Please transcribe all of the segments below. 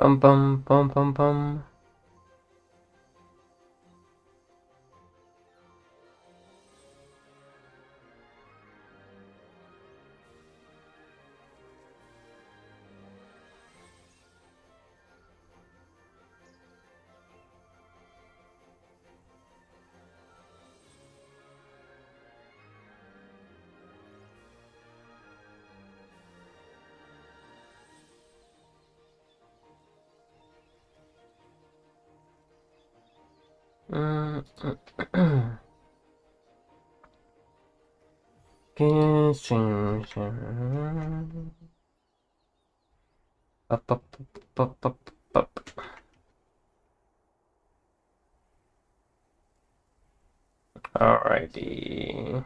Bum bum bum bum bum. Up, up, up, up, up, up. Alrighty.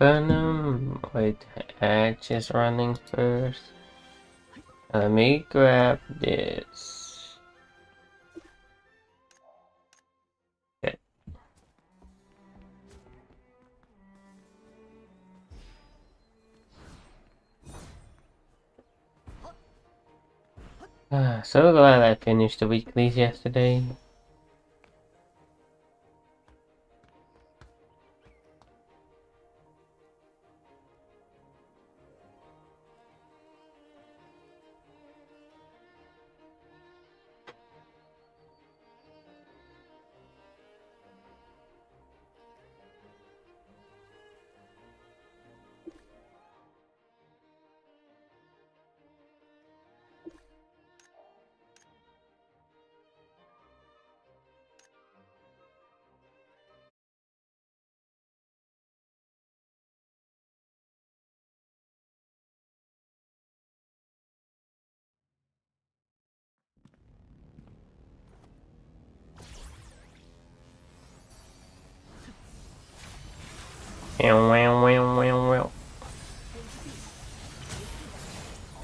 Um, wait, Edge is running first. Let me grab this. Okay. So glad I finished the weeklies yesterday.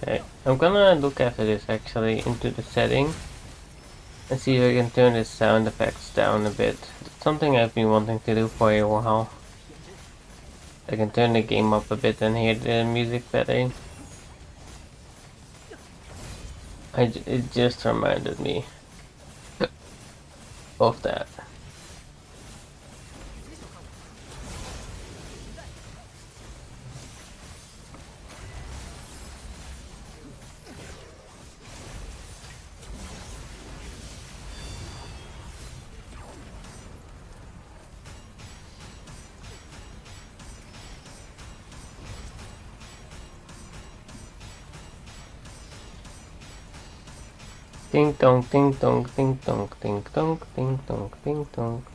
Okay, I'm gonna look after this actually into the setting and see if I can turn the sound effects down a bit. It's something I've been wanting to do for a while. I can turn the game up a bit and hear the music better. It just reminded me of that. Ding dong, ding dong, ding dong, ding dong, ding dong, ding dong.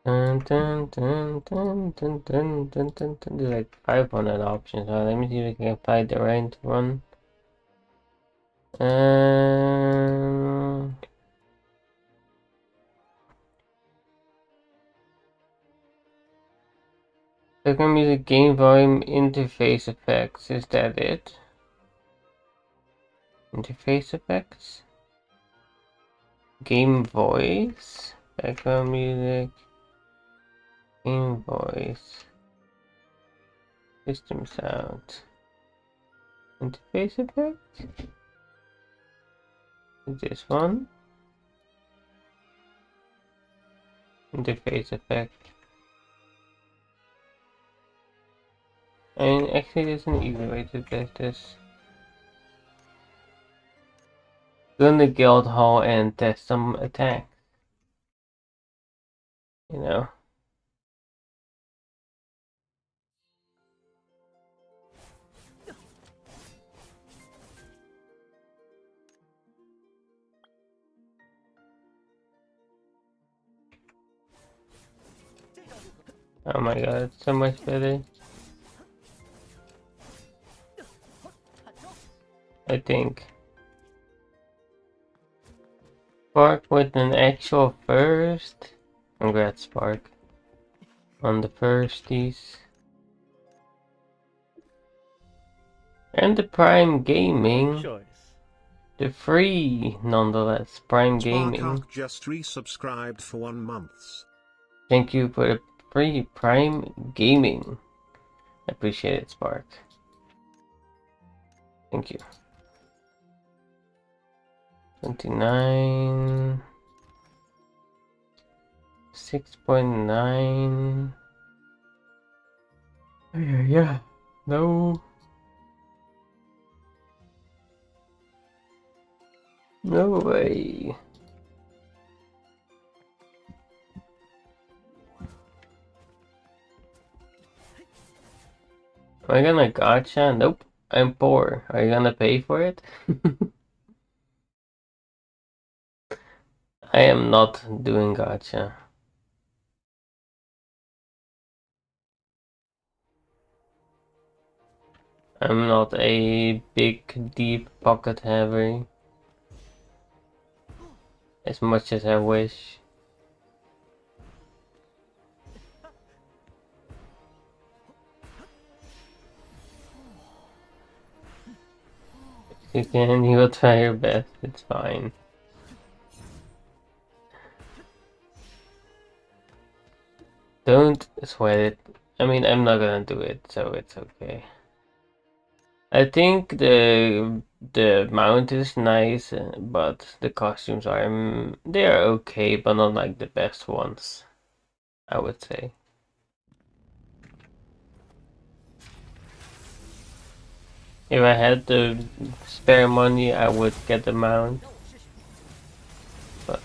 Dun, dun, dun, dun, dun, dun, dun, dun, dun. There's like 500 options. Let me see if I can apply the right one. Background music, game volume, interface effects. Is that it? Interface effects? Game voice? Background music, game voice, system sound, interface effects? This one? Interface effect. I mean, actually, there's an easy way to test this. Go in the guild hall and test some attacks. You know. Oh my god, it's so much better. I think. Spark with an actual first. Congrats, Spark. On the firsties. And the Prime Gaming. The free, nonetheless, Prime Gaming. Just resubscribed for 1 month. Thank you for the free Prime Gaming. I appreciate it, Spark. Thank you. 29. 6.9. Yeah. No. No way. Am I gonna gotcha? Nope. I'm poor. Are you gonna pay for it? I am not doing gotcha. I'm not a big, deep pocket heavy. As much as I wish. You can, you will try your best, it's fine. Don't sweat it. I mean, I'm not gonna do it, so it's okay. I think the mount is nice, but the costumes are they are okay, but not like the best ones, I would say. If I had the spare money, I would get the mount, but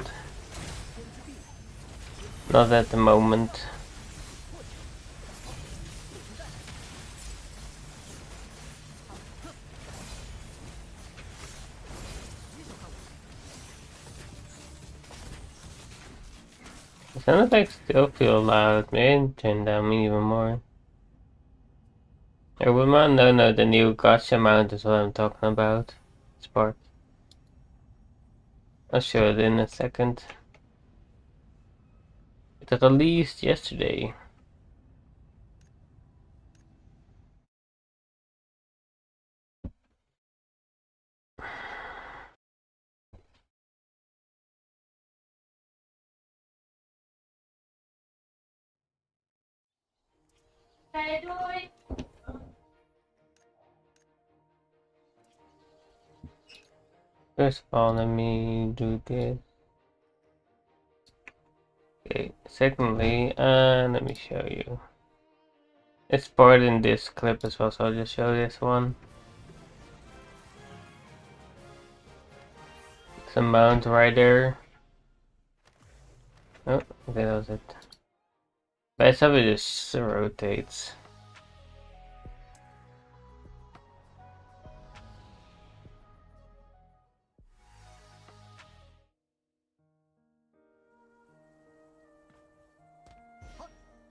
not at the moment. The sound effects still feel loud. Maybe turn down even more. Or woman? No, the new gotcha mount is what I'm talking about. Spark. I'll show it in a second. It was released yesterday. First of all, let me do this. Okay, secondly, let me show you. It's part in this clip as well, so I'll just show this one. It's a mount right there. Oh, okay, that was it. But some of it just rotates.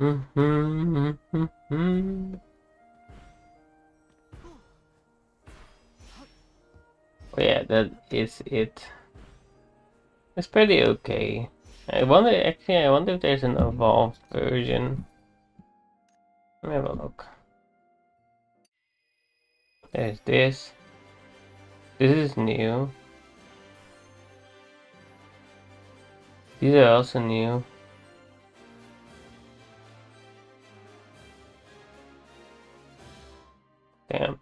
Yeah, that is it. It's pretty okay. I wonder if there's an evolved version. Let me have a look. There's this. This is new. These are also new. Damn.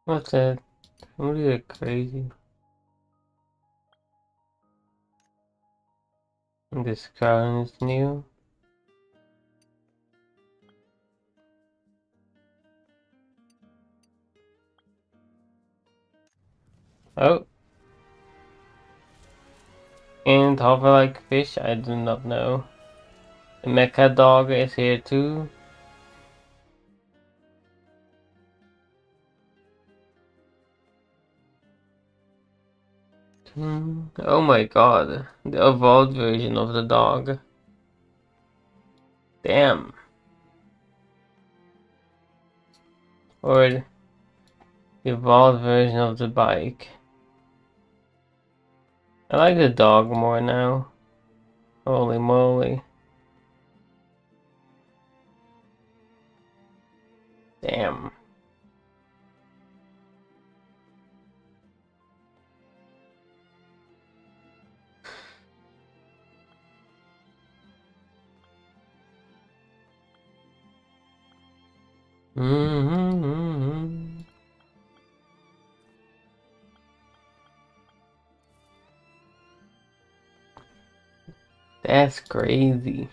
What's that? What is it crazy? This crown is new. Oh. And hover like fish? I do not know. The mecha dog is here too. Oh my god. The evolved version of the dog. Damn. Or the evolved version of the bike. I like the dog more now. Holy moly. Damn. That's crazy.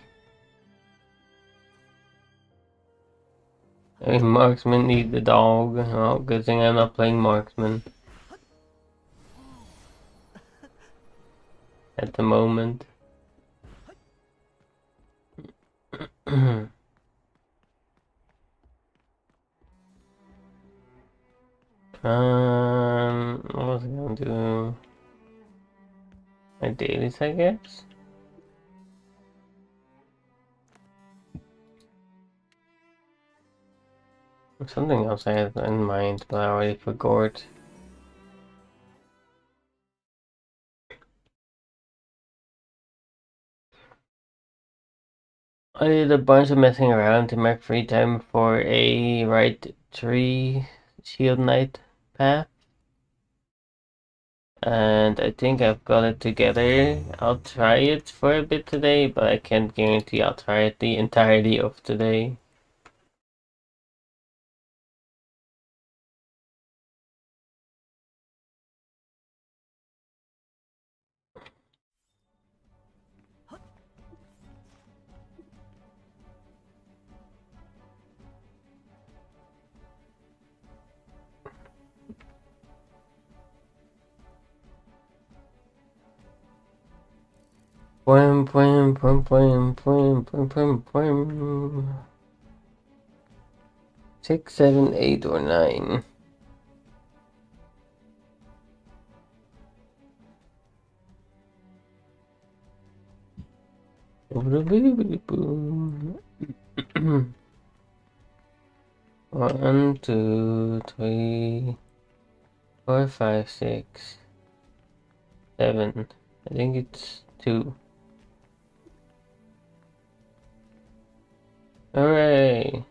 I mean, marksman need the dog. Oh, good thing I'm not playing marksman at the moment. What was I gonna do? My dailies, I guess. Something else I had in mind, but I already forgot. I did a bunch of messing around to make free time for a right tree shield knight path. And I think I've got it together. I'll try it for a bit today, but I can't guarantee I'll try it the entirety of today. Poem, poem, poem, poem, poem, poem, poem, poem. 6, 7, 8, or 9. One, two, three, 4, 5, 6, 7. I think it's 2. Hooray!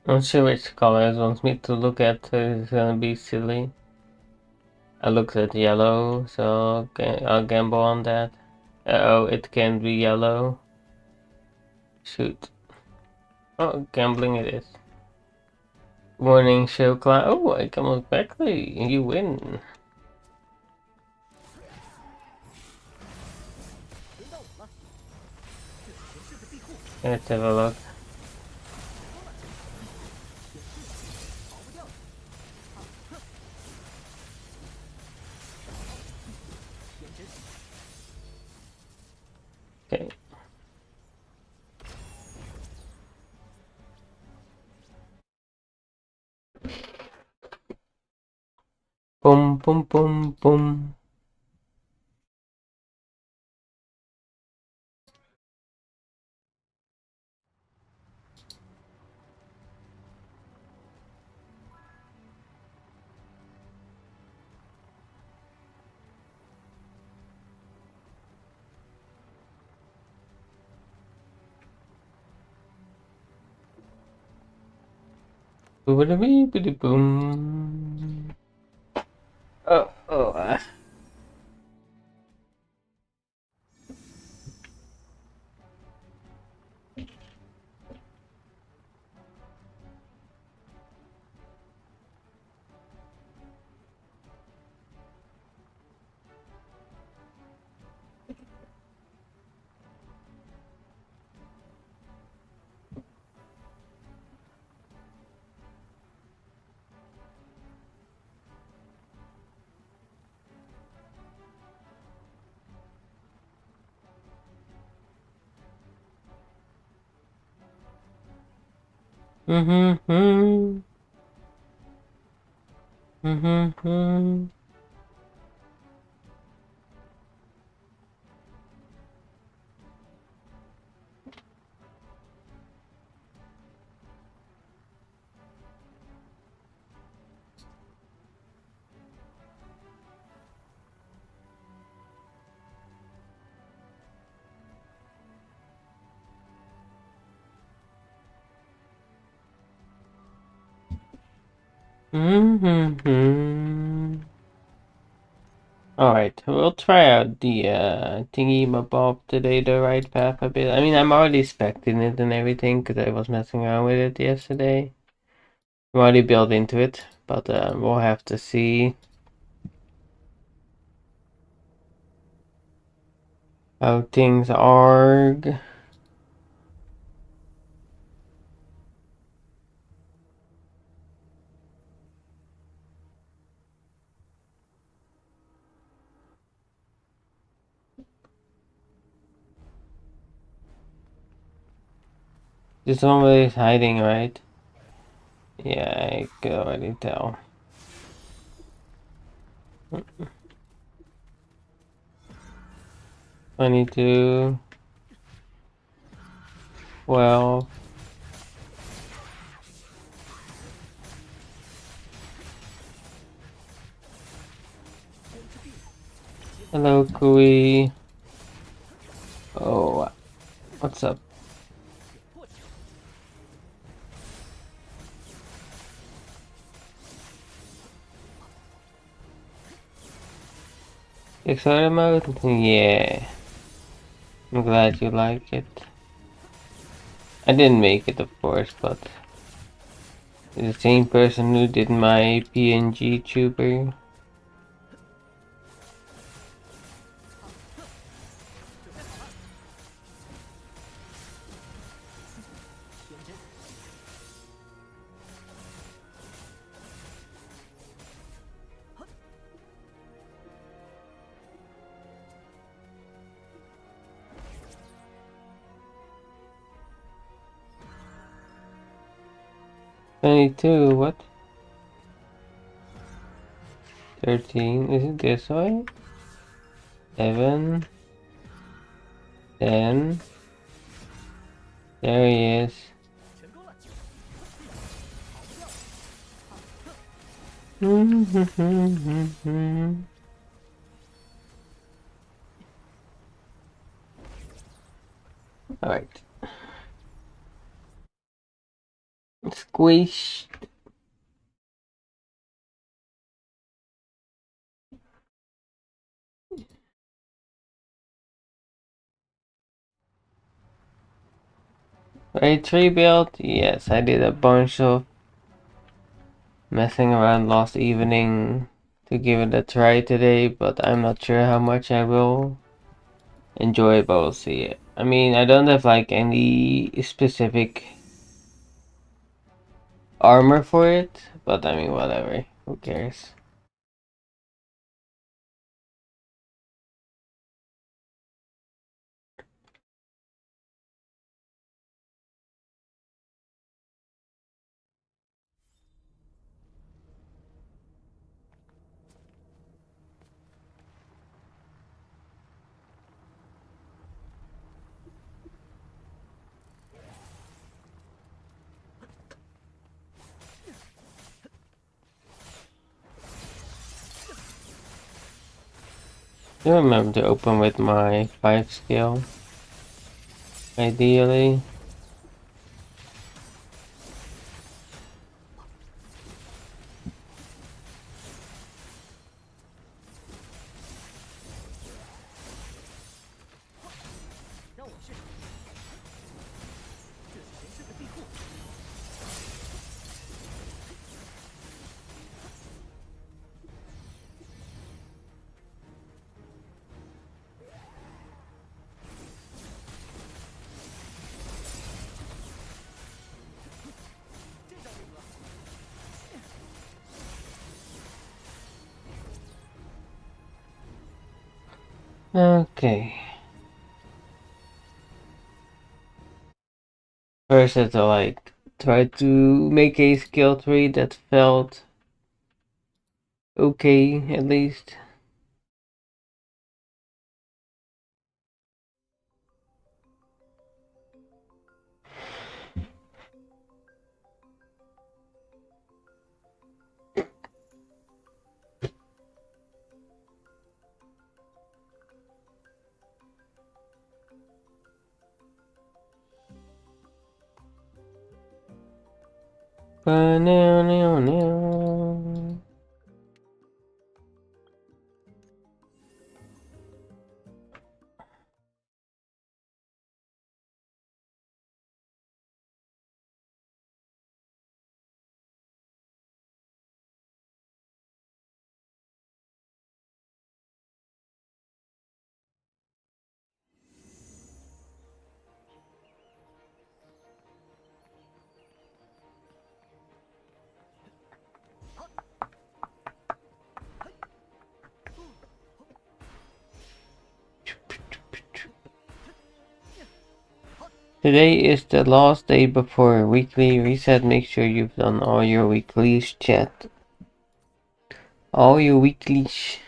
I'm not sure which colors wants me to look at, so it's gonna be silly. I looked at yellow, so I'll gamble on that. Oh, it can be yellow. Shoot. Oh, gambling it is. Warning show class. Oh, I come up Beckley. You win. Let's have a look. Okay. Boom, boom, boom, boom. Boom. Oh. Mm-hmm. Mm-hmm. Mm-hmm. Alright, we'll try out the thingy mabob today, the right path a bit. I mean, I'm already expecting it and everything because I was messing around with it yesterday. I'm already built into it, but we'll have to see how things are. This somebody's hiding, right? Yeah, I could already tell. 22, 12. Hello, Kui. Oh, what's up? Excited mode? Yeah. I'm glad you like it. I didn't make it, of course, but it's the same person who did my PNG tuber. Twenty-two. What? 13. Is it this way? 7. 10. There he is. Alright. Squish. Right, tree build? Yes, I did a bunch of messing around last evening to give it a try today, but I'm not sure how much I will. enjoyable. See, I mean, I don't have like any specific armor for it, but I mean, whatever. Who cares? I remember to open with my 5 skill, ideally. Okay. First, I had to like try to make a skill tree that felt okay, at least. Today is the last day before weekly reset. Make sure you've done all your weeklies, chat. All your weeklies.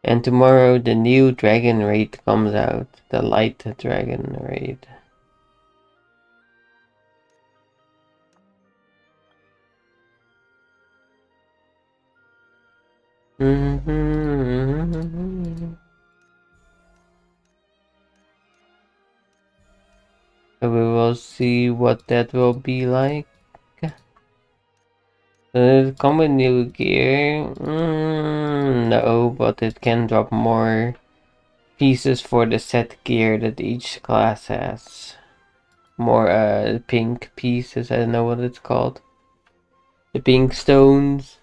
And tomorrow the new dragon raid comes out. The light dragon raid. So we will see what that will be like. Does it come with new gear? No, but it can drop more pieces for the set gear that each class has. More pink pieces, I don't know what it's called. The pink stones.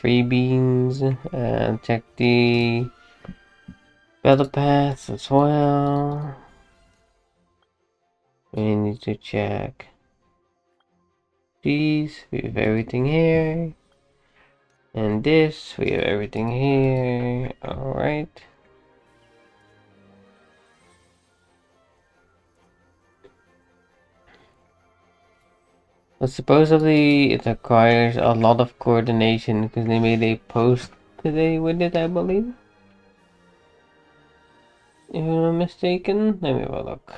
Freebies. Check the battle pass as well. We need to check these. We have everything here. And this, we have everything here. Alright. But supposedly it requires a lot of coordination because they made a post today with it, I believe. If I'm not mistaken, let me have a look.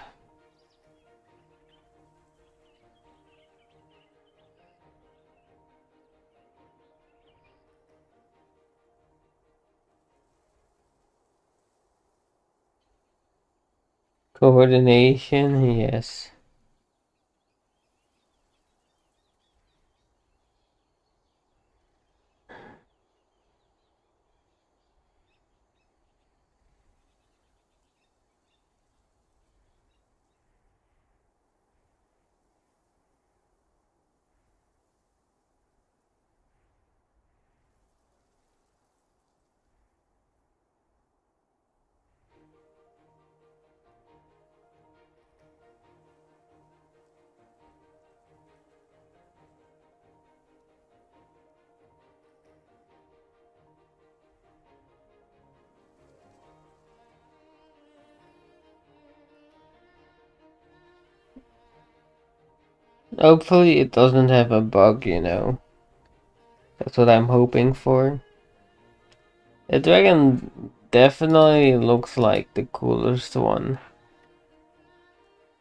Coordination, yes. Hopefully it doesn't have a bug, you know. That's what I'm hoping for. The dragon definitely looks like the coolest one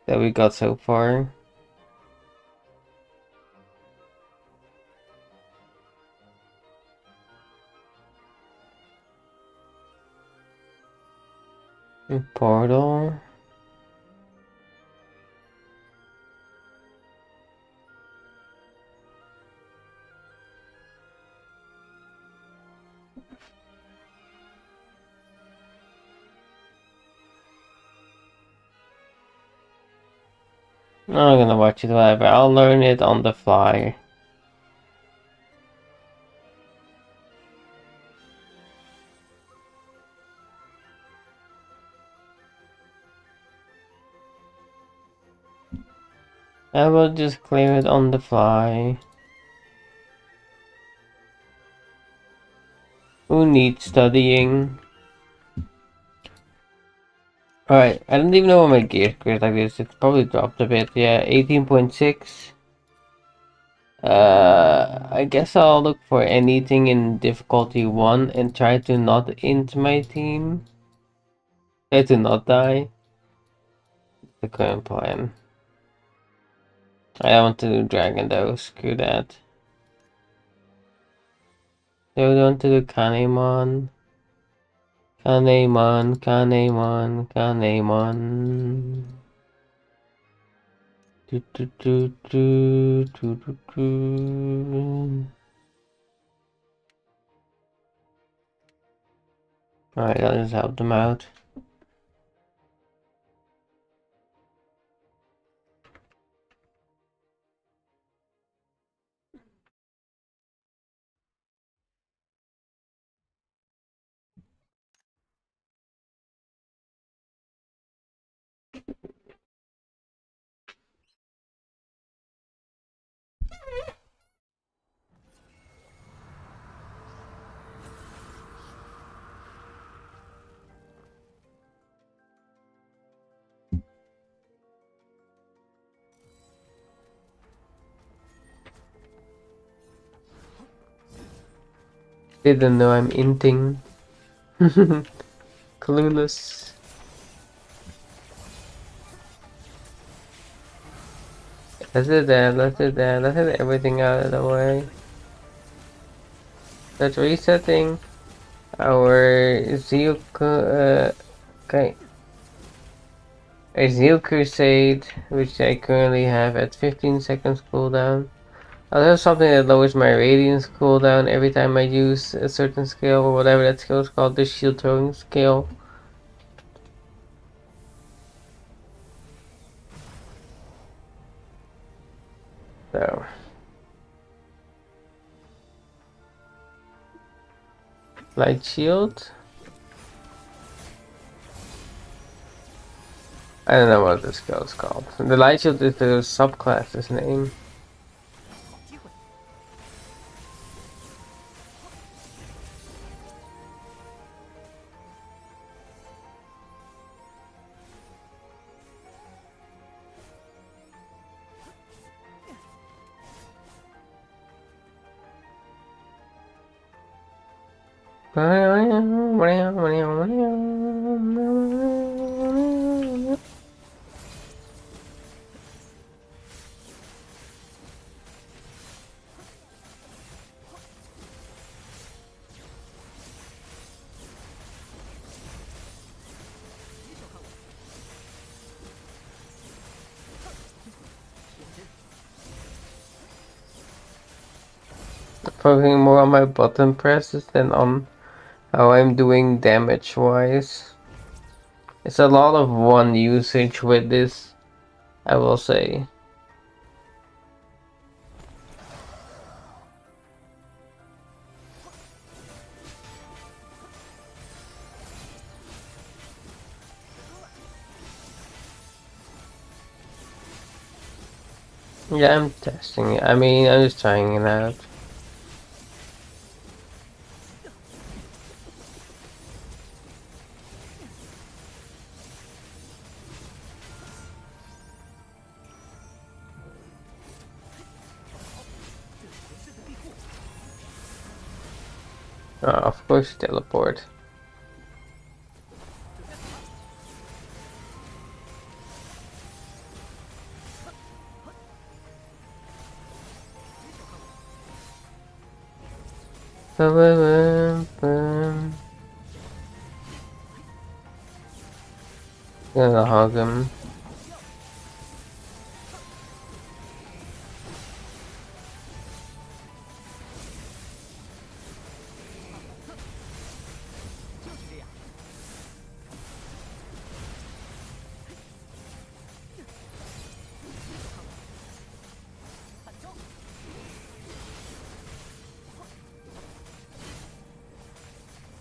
that we got so far. Portal. I'm not gonna watch it live, I'll learn it on the fly. I will just clear it on the fly. Who needs studying? Alright, I don't even know what my gear squares like this. It's probably dropped a bit. Yeah, 18.6. I guess I'll look for anything in difficulty 1 and try to not int my team. Try to not die. The current plan. I don't want to do dragon though, screw that. I want to do Kanemon. Kanemon, Kanemon, Kanemon. Do do do do do do do. Alright, I'll just help them out. Didn't know I'm inting. Clueless. Let's do that, let's do that, let's get everything out of the way. That's resetting our okay. A Zeal Crusade, which I currently have at 15 seconds cooldown. I'll have something that lowers my radiance cooldown every time I use a certain skill or whatever that skill is called, the shield throwing skill. So light shield. I don't know what this skill is called. The light shield is the subclass's name. Focusing more on my button presses than on how I'm doing damage wise. It's a lot of one usage with this, I will say. Yeah, I'm testing it. I mean, I'm just trying it out. Of course, teleport. Gonna hug him.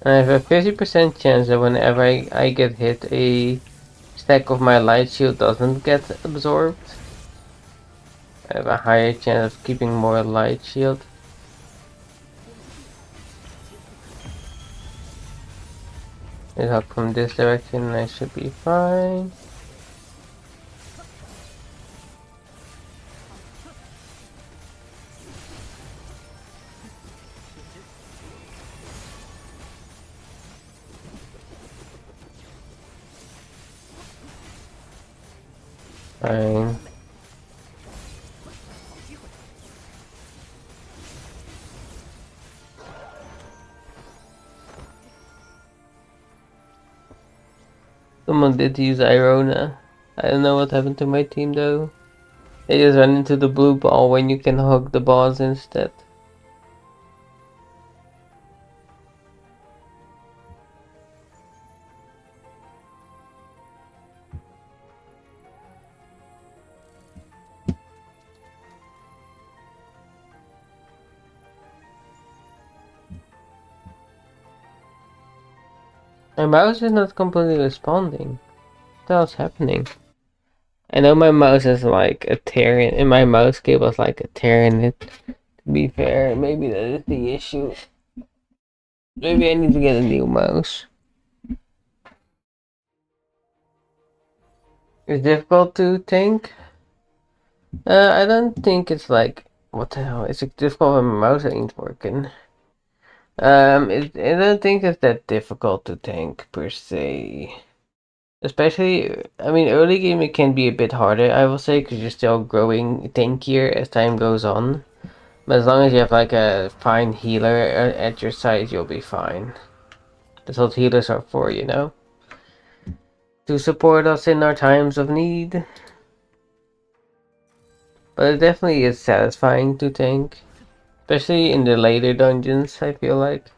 I have a 50% chance that whenever I get hit, a stack of my light shield doesn't get absorbed. I have a higher chance of keeping more light shield. Let's hug from this direction and I should be fine. Fine. Someone did use Irona. I don't know what happened to my team though. They just ran into the blue ball when you can hug the boss instead. My mouse is not completely responding. What the hell's happening? I know my mouse is like a tear in my mouse cable is like a tear in it. To be fair, maybe that is the issue. Maybe I need to get a new mouse. It's difficult to think. I don't think it's like what the hell. It's difficult when my mouse ain't working. I don't think it's that difficult to tank per se. Especially, I mean, early game it can be a bit harder, I will say, because you're still growing tankier as time goes on. But as long as you have like a fine healer at your side, you'll be fine. That's what healers are for, you know? To support us in our times of need. But it definitely is satisfying to tank. Especially in the later dungeons, I feel like.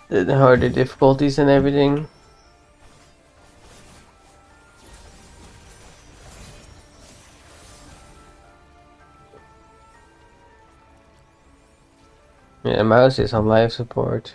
The harder difficulties and everything. Yeah, mouse is on life support.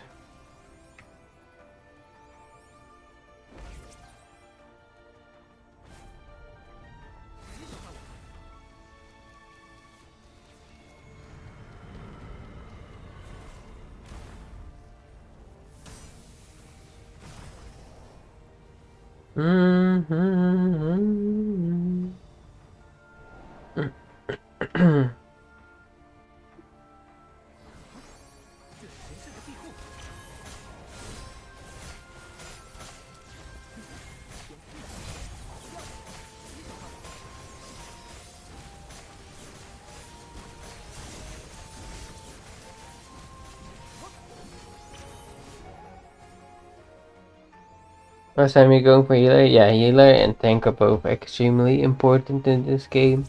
Last time you're going for healer? Yeah, healer and tank are both extremely important in this game.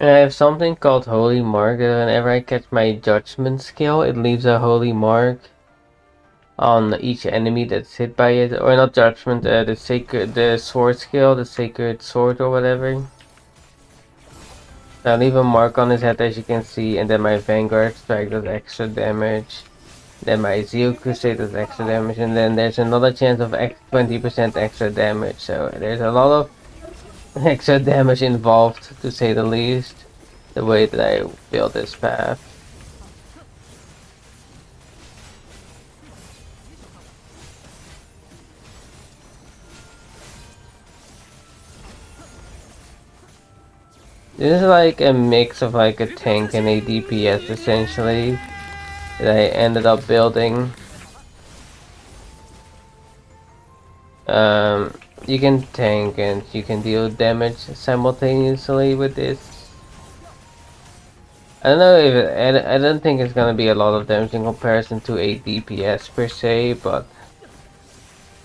And I have something called Holy Mark. Whenever I catch my judgment skill, it leaves a holy mark on each enemy that's hit by it. Or not judgment, the sword skill, the sacred sword or whatever. I leave a mark on his head as you can see, and then my Vanguard strike does extra damage. then my Zeo Crusade does extra damage, and then there's another chance of 20% extra damage, so there's a lot of extra damage involved, to say the least, the way that I build this path. This is like a mix of like a tank and a DPS essentially that I ended up building. You can tank and you can deal damage simultaneously with this. I don't know if I don't think it's gonna be a lot of damage in comparison to a DPS per se, but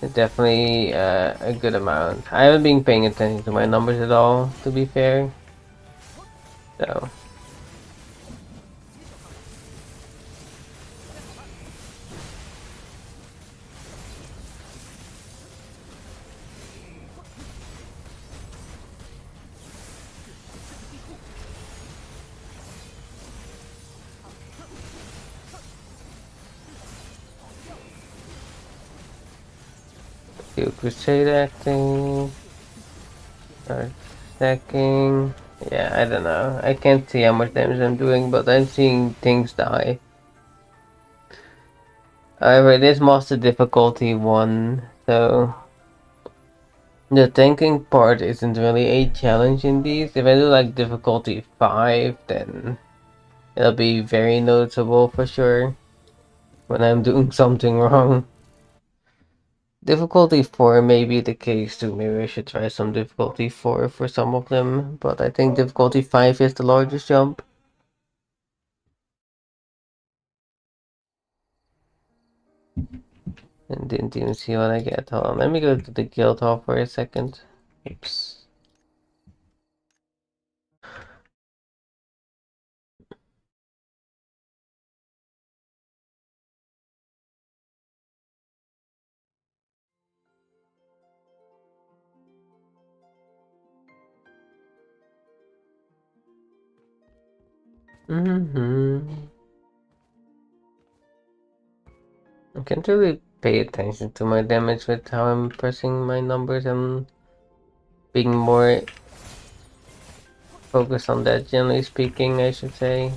it's definitely a good amount. I haven't been paying attention to my numbers at all, to be fair. So. Do Crusade acting. Start stacking. Yeah, I don't know. I can't see how much damage I'm doing, but I'm seeing things die. However, it is Master Difficulty 1, so the tanking part isn't really a challenge in these. If I do like difficulty 5, then it'll be very noticeable for sure when I'm doing something wrong. Difficulty 4 may be the case too. Maybe I should try some difficulty 4 for some of them, but I think difficulty 5 is the largest jump. And didn't even see what I get. Hold on, let me go to the guild hall for a second. Oops. I can't really pay attention to my damage with how I'm pressing my numbers. I'm being more focused on that, generally speaking, I should say.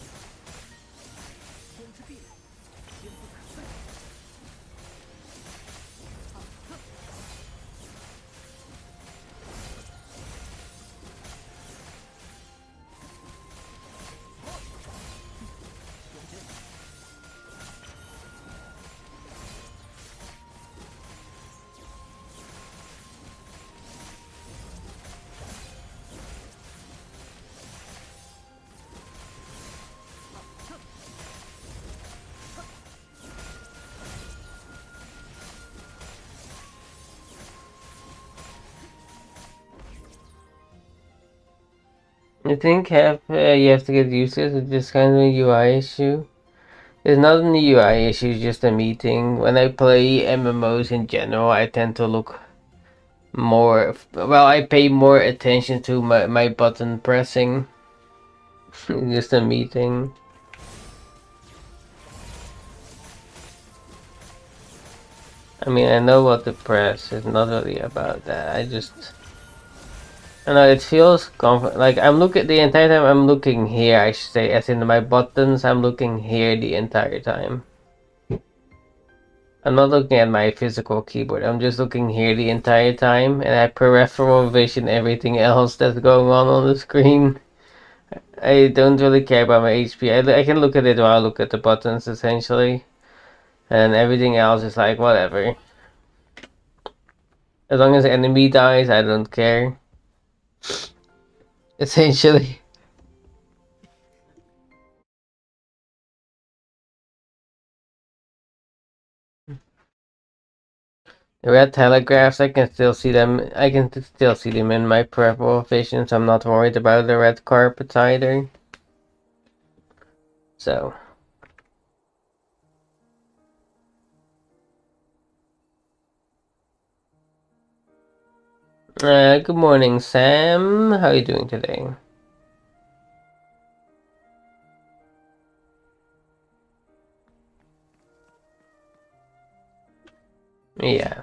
I think you have to get used to it. It's just kind of a UI issue. It's not an UI issue, it's just a meeting. When I play MMOs in general, I tend to look more... Well, I pay more attention to my button pressing. Just a meeting. I mean, I know what to press. It's not really about that. I know it feels comfort. Like I'm looking the entire time. I'm looking here. I should say, as in my buttons. I'm looking here the entire time. I'm not looking at my physical keyboard. I'm just looking here the entire time, and I peripheral vision everything else that's going on the screen. I don't really care about my HP. I can look at it while I look at the buttons essentially, and everything else is like whatever. As long as the enemy dies, I don't care. Essentially. The red telegraphs, I can still see them. I can still see them in my peripheral vision, so I'm not worried about the red carpets either. So. Good morning, Sam. How are you doing today? Yeah.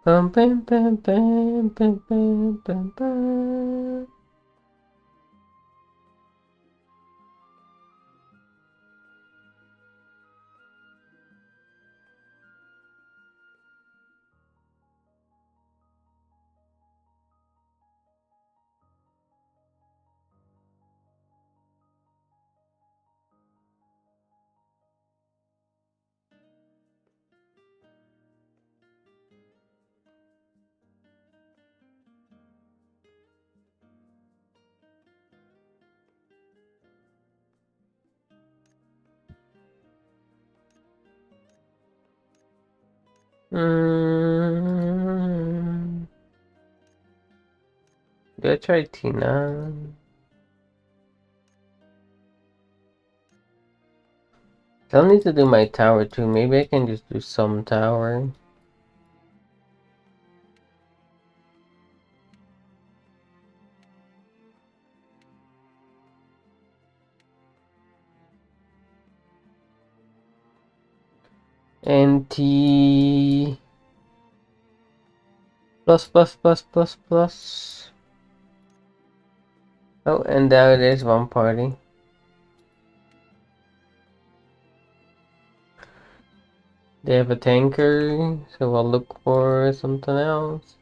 Bum, bum, bum, bum, bum, bum, bum, bum. Do I try Tina? I'll need to do my tower too. Maybe I can just do some tower. NT plus plus plus plus plus. Oh, and there it is, one party. They have a tanker, so I'll look for something else.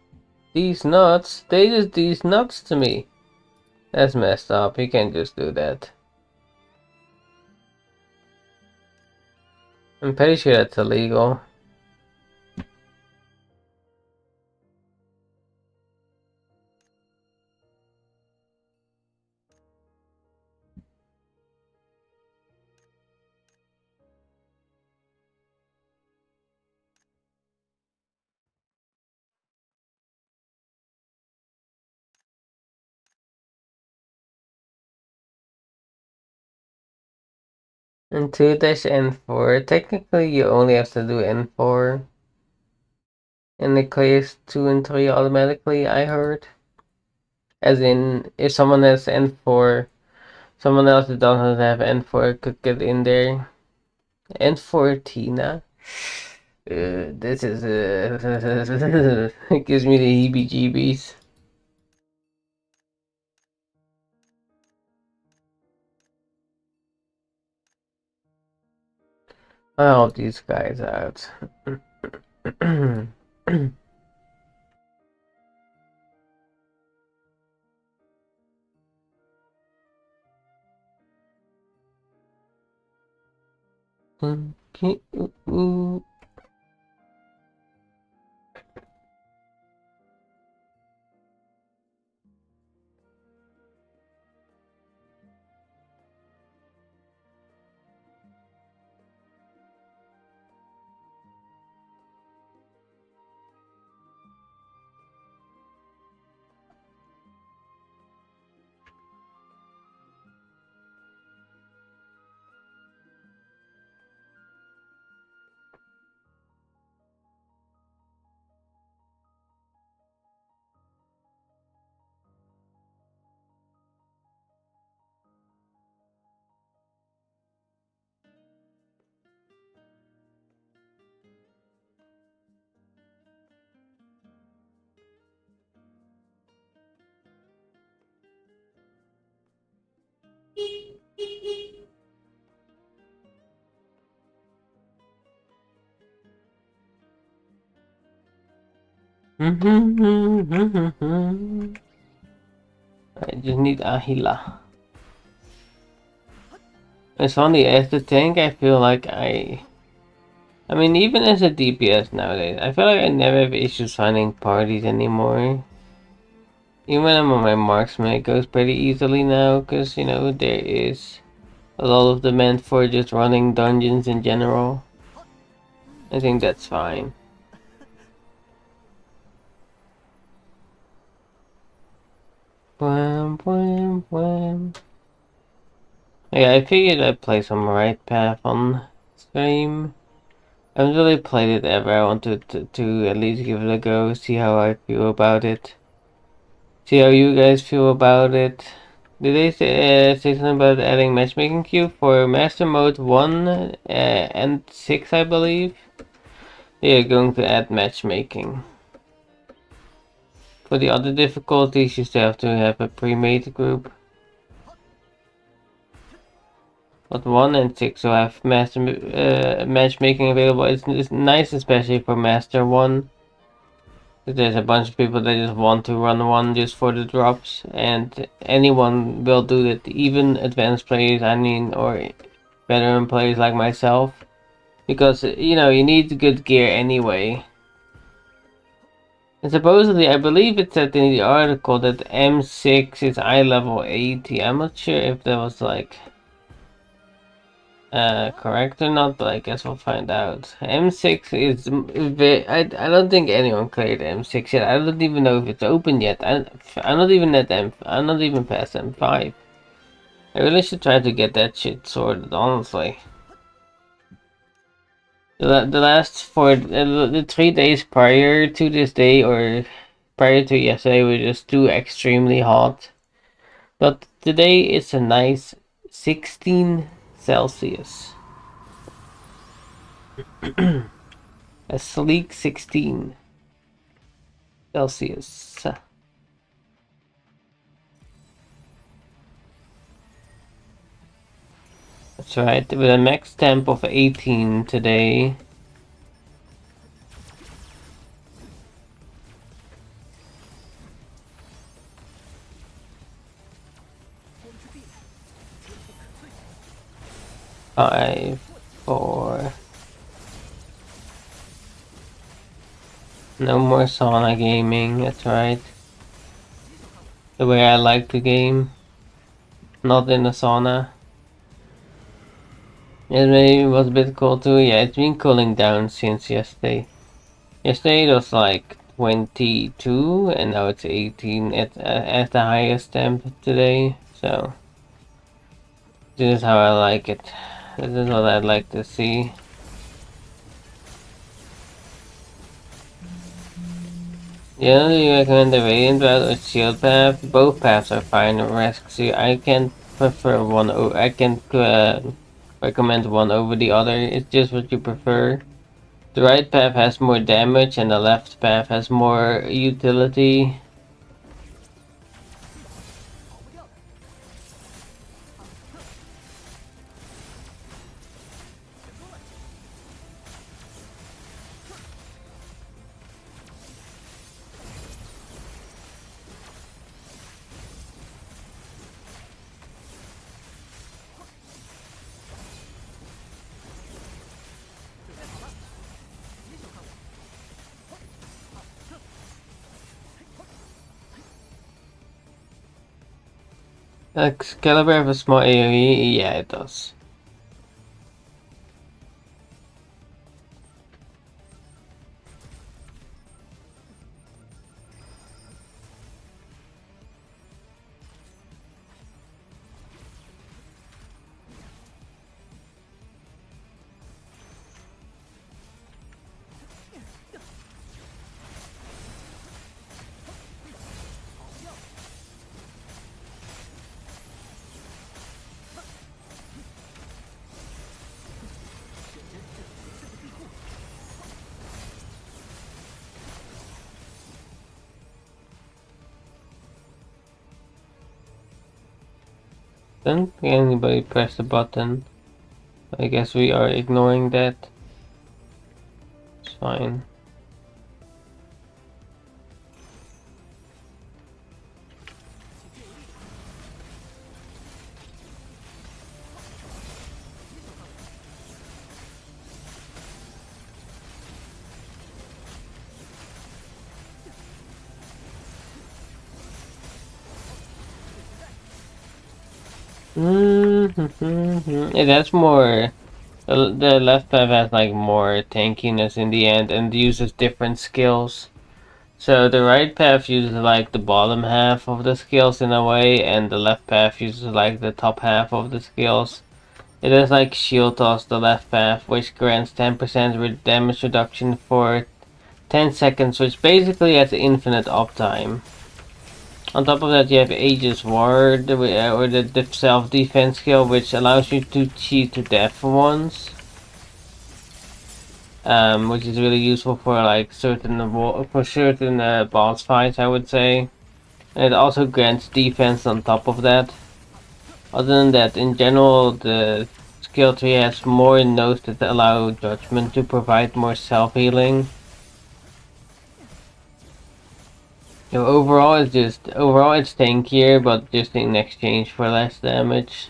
These nuts, they just these nuts to me. That's messed up. You can't just do that. I'm pretty sure that's illegal. And 2-N4. Technically, you only have to do N4. And it clears 2 and 3 automatically, I heard. As in, if someone has N4, someone else that doesn't have N4 could get in there. N4 Tina. This is it gives me the heebie-jeebies. I'll help these guys out. Okay, ooh. I just need Ahila. It's funny, as the tank, I feel like I mean, even as a DPS nowadays, I feel like I never have issues finding parties anymore. Even when I'm on my marksman, it goes pretty easily now, because, you know, there is a lot of demand for just running dungeons in general. I think that's fine. Wham, wham. Yeah, I figured I'd play some right path on stream. I haven't really played it ever. I want to at least give it a go, see how I feel about it. See how you guys feel about it. Did they say something about adding matchmaking queue for Master Mode 1 and 6, I believe? They are going to add matchmaking. For the other difficulties, you still have to have a pre-made group. But 1 and 6 will have matchmaking available. It's nice, especially for Master 1. There's a bunch of people that just want to run 1 just for the drops, and anyone will do that, even advanced players, I mean, or veteran players like myself. Because, you know, you need good gear anyway. And supposedly, I believe it said in the article that M6 is eye level 80. I'm not sure if that was like correct or not, but I guess we'll find out. M6 is I don't think anyone cleared M6 yet. I don't even know if it's open yet. I'm not even at I'm not even past M5. I really should try to get that shit sorted, honestly. The last the 3 days prior to this day, or prior to yesterday, were just too extremely hot. But today it's a nice 16 Celsius. A sleek 16 Celsius. That's right, with a max temp of 18 today. Five, 4. No more sauna gaming, that's right. The way I like to game. Not in the sauna. It maybe was a bit cold too. Yeah, it's been cooling down since yesterday. Yesterday it was like 22 and now it's 18 at the highest temp today. So this is how I like it. This is what I'd like to see. Generally recommend the Radiant route or Shield path. Both paths are fine. Rescue. I can prefer one. I can recommend one over the other. It's just what you prefer. The right path has more damage and the left path has more utility. Excalibur have a small AoE? Yeah, it does. Don't think anybody pressed the button. I guess we are ignoring that. It's fine. It has more. The left path has like more tankiness in the end and uses different skills. So the right path uses like the bottom half of the skills in a way, and the left path uses like the top half of the skills. It is like Shield Toss, the left path, which grants 10% damage reduction for 10 seconds, which basically has infinite uptime. On top of that, you have Aegis Ward, or the self-defense skill, which allows you to cheat to death for once. Which is really useful for like certain boss fights, I would say. And it also grants defense on top of that. Other than that, in general, the skill tree has more nodes that allow Judgment to provide more self-healing. So overall, it's tankier, but just in exchange for less damage.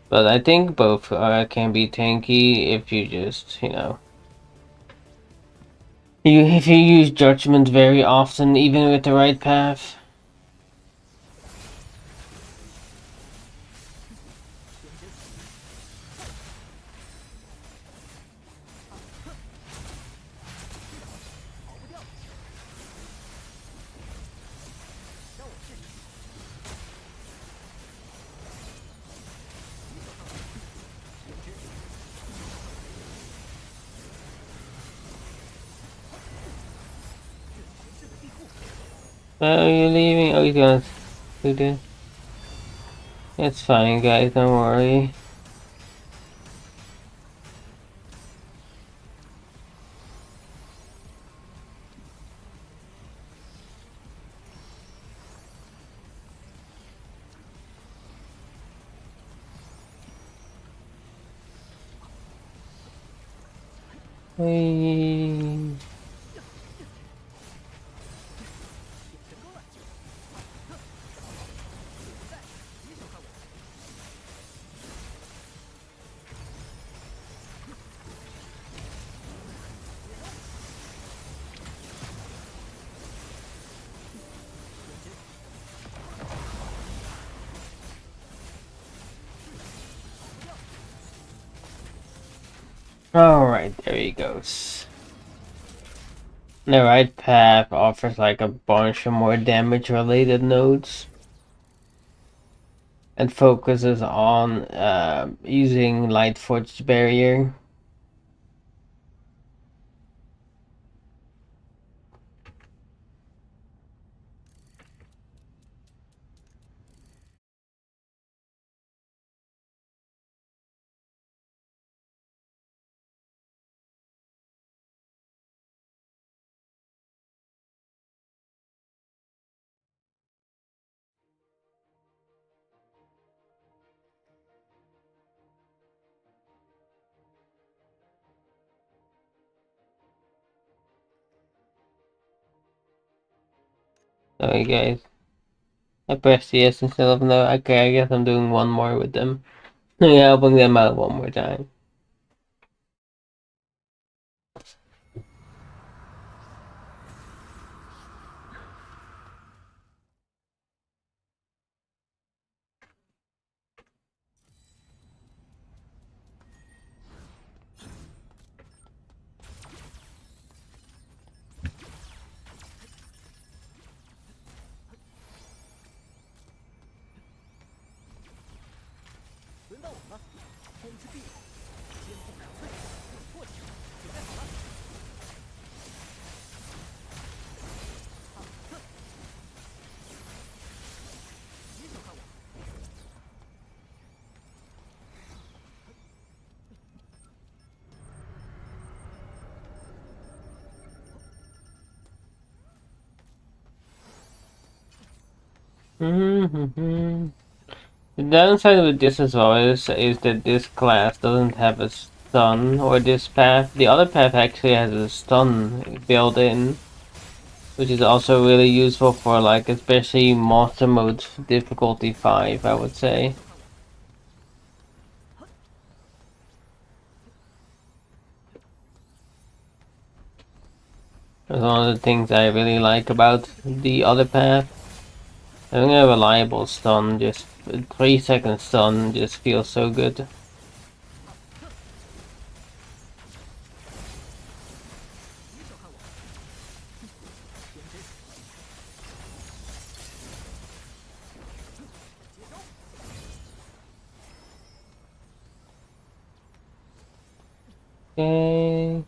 But I think both can be tanky if you just, if you use Judgment very often, even with the right path. Oh, you're leaving? Oh, he's gonna do this. It's fine, guys, don't worry. Whee. Alright, there he goes. The right path offers like a bunch of more damage related nodes. And focuses on using Lightforged Barrier. Sorry guys. I pressed yes instead of no. Okay, I guess I'm doing one more with them. Helping them out one more time. The downside with this as well is that this class doesn't have a stun, or this path. The other path actually has a stun built in, which is also really useful for like especially monster mode difficulty 5, I would say. That's one of the things I really like about the other path. Having a reliable stun, just 3-second stun, just feels so good. Okay.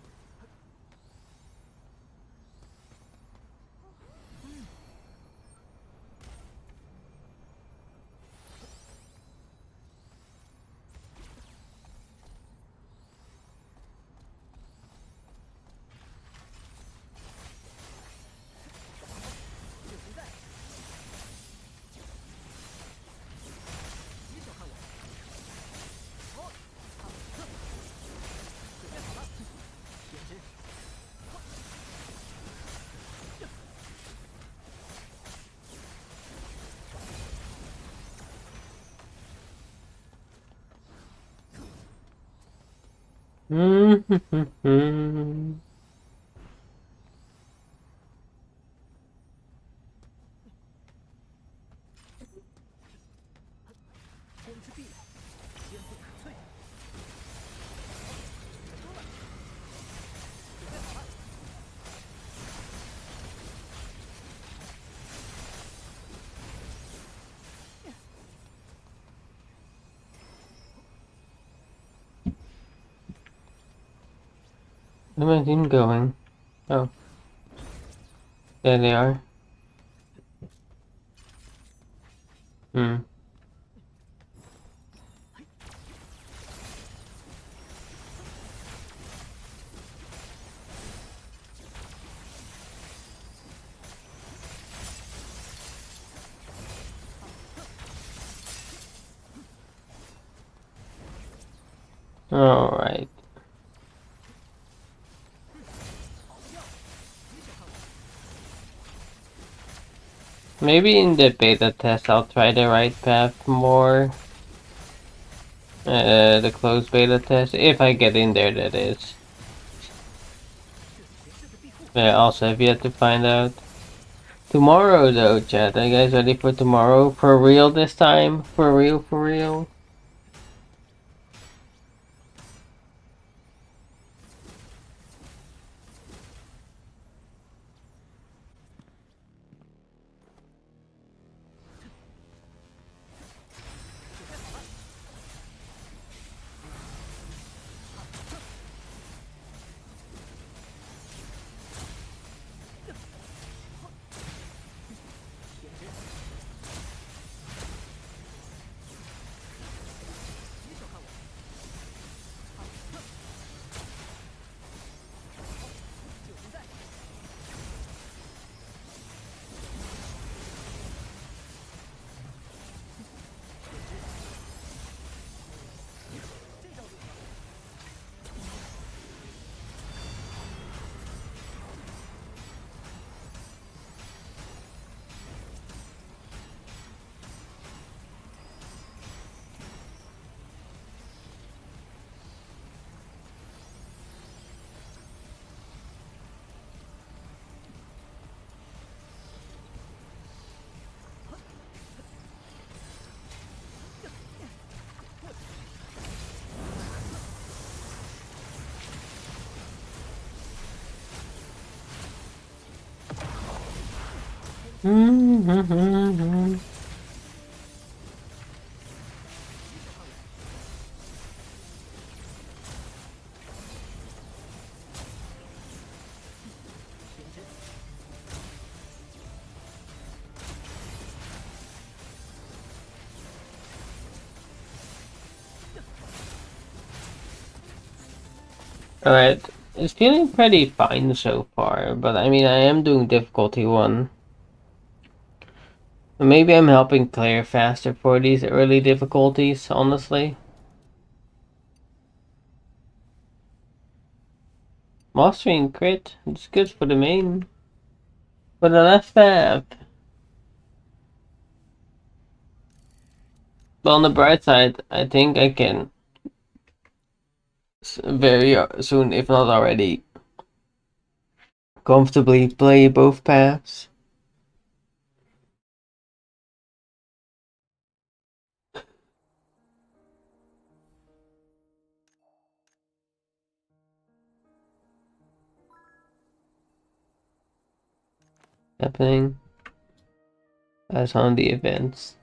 Where am I even going? Oh, there they are. Hmm. Alright. Maybe in the beta test I'll try the right path more. The closed beta test, if I get in there, that is. Yeah, also have yet to find out. Tomorrow though, chat. Are you guys ready for tomorrow? For real this time? For real, for real? Alright, it's feeling pretty fine so far, but I mean, I am doing difficulty 1. Maybe I'm helping clear faster for these early difficulties, honestly. Mastering crit, it's good for the main. For the left map. But on the bright side, I think I can very soon, if not already, comfortably play both paths. Happening as on the events.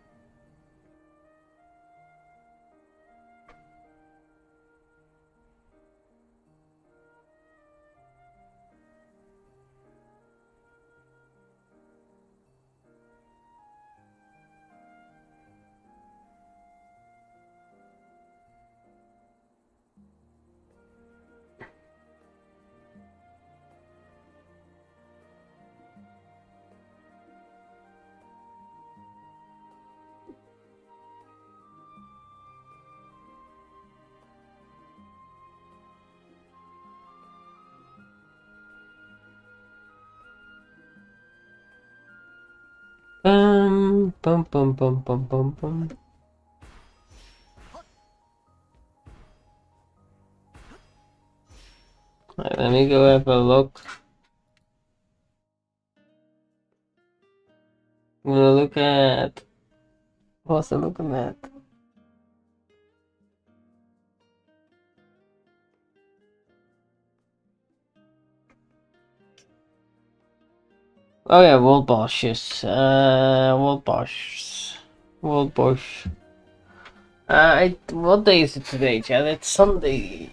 Bum bum bum bum bum bum. Alright, let me go have a look. I'm gonna look at. What's I looking at? Oh yeah, world bosses. World boss. World boss. What day is it today, Chad? It's Sunday.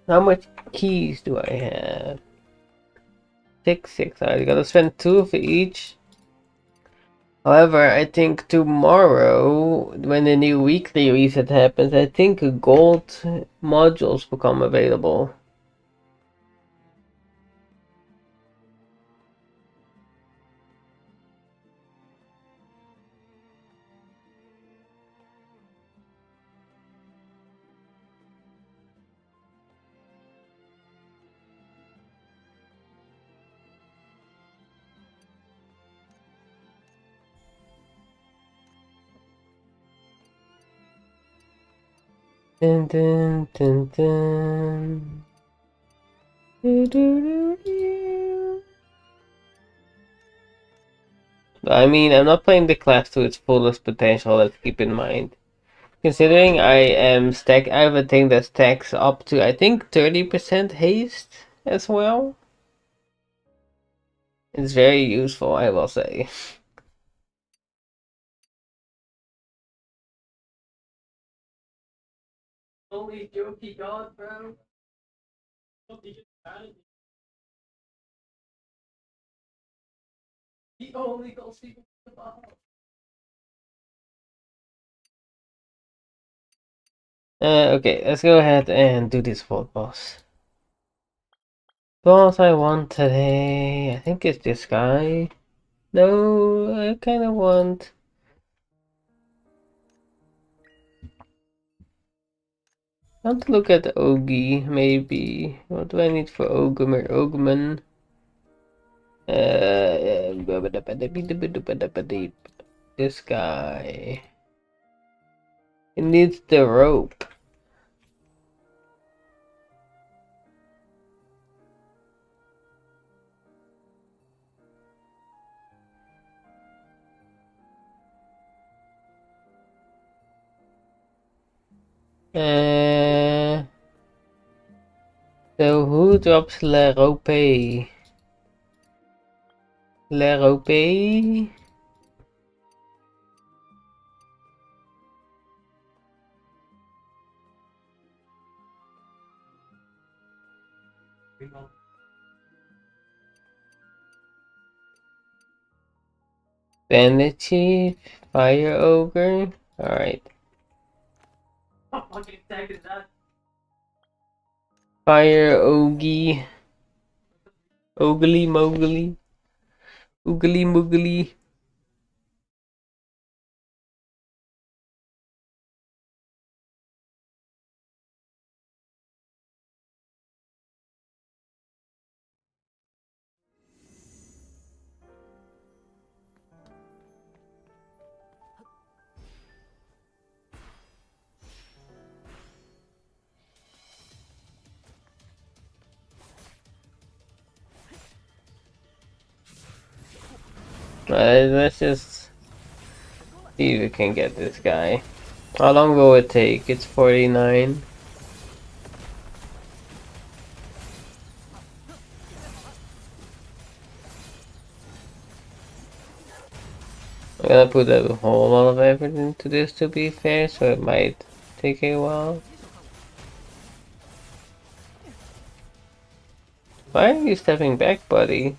How much keys do I have? Six. I gotta spend 2 for each. However, I think tomorrow, when the new weekly reset happens, I think gold modules become available. Dun, dun, dun, dun. Do, do, do, do. I mean, I'm not playing the class to its fullest potential, let's keep in mind. Considering I have a thing that stacks up to, I think, 30% haste as well. It's very useful, I will say. Only jokey god, bro. He only goes to the bottom. Okay, let's go ahead and do this world boss. Boss I want today, I think it's this guy. No, I kind of want. I want to look at Ogi, maybe. What do I need for Ogum or Ogman? This guy. He needs the rope. So who drops Le Rope? Le Rope? Bandit Chief? Fire Ogre? Alright. Fire Ogie. Ogly Mowgli. Oogly Moogly. Let's just see if we can get this guy. How long will it take? It's 49. I'm gonna put a whole lot of effort into this to be fair, so it might take a while. Why are you stepping back, buddy?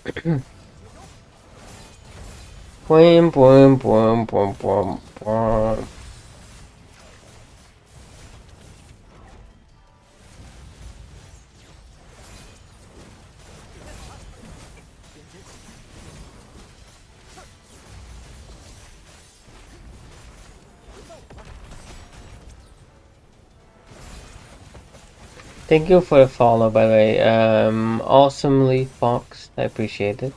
Boom, boom, boom, boom, boom, boom. Thank you for the follow, by the way. Awesomely Fox, I appreciate it.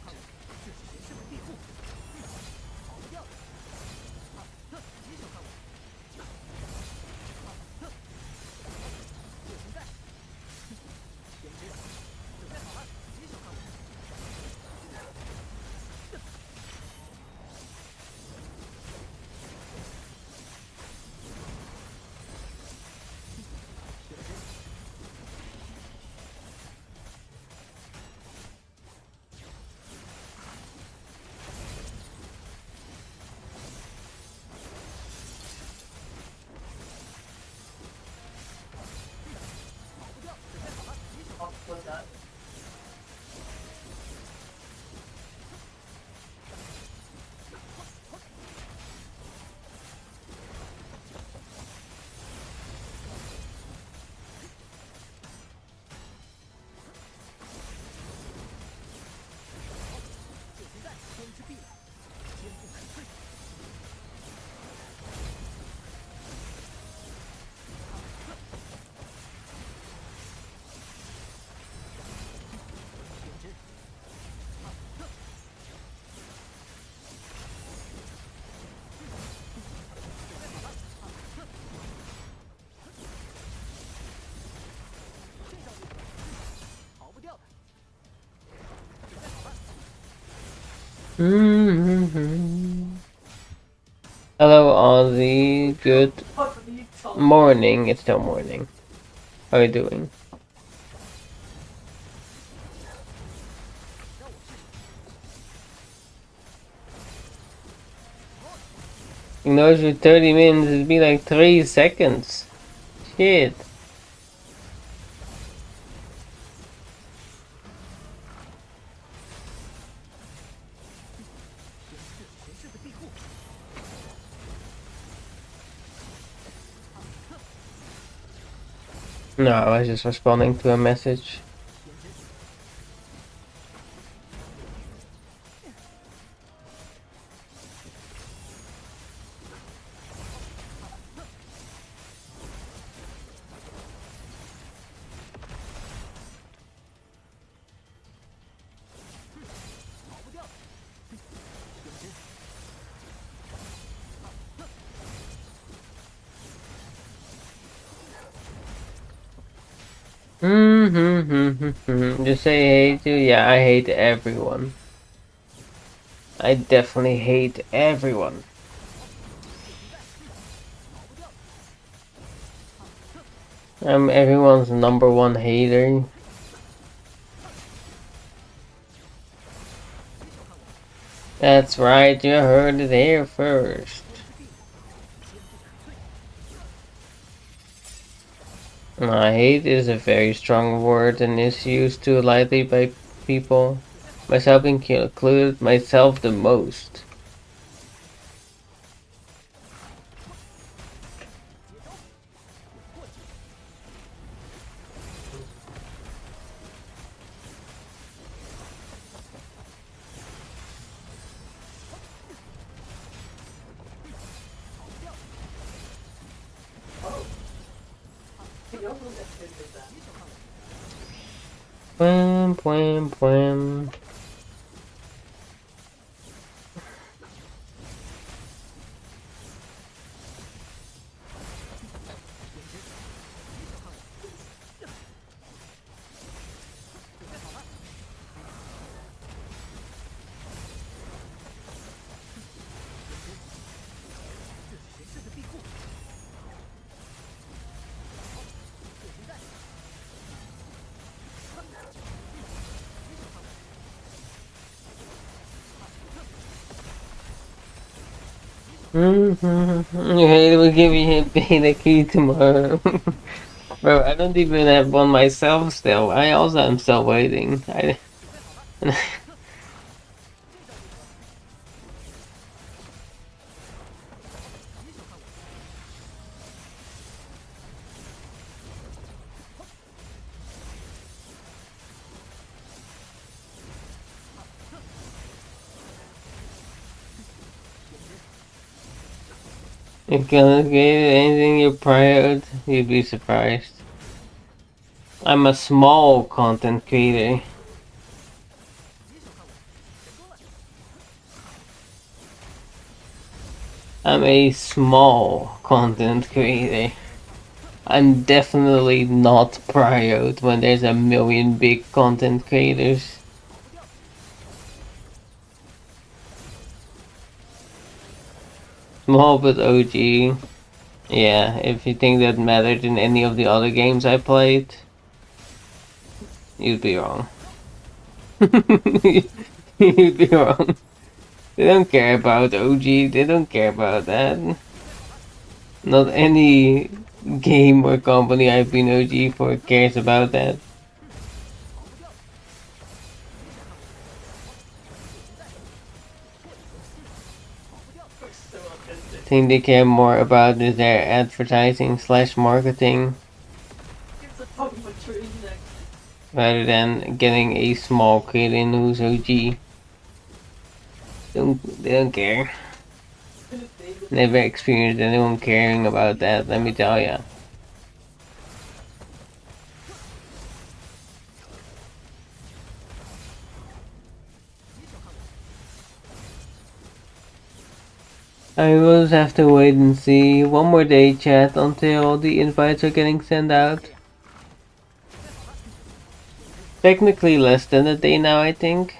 Hello, Ozzy. Good morning. It's still morning. How are you doing? Ignores you 30 minutes. It'd be like 3 seconds. Shit. No, I was just responding to a message. Just say hate you? Yeah, I hate everyone. I definitely hate everyone. I'm everyone's #1 hater. That's right, you heard it here first. Hate is a very strong word and is used too lightly by people, myself included, myself the most. Bwam, bwam, bwam. You hate it, we'll give you the key tomorrow. Bro, I don't even have one myself still. I also am still waiting. You can't create anything you're proud, you'd be surprised. I'm a small content creator. I'm a small content creator. I'm definitely not proud when there's a million big content creators. Small but OG. Yeah, if you think that mattered in any of the other games I played, you'd be wrong. You'd be wrong. They don't care about OG, they don't care about that. Not any game or company I've been OG for cares about that. Thing they care more about is their advertising slash marketing rather than getting a small kid in who's OG. They don't care. Never experienced anyone caring about that, let me tell ya. I will just have to wait and see. One more day, chat, until the invites are getting sent out. Technically less than a day now, I think.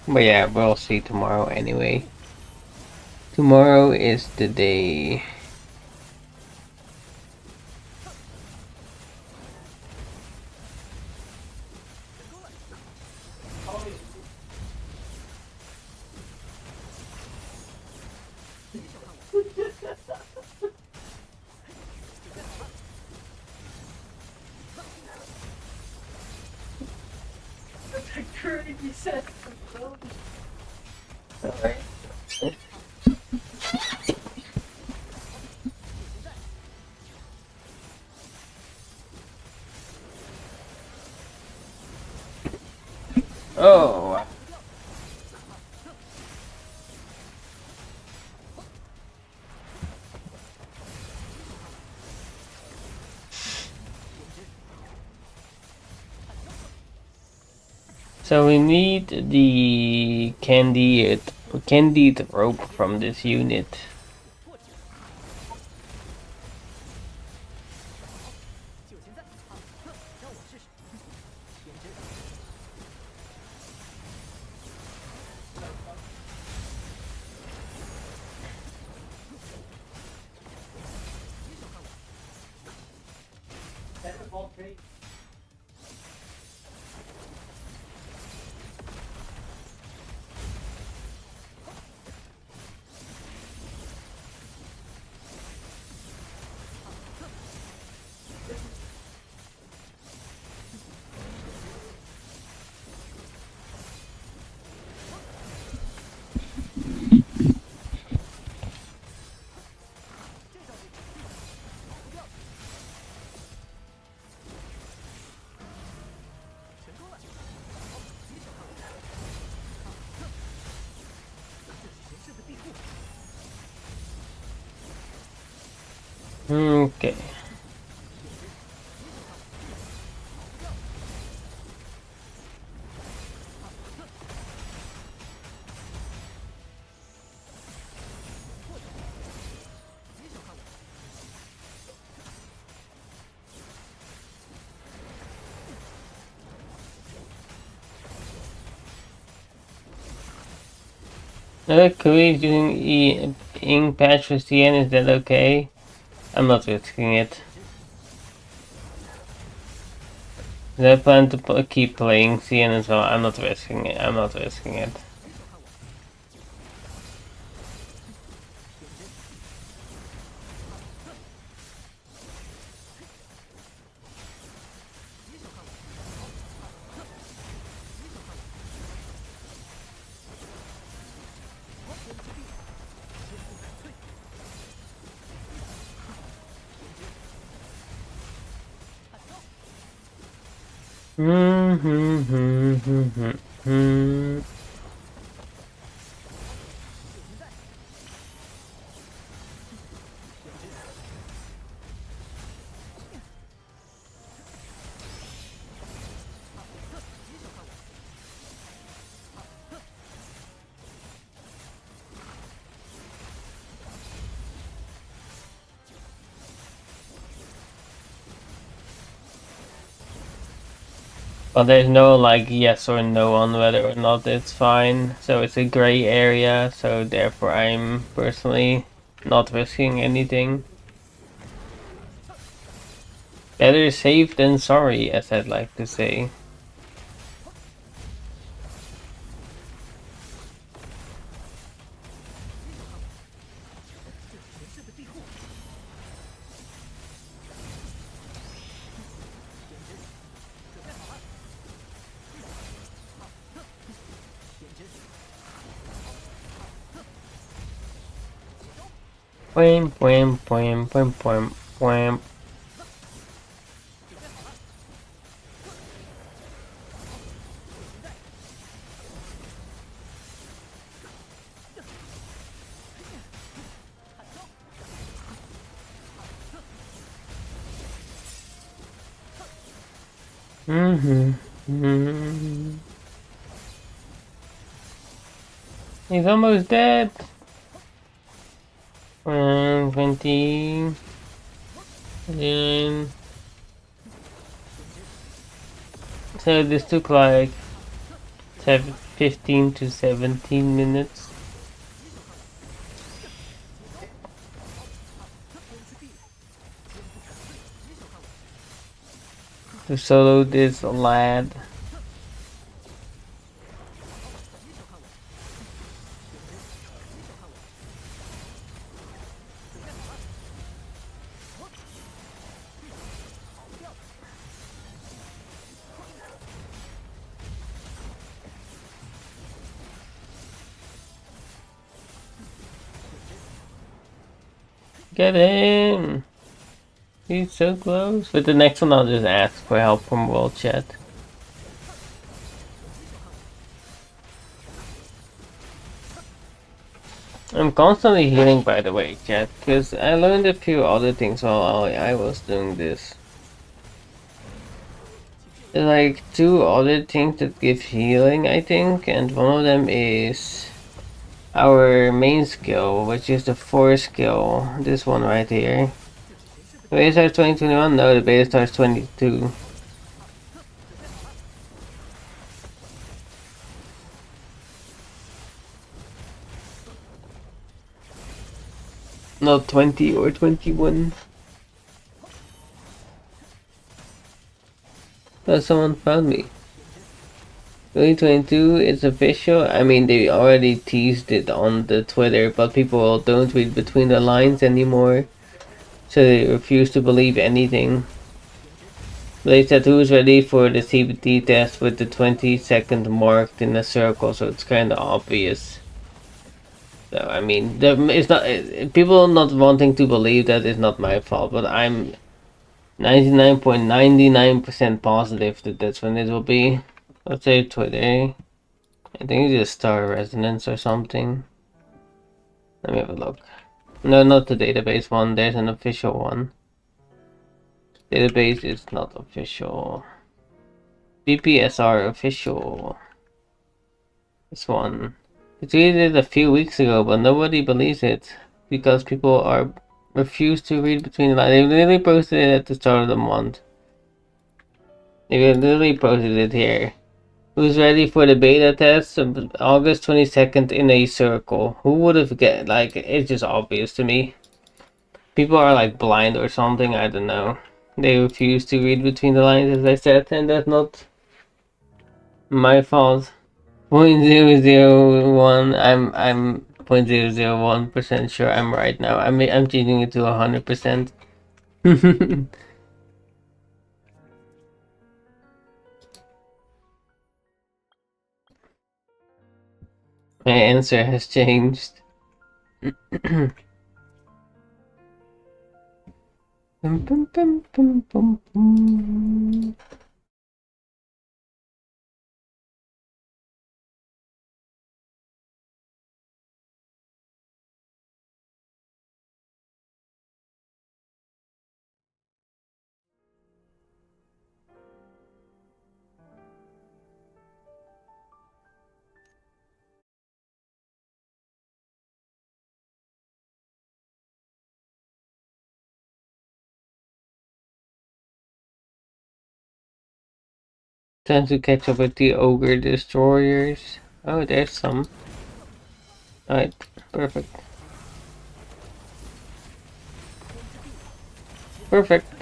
But yeah, we'll see tomorrow anyway. Tomorrow is the day. Oh. So we need the candied rope from this unit. Okay. Korea's using ink patch for CN, is that okay? I'm not risking it. I plan to keep playing CN as well. I'm not risking it. I'm not risking it. But there's no like yes or no on whether or not it's fine. So it's a gray area, so therefore I'm personally not risking anything. Better safe than sorry, as I'd like to say. Wham, wham, wham, wham, wham, wham. He's almost dead. 20. 9. So this took like 15 to 17 minutes. To solo this lad. Get him! He's so close. With the next one I'll just ask for help from World Chat. I'm constantly healing, by the way, chat, because I learned a few other things while I was doing this. There's like 2 other things that give healing, I think, and one of them is our main skill, which is the 4 skill, this one right here. The beta starts 2021? No, the beta starts 22. Not 20 or 21. Oh, someone found me. 2022, it's official. I mean, they already teased it on the Twitter, but people don't read between the lines anymore. So they refuse to believe anything. They said who's ready for the CBT test with the 20-second marked in a circle, so it's kind of obvious. So I mean, it's not people not wanting to believe that is not my fault, but I'm 99.99% positive that that's when it will be. Let's say Twitter. I think it's just Star Resonance or something. Let me have a look. No, not the database one. There's an official one. Database is not official. BPSR official. This one. It's tweeted a few weeks ago, but nobody believes it because people are refuse to read between the lines. They literally posted it at the start of the month. They literally posted it here. Who's ready for the beta test? August 22nd in a circle. Who would have get like? It's just obvious to me. People are like blind or something. I don't know. They refuse to read between the lines, as I said, and that's not my fault. 0.001. I'm 0.001% sure I'm right now. I'm changing it to 100%. My answer has changed. Bum, bum, bum, bum, bum, bum. Time to catch up with the ogre destroyers. Oh, there's some. Alright, perfect. Perfect.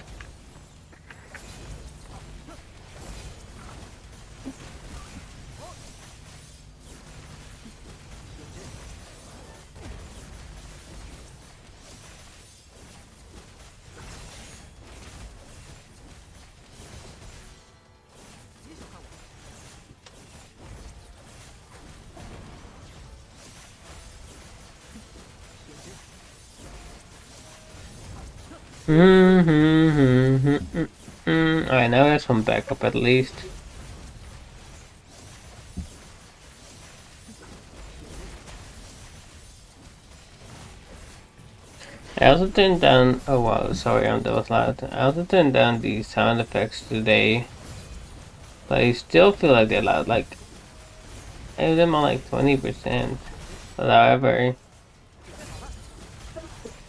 Alright, now there's some backup at least. I also turned down. Oh wow, sorry, that was loud. I also turned down the sound effects today, but I still feel like they're loud. Like I have them on like 20%. But however,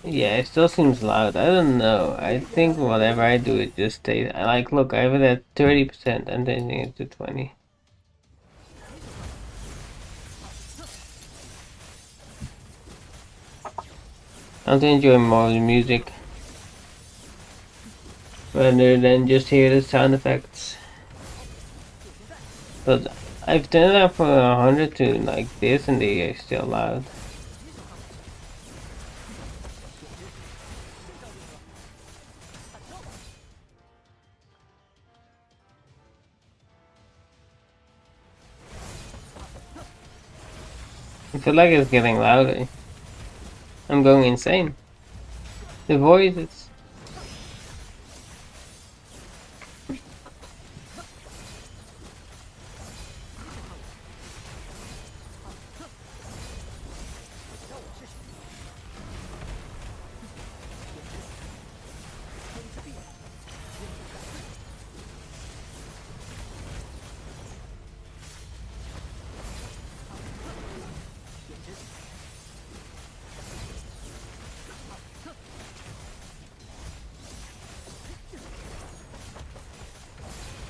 yeah, it still seems loud. I don't know. I think whatever I do, it just stays. I like look. I have it at 30%. I'm changing it to 20. I want to enjoy more of the music rather than just hear the sound effects. But I've turned it up from 100 to like this, and they are still loud. I feel like it's getting louder. I'm going insane. The voices.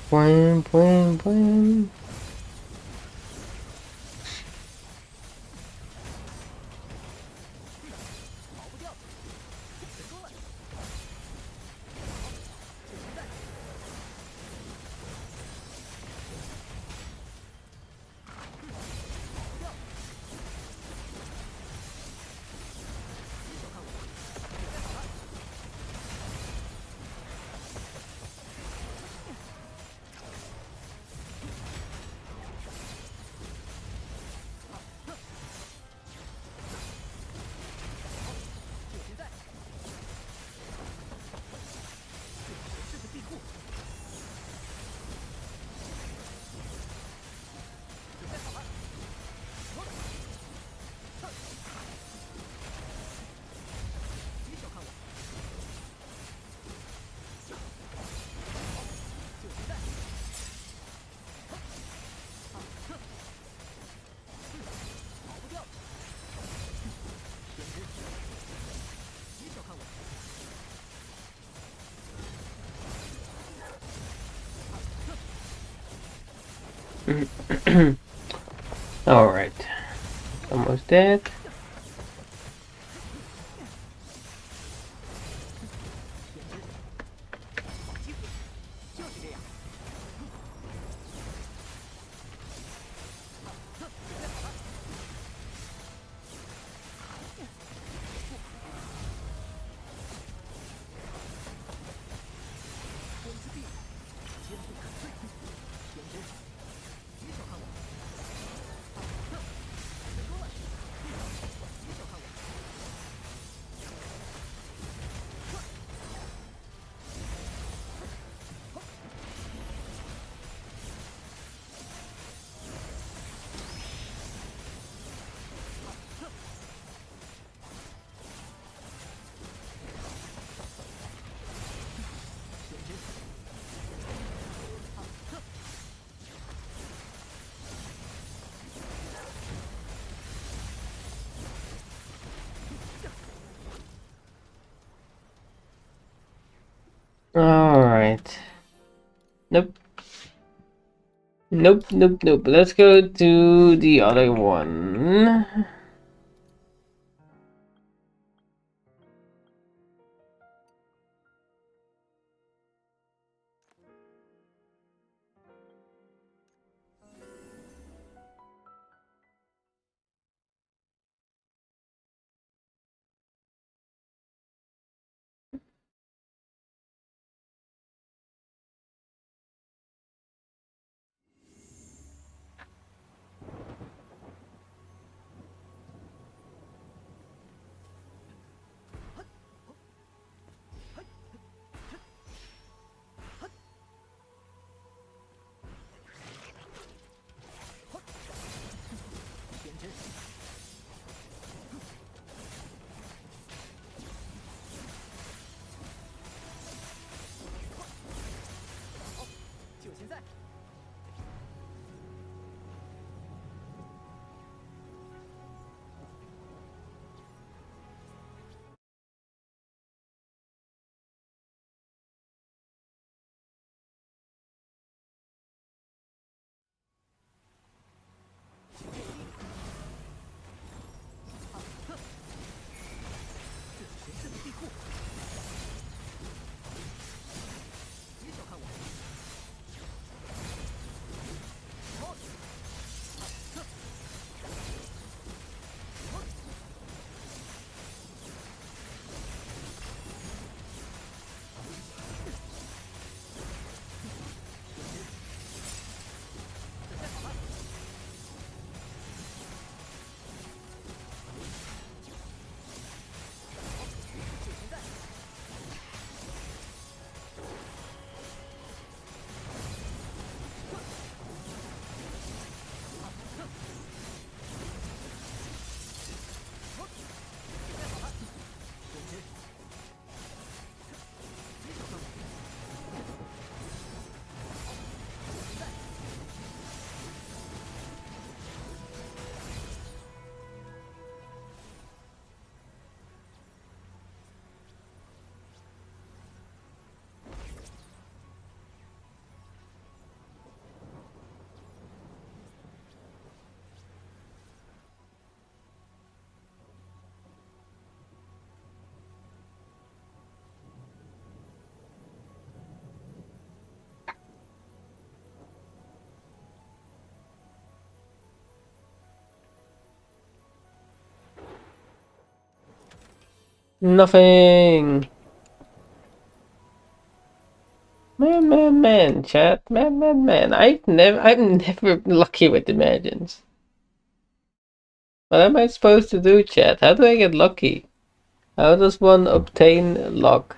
Boing, boing, boing. Alright. Almost dead. Alright. Nope. Nope. Let's go to the other one. Nothing. Man, chat. Man. I'm never lucky with Imagines. What am I supposed to do, chat? How do I get lucky? How does one obtain luck?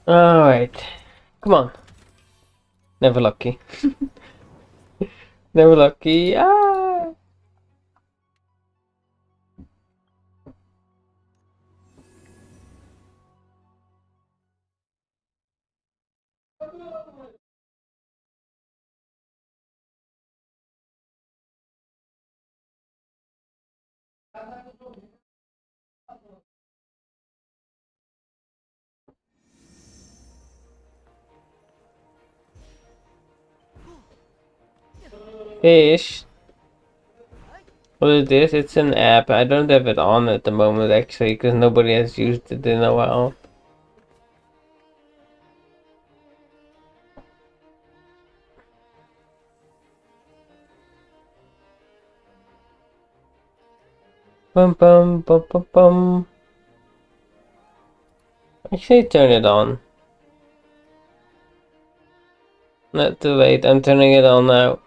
Alright. Come on. Never lucky. Never lucky. Ah! Fish. What is this? It's an app. I don't have it on at the moment actually because nobody has used it in a while. Bum bum bum bum bum. Actually turn it on. Not too late, I'm turning it on now.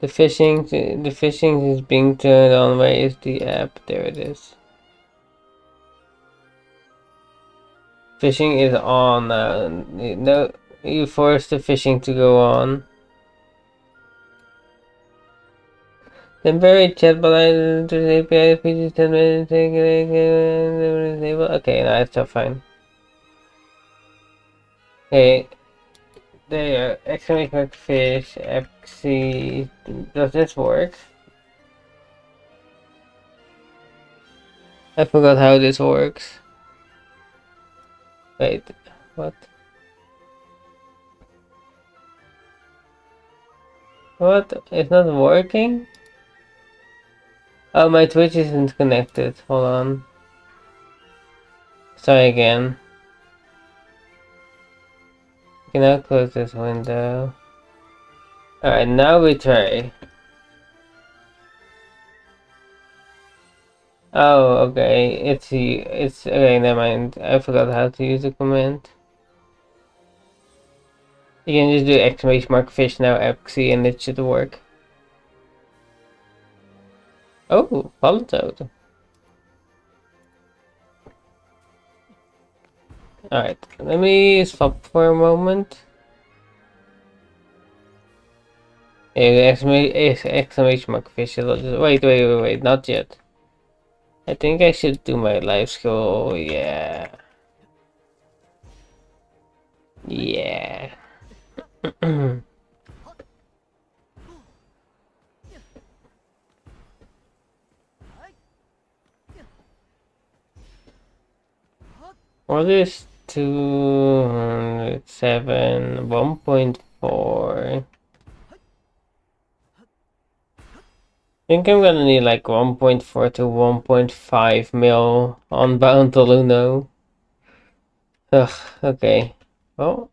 The fishing is being turned on. Where is the app? There it is. Fishing is on now. No, you forced the fishing to go on. Temporary chat, but I API features 10 minutes. Okay, now it's all fine. Okay, there. Exclamation fish. FC. Does this work? I forgot how this works. Wait, what? What? It's not working? Oh, my Twitch isn't connected. Hold on. Try again. You can now close this window. Alright, now we try. Oh, okay. It's okay, never mind. I forgot how to use the command. You can just do exclamation mark fish now XC and it should work. Oh, Politoad. Alright, let me stop for a moment. Exclamation mark fish. Wait, not yet. I think I should do my life skill. Oh, yeah. Yeah. What is 207 1.4? I think I'm gonna need like 1.4 to 1.5 mil on Bound to Luno. Ugh, okay. Well,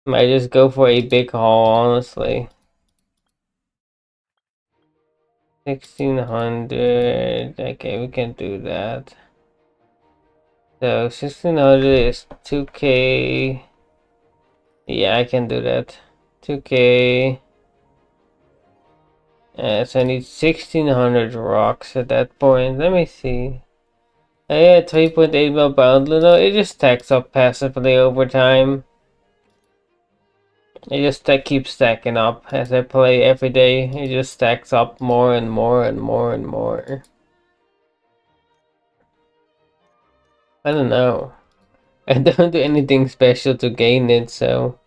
might just go for a big haul, honestly. 1600. Okay, we can do that. So 1600 is 2k. Yeah, I can do that. 2k. So I need 1600 rocks at that point. Let me see. Yeah, 3.8 mil bound Luno. It just stacks up passively over time. It just keeps stacking up as I play every day. It just stacks up more and more and more and more. I don't know. I don't do anything special to gain it, so.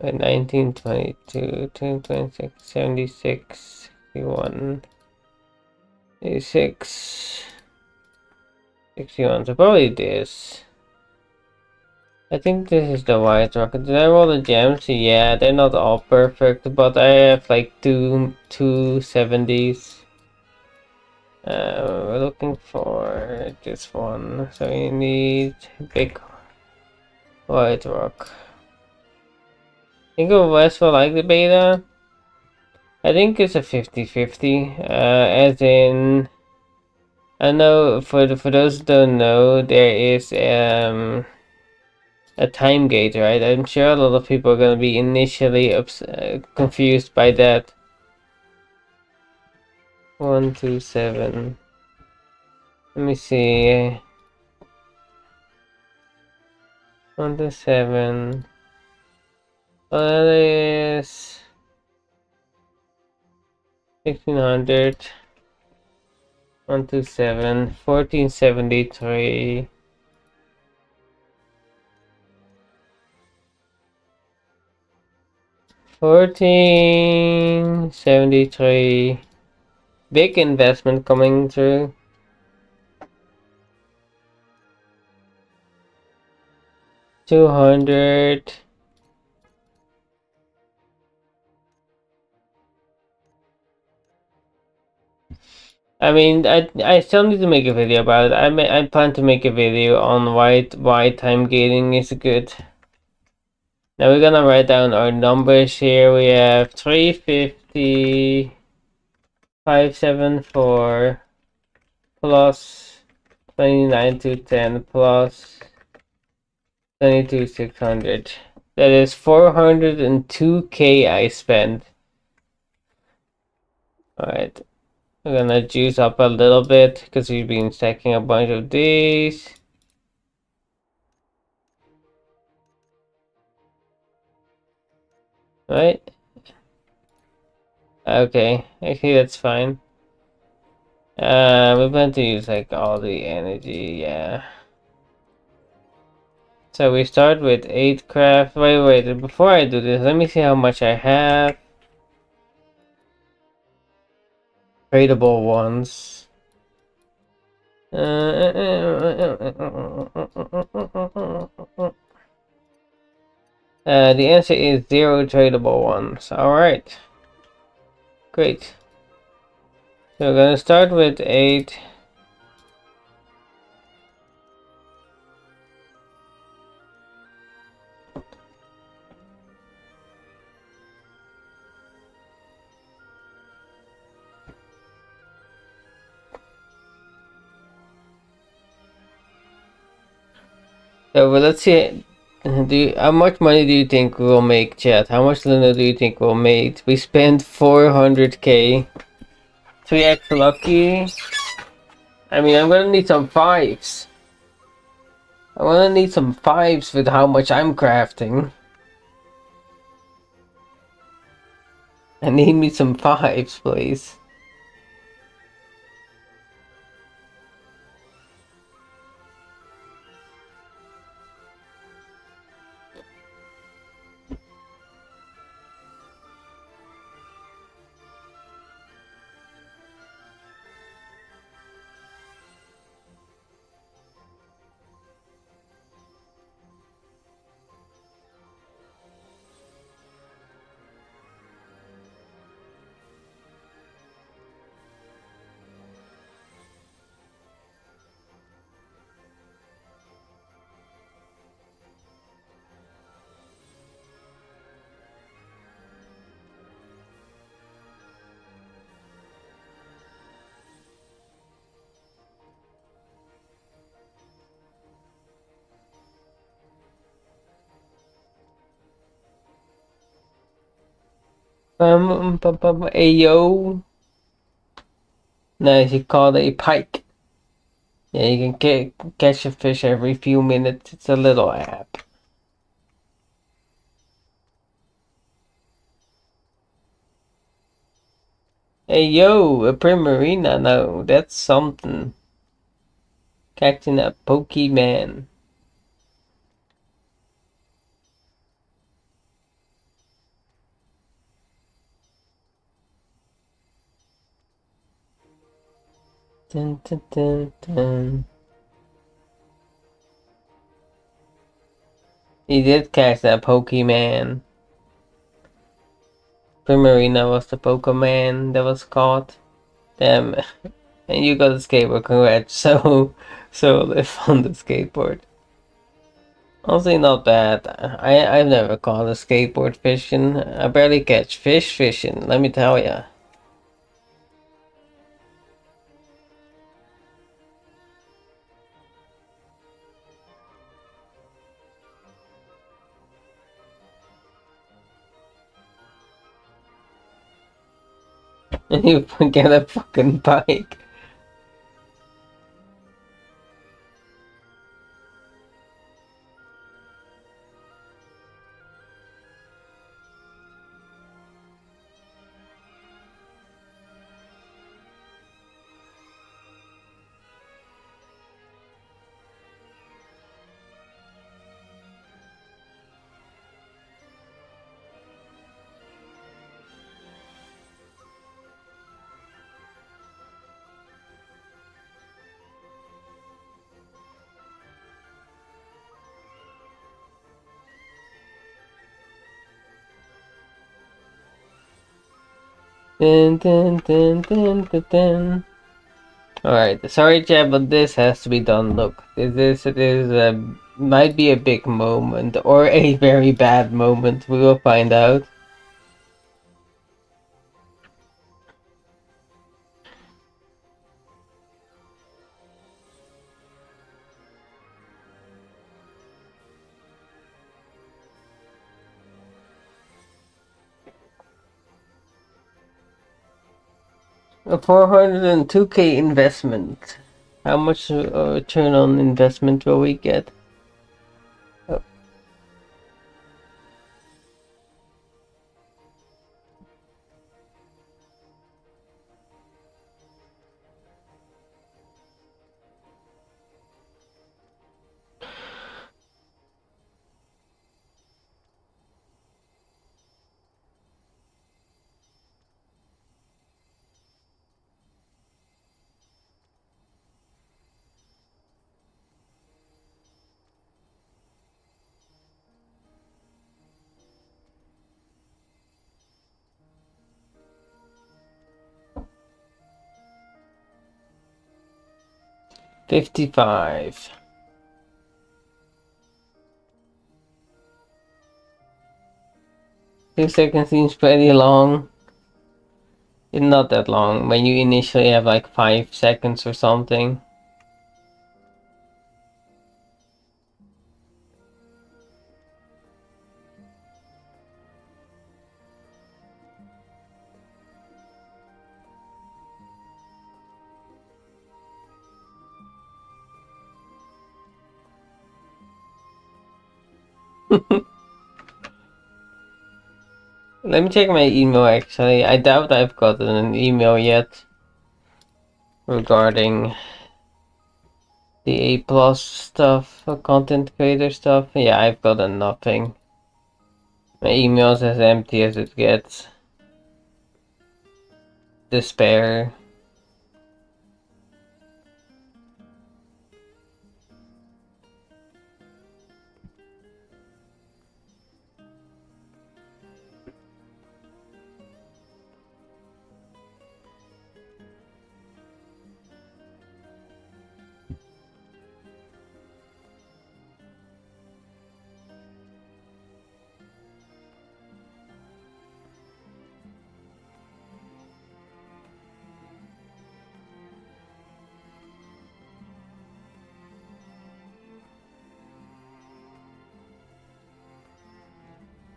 19, 22, 26, 76, 61, 86, 61. So probably this. I think this is the white rocket. Did I roll the gems? Yeah, they're not all perfect, but I have like two 70s. We're looking for this one, so we need big white rock. Think of West will like the beta. I think it's a 50-50. As in, I know for those who don't know, there is a time gate, right? I'm sure a lot of people are gonna be initially confused by that. 127. Let me see. 1 to 7. That is 1600. 1 to 7. 1473. 1473. Big investment coming through. 200. I mean, I still need to make a video about it. I plan to make a video on why time gating is good. Now we're gonna write down our numbers here. We have 350, 574 plus 29,210 plus 22,600. That is 402k I spent. Alright, we're gonna juice up a little bit because we've been stacking a bunch of these. Right? Okay, actually that's fine. We plan to use like all the energy, yeah. So we start with 8 craft. Wait, before I do this, let me see how much I have. Tradable ones. The answer is 0 tradable ones. Alright. Great. So we're gonna start with 8. So but let's see. How much money do you think we'll make, chat? How much Luna do you think we'll make? We spent 400k. 3x lucky. I mean, I'm gonna need some 5s. I'm gonna need some 5s with how much I'm crafting. I need me some 5s, please. Ayo. Nice, you caught a pike. Yeah, you can catch a fish every few minutes. It's a little app. Hey yo, a Primarina, no, that's something. Catching a Pokemon. Dun, dun, dun, dun. He did catch that Pokemon. Primarina was the Pokemon that was caught. Damn, and you got a skateboard, congrats. So live on the skateboard. Honestly, not bad. I've never caught a skateboard fishing. I barely catch fish fishing, let me tell ya. And you get a fucking bike. Dun, dun, dun, dun, dun, dun. Alright, sorry chat, but this has to be done. Look, this might be a big moment or a very bad moment. We will find out. A 402k investment. How much return on investment will we get? Oh. $55. 2 seconds seems pretty long. It's not that long when you initially have like 5 seconds or something. Let me check my email actually. I doubt I've gotten an email yet regarding the A plus stuff, content creator stuff. Yeah, I've gotten nothing. My email's as empty as it gets. Despair.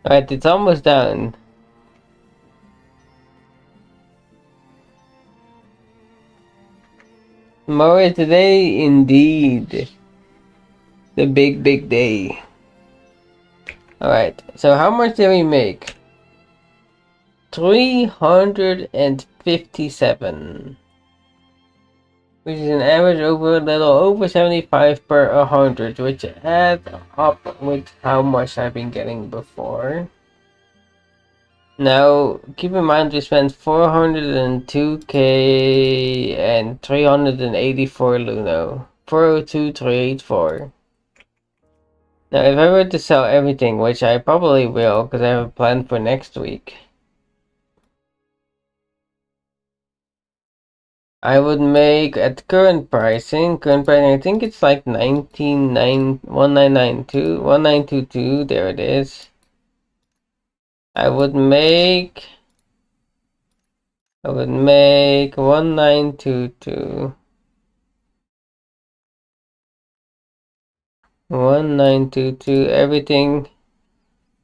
Alright, it's almost done. Tomorrow is today, indeed. The big day. Alright, so how much did we make? 357. Which is an average over a little over 75 per 100, which adds up with how much I've been getting before. Now, keep in mind we spent 402k and 384 Luno. 402,384. Now, if I were to sell everything, which I probably will, because I have a plan for next week, I would make at current pricing, I think it's like 1922, there it is. I would make 1922. 1922, everything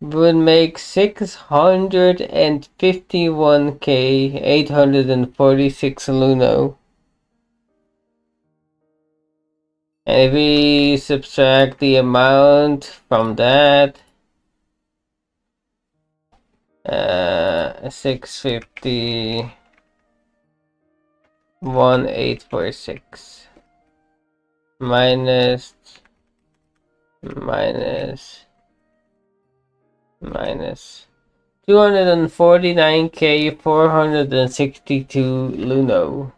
would make 651k 846 Luno. And if we subtract the amount from that, 650 1846 minus 249k 462 Luno.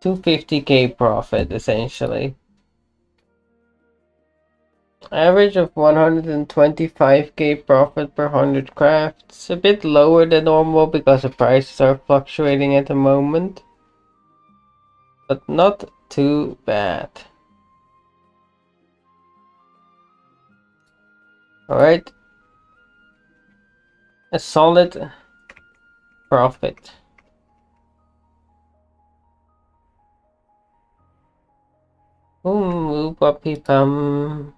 250k profit essentially. Average of 125k profit per 100 crafts. A bit lower than normal because the prices are fluctuating at the moment. But not too bad. Alright. A solid profit. Ooh, puppy pum.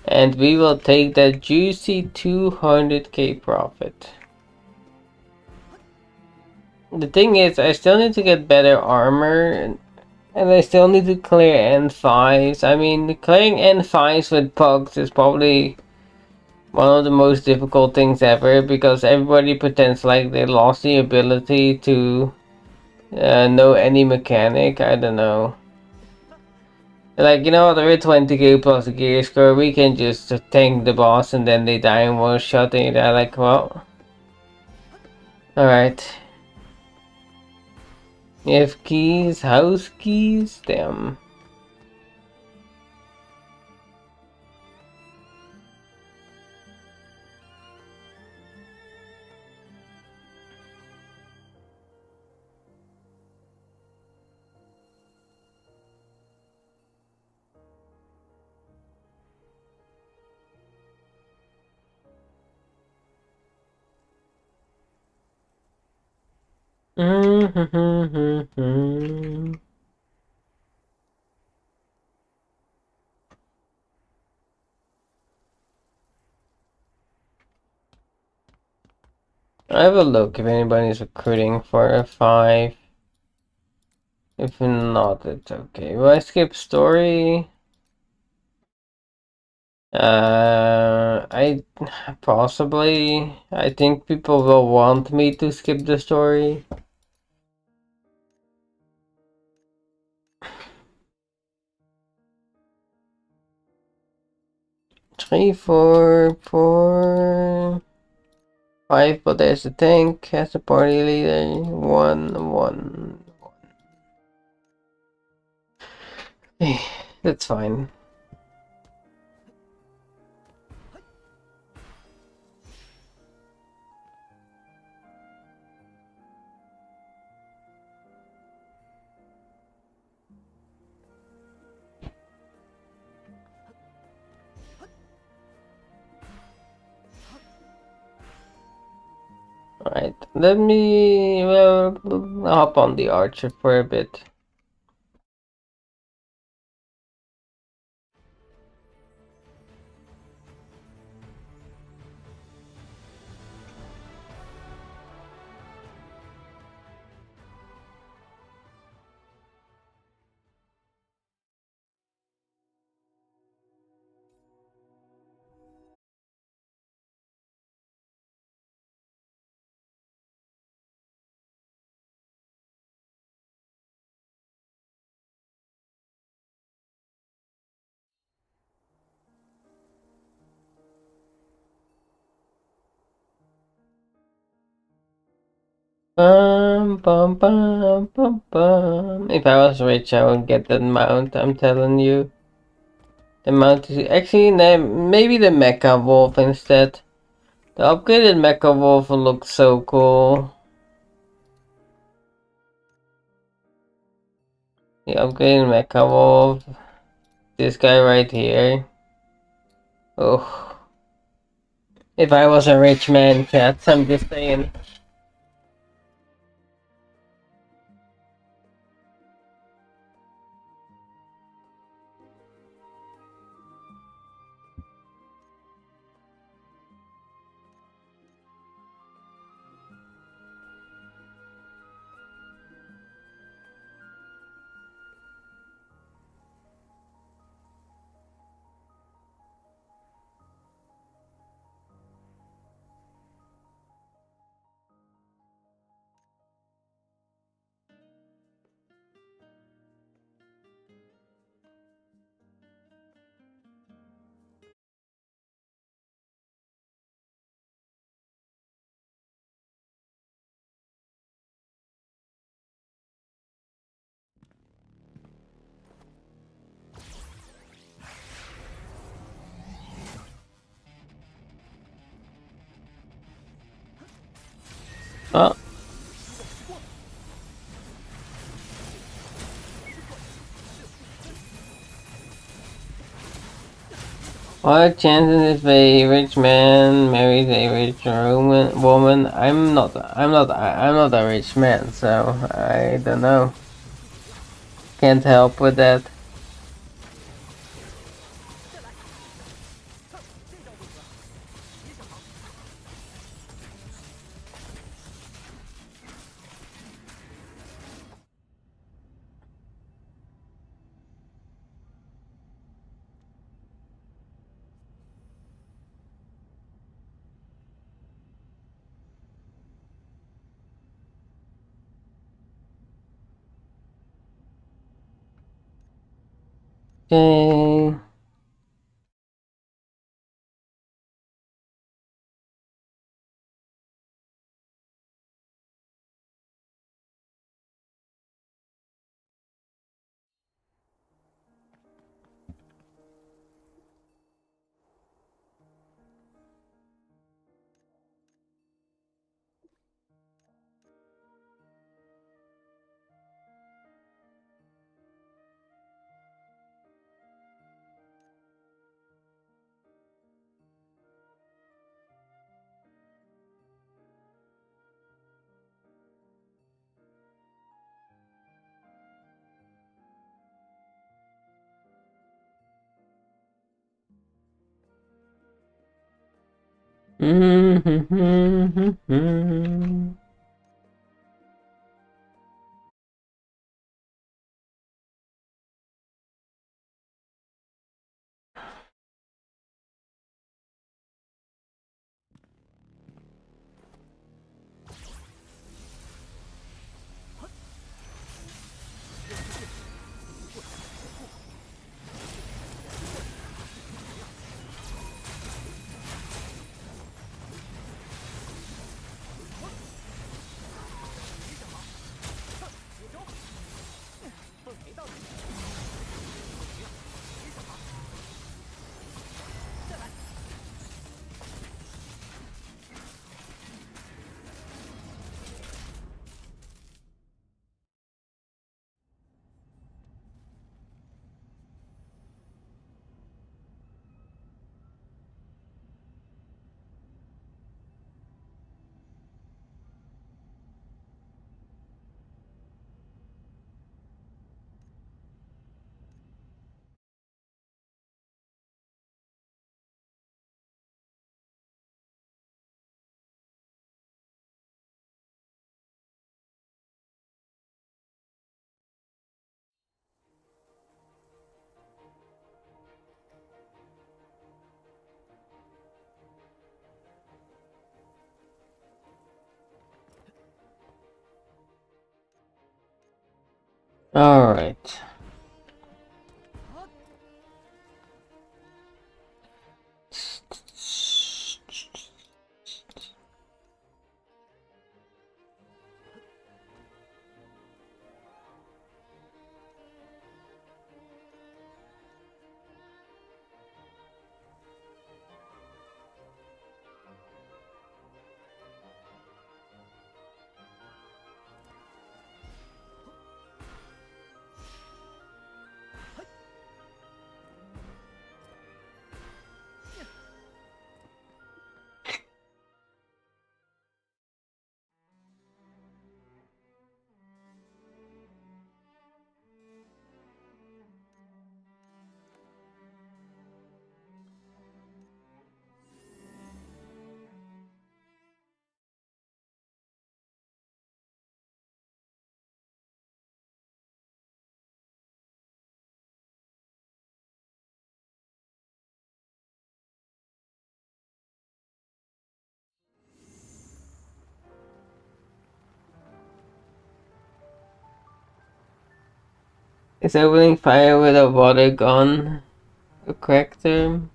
And we will take that juicy 200k profit. The thing is, I still need to get better armor, and I still need to clear N5s. I mean, clearing N5s with pugs is probably one of the most difficult things ever, because everybody pretends like they lost the ability to know any mechanic. I don't know. Like, you know, with 20k plus gear score, we can just tank the boss and then they die in one shot, and you're like, well, alright. You have keys, house keys, damn. I have a look if anybody's recruiting for a 5. If not, it's okay. Will I skip story? I possibly. I think people will want me to skip the story. Three, four, four, five. But there's a tank as a party leader. One. That's fine. Alright, let me hop on the archer for a bit. Bum, bum, bum, bum. If I was rich, I would get that mount, I'm telling you. The mount is actually maybe the Mecha Wolf instead. The upgraded Mecha Wolf looks so cool. The upgraded Mecha Wolf. This guy right here. Oh. If I was a rich man, cats, I'm just saying. What chances if a rich man marries a rich woman? I'm not a rich man, so I don't know. Can't help with that. Okay. All right. Is opening fire with a water gun a correct term?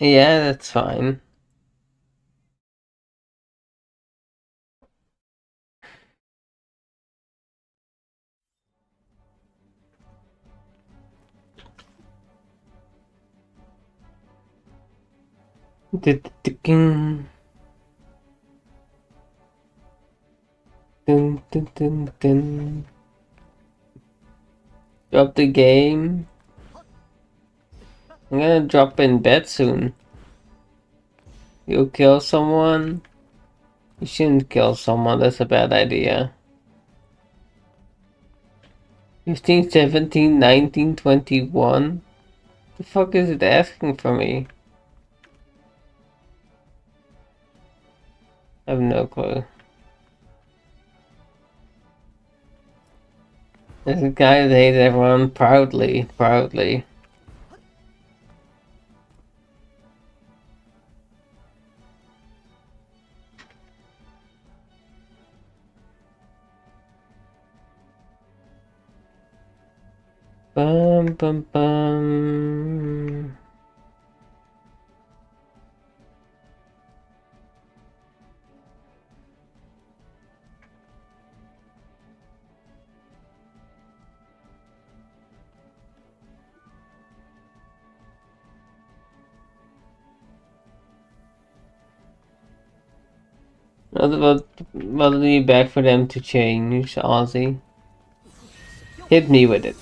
Yeah, that's fine. Dun, dun, dun, dun, dun. Drop the game. I'm gonna drop in bed soon. You kill someone? You shouldn't kill someone, that's a bad idea. 15, 17, 19, 21? The fuck is it asking for me? I have no clue. There's a guy that hates everyone proudly. Bum bum bum. What'll be back for them to change, Ozzy? Hit me with it.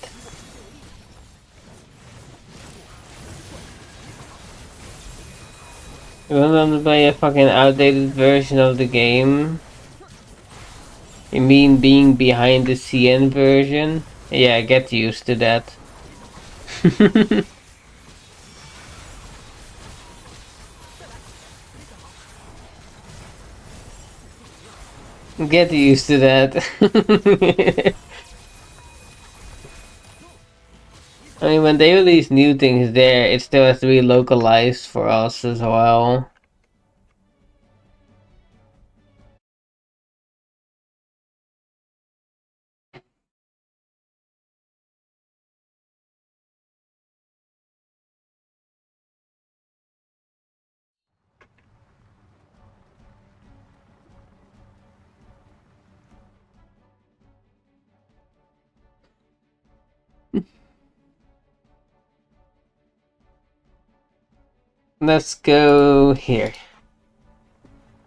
You want them to play a fucking outdated version of the game? You mean being behind the CN version? Yeah, get used to that. Get used to that. I mean, when they release new things there, it still has to be localized for us as well. Let's go here.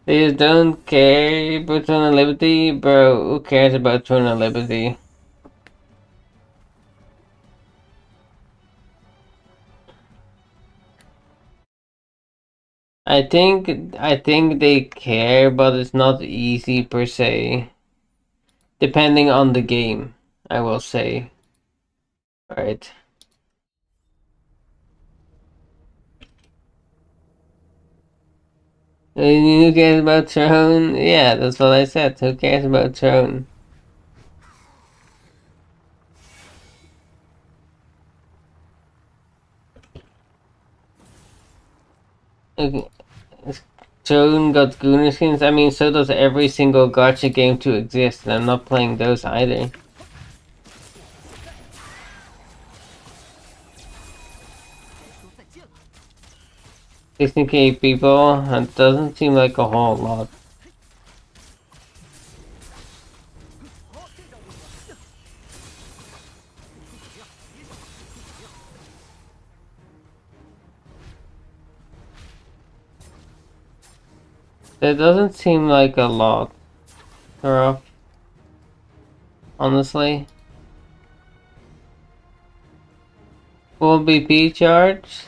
They just don't care about Throne of Liberty? Bro, who cares about Throne of Liberty? I think they care, but it's not easy per se. Depending on the game, I will say. Alright. Who cares about Throne? Yeah, that's what I said. Who cares about Throne? Okay. Throne got Gooner skins? I mean, so does every single gacha game to exist, and I'm not playing those either. 16k people, that doesn't seem like a whole lot. That doesn't seem like a lot, Taro. Honestly. Full BP charge?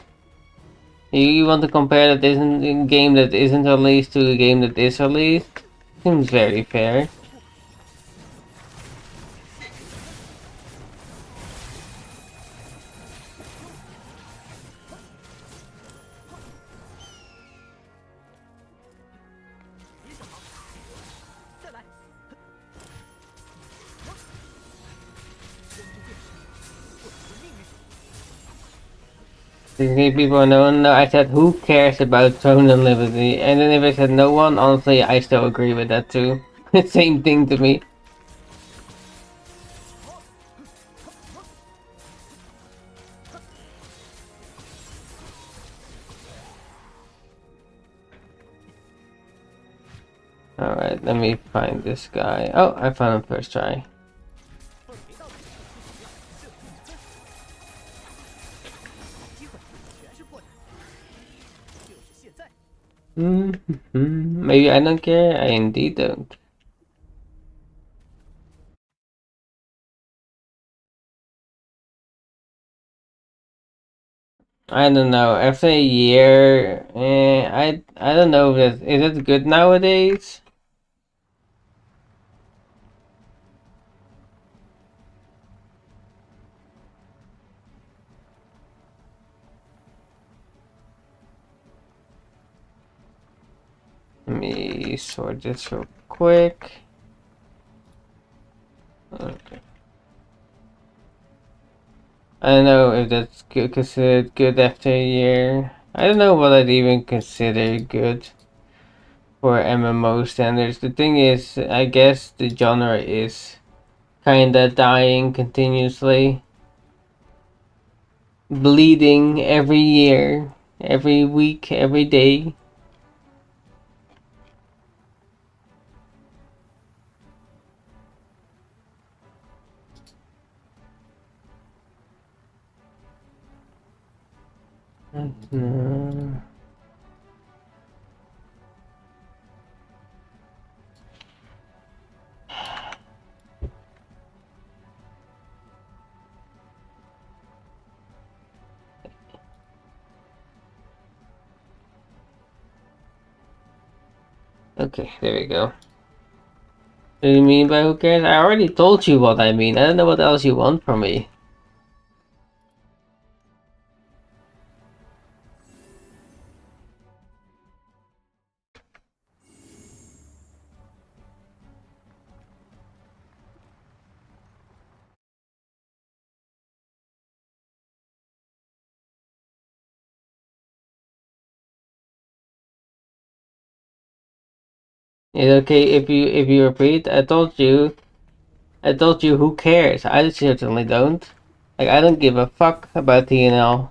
You want to compare that isn't a game that isn't released to a game that is released? Seems very fair. People no, I said who cares about Throne and Liberty? And then if I said no one, honestly I still agree with that too. Same thing to me. Alright, let me find this guy. Oh, I found him first try. Maybe I don't care. I indeed don't. I don't know. After a year, I don't know if is it good nowadays? Let me sort this real quick. Okay. I don't know if that's good, considered good after a year. I don't know what I'd even consider good for MMO standards. The thing is, I guess the genre is kinda dying continuously. Bleeding every year, every week, every day. Okay, there we go. What do you mean by who cares? I already told you what I mean. I don't know what else you want from me. It's okay if you repeat. I told you who cares. I certainly don't. Like I don't give a fuck about TNL.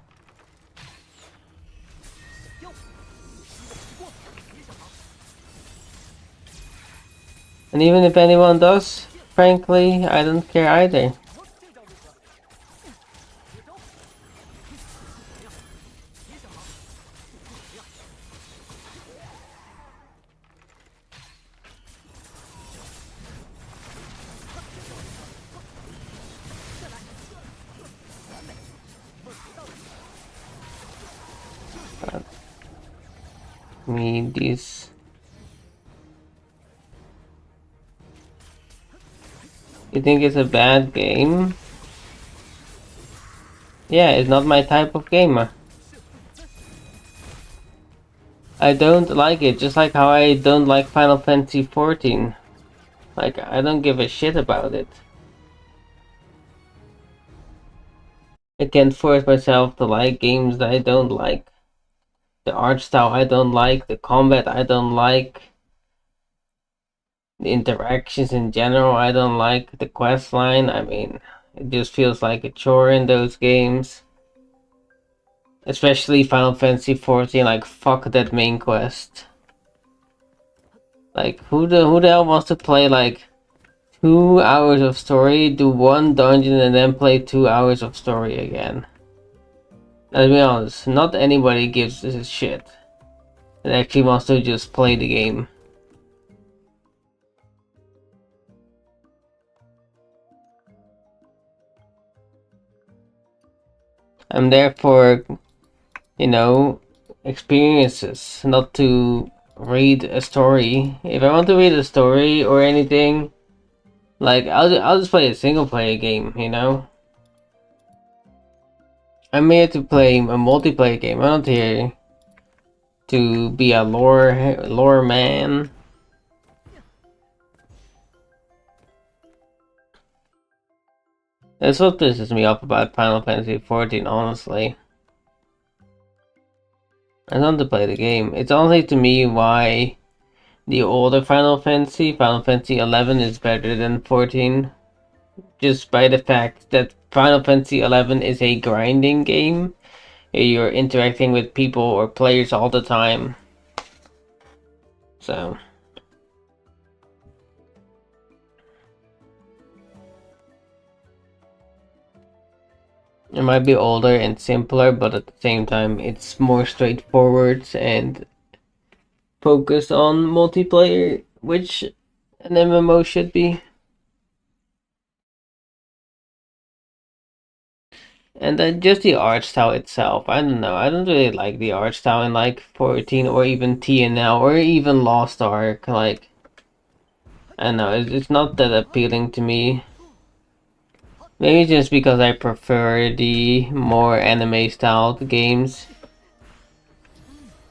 And even if anyone does, frankly, I don't care either. Me these. You think it's a bad game? Yeah, it's not my type of game. I don't like it, just like how I don't like Final Fantasy 14. Like, I don't give a shit about it. I can't force myself to like games that I don't like. The art style I don't like, the combat I don't like, the interactions in general I don't like, the quest line, I mean, it just feels like a chore in those games. Especially Final Fantasy 14, like, fuck that main quest. Like, who the hell wants to play, like, 2 hours of story, do one dungeon, and then play 2 hours of story again? Let's be honest, not anybody gives this a shit. It actually wants to just play the game. I'm there for, you know, experiences, not to read a story. If I want to read a story or anything, like I'll just play a single player game, you know. I'm here to play a multiplayer game. I'm not here to be a lore man. That's what pisses me off about Final Fantasy 14, honestly. I want to play the game. It's honestly to me why the older Final Fantasy 11 is better than 14. Just by the fact that Final Fantasy 11 is a grinding game. You're interacting with people or players all the time. So it might be older and simpler, but at the same time it's more straightforward and focused on multiplayer, which an MMO should be. And then just the art style itself, I don't know. I don't really like the art style in like 14 or even TNL or even Lost Ark. Like, I don't know, it's not that appealing to me. Maybe just because I prefer the more anime styled games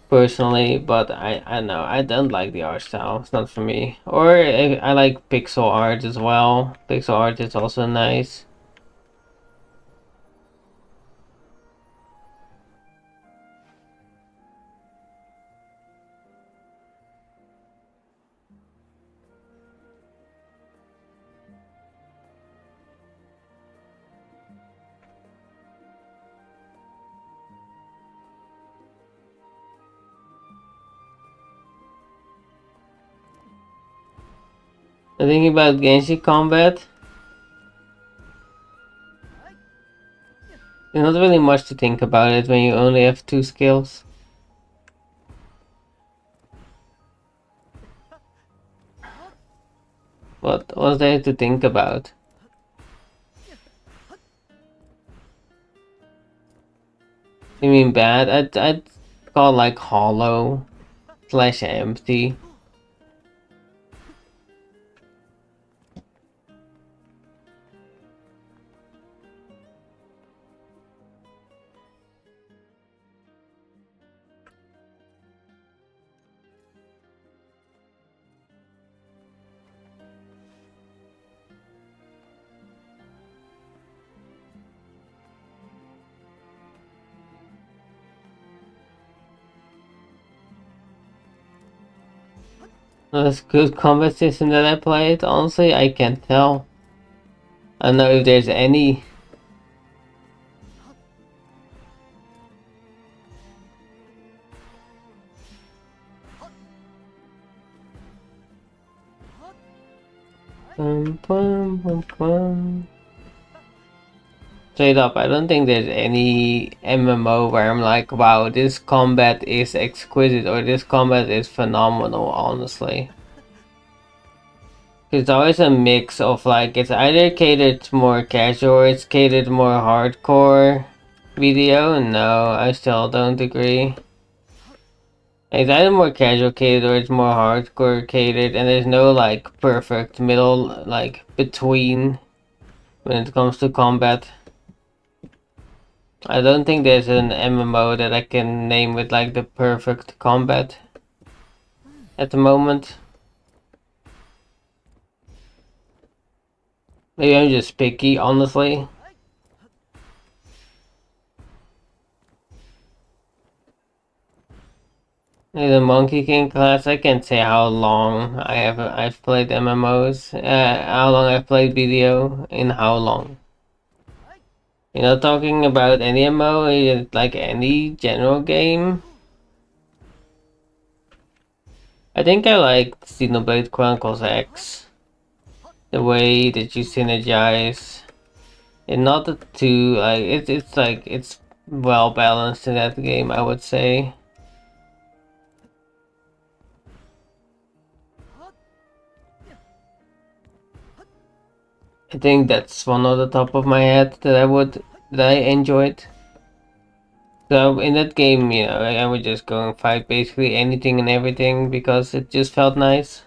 personally, but I don't know, I don't like the art style. It's not for me. Or I like pixel art as well. Pixel art is also nice. The thing about Genshi combat, there's not really much to think about it when you only have 2 skills. What was there to think about? You mean bad? I'd call like hollow / empty. That's good combat system that I played. Honestly, I can't tell. I don't know if there's any. Straight up, I don't think there's any MMO where I'm like, wow, this combat is exquisite or this combat is phenomenal, honestly. It's always a mix of like, it's either catered to more casual or it's catered more hardcore video. No, I still don't agree. It's either more casual catered or it's more hardcore catered, and there's no like perfect middle like between when it comes to combat. I don't think there's an MMO that I can name with like the perfect combat at the moment. Maybe I'm just picky, honestly. The Monkey King class, I can't say how long I've played MMOs. How long I've played video in how long. You know, talking about any MMO, like any general game. I think I like Xenoblade Chronicles X. The way that you synergize. And not the two, like, it's like, it's well balanced in that game, I would say. I think that's one on the top of my head that I enjoyed. So in that game, you know, I would just go and fight basically anything and everything because it just felt nice.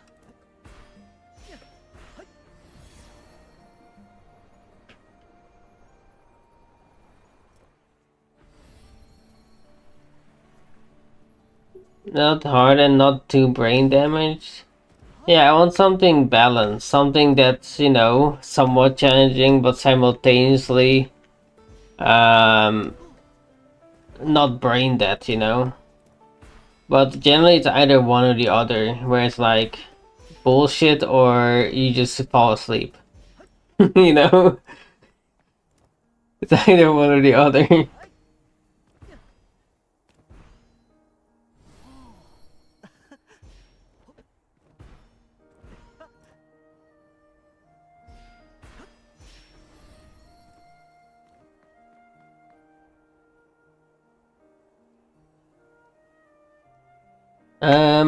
Not hard and not too brain damaged. Yeah, I want something balanced, something that's, you know, somewhat challenging but simultaneously not brain dead, you know. But generally it's either one or the other, where it's like bullshit or you just fall asleep. You know? It's either one or the other.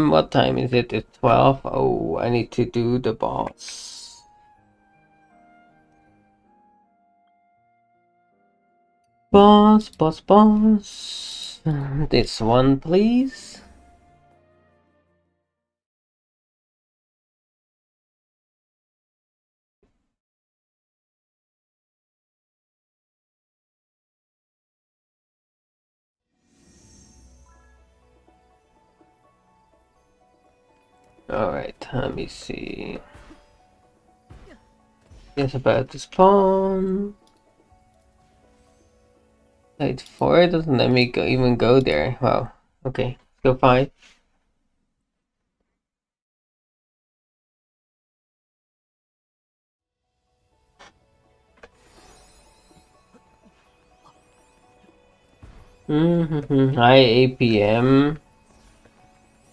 What time is it? It's 12. Oh, I need to do the boss. Boss, boss, boss. This one, please. Alright, let me see. It's about to spawn. Wait, 4 doesn't let me even go there. Wow. Okay, go 5. High APM.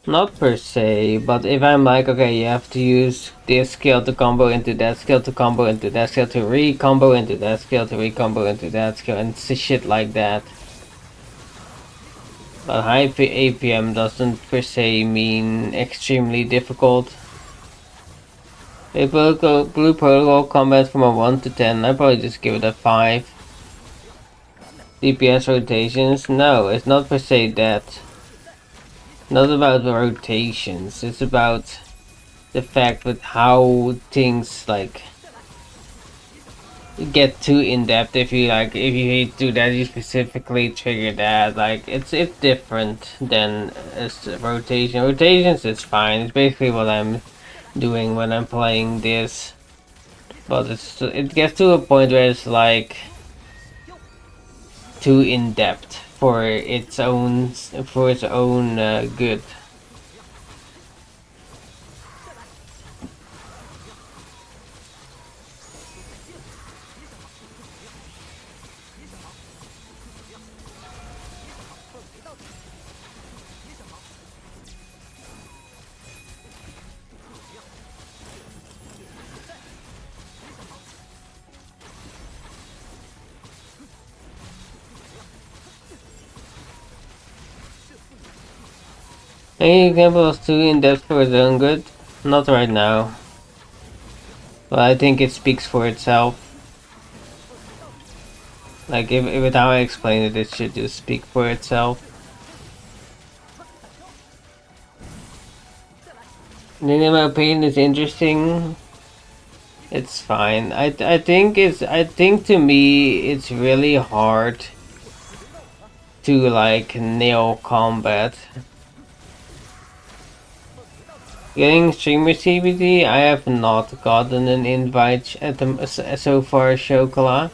Not per se, but if I'm like, okay, you have to use this skill to combo into that skill to combo into that skill to re-combo into that skill to re-combo into that skill and shit like that. But high APM doesn't per se mean extremely difficult. If blue protocol combat from a 1 to 10, I'd probably just give it a 5. DPS rotations? No, it's not per se that. Not about the rotations, it's about the fact with how things like get too in-depth. If you do that, you specifically trigger that. Like it's different than rotation. Rotations is fine. It's basically what I'm doing when I'm playing this, but it gets to a point where it's like too in-depth for its own good. Any examples too in-depth for its own good? Not right now. But I think it speaks for itself. Like, if with how I explain it, it should just speak for itself. In my opinion, it's interesting. It's fine. I think to me it's really hard to like nail combat. Getting streamer CBD, I have not gotten an invite at the so far, Chocolat.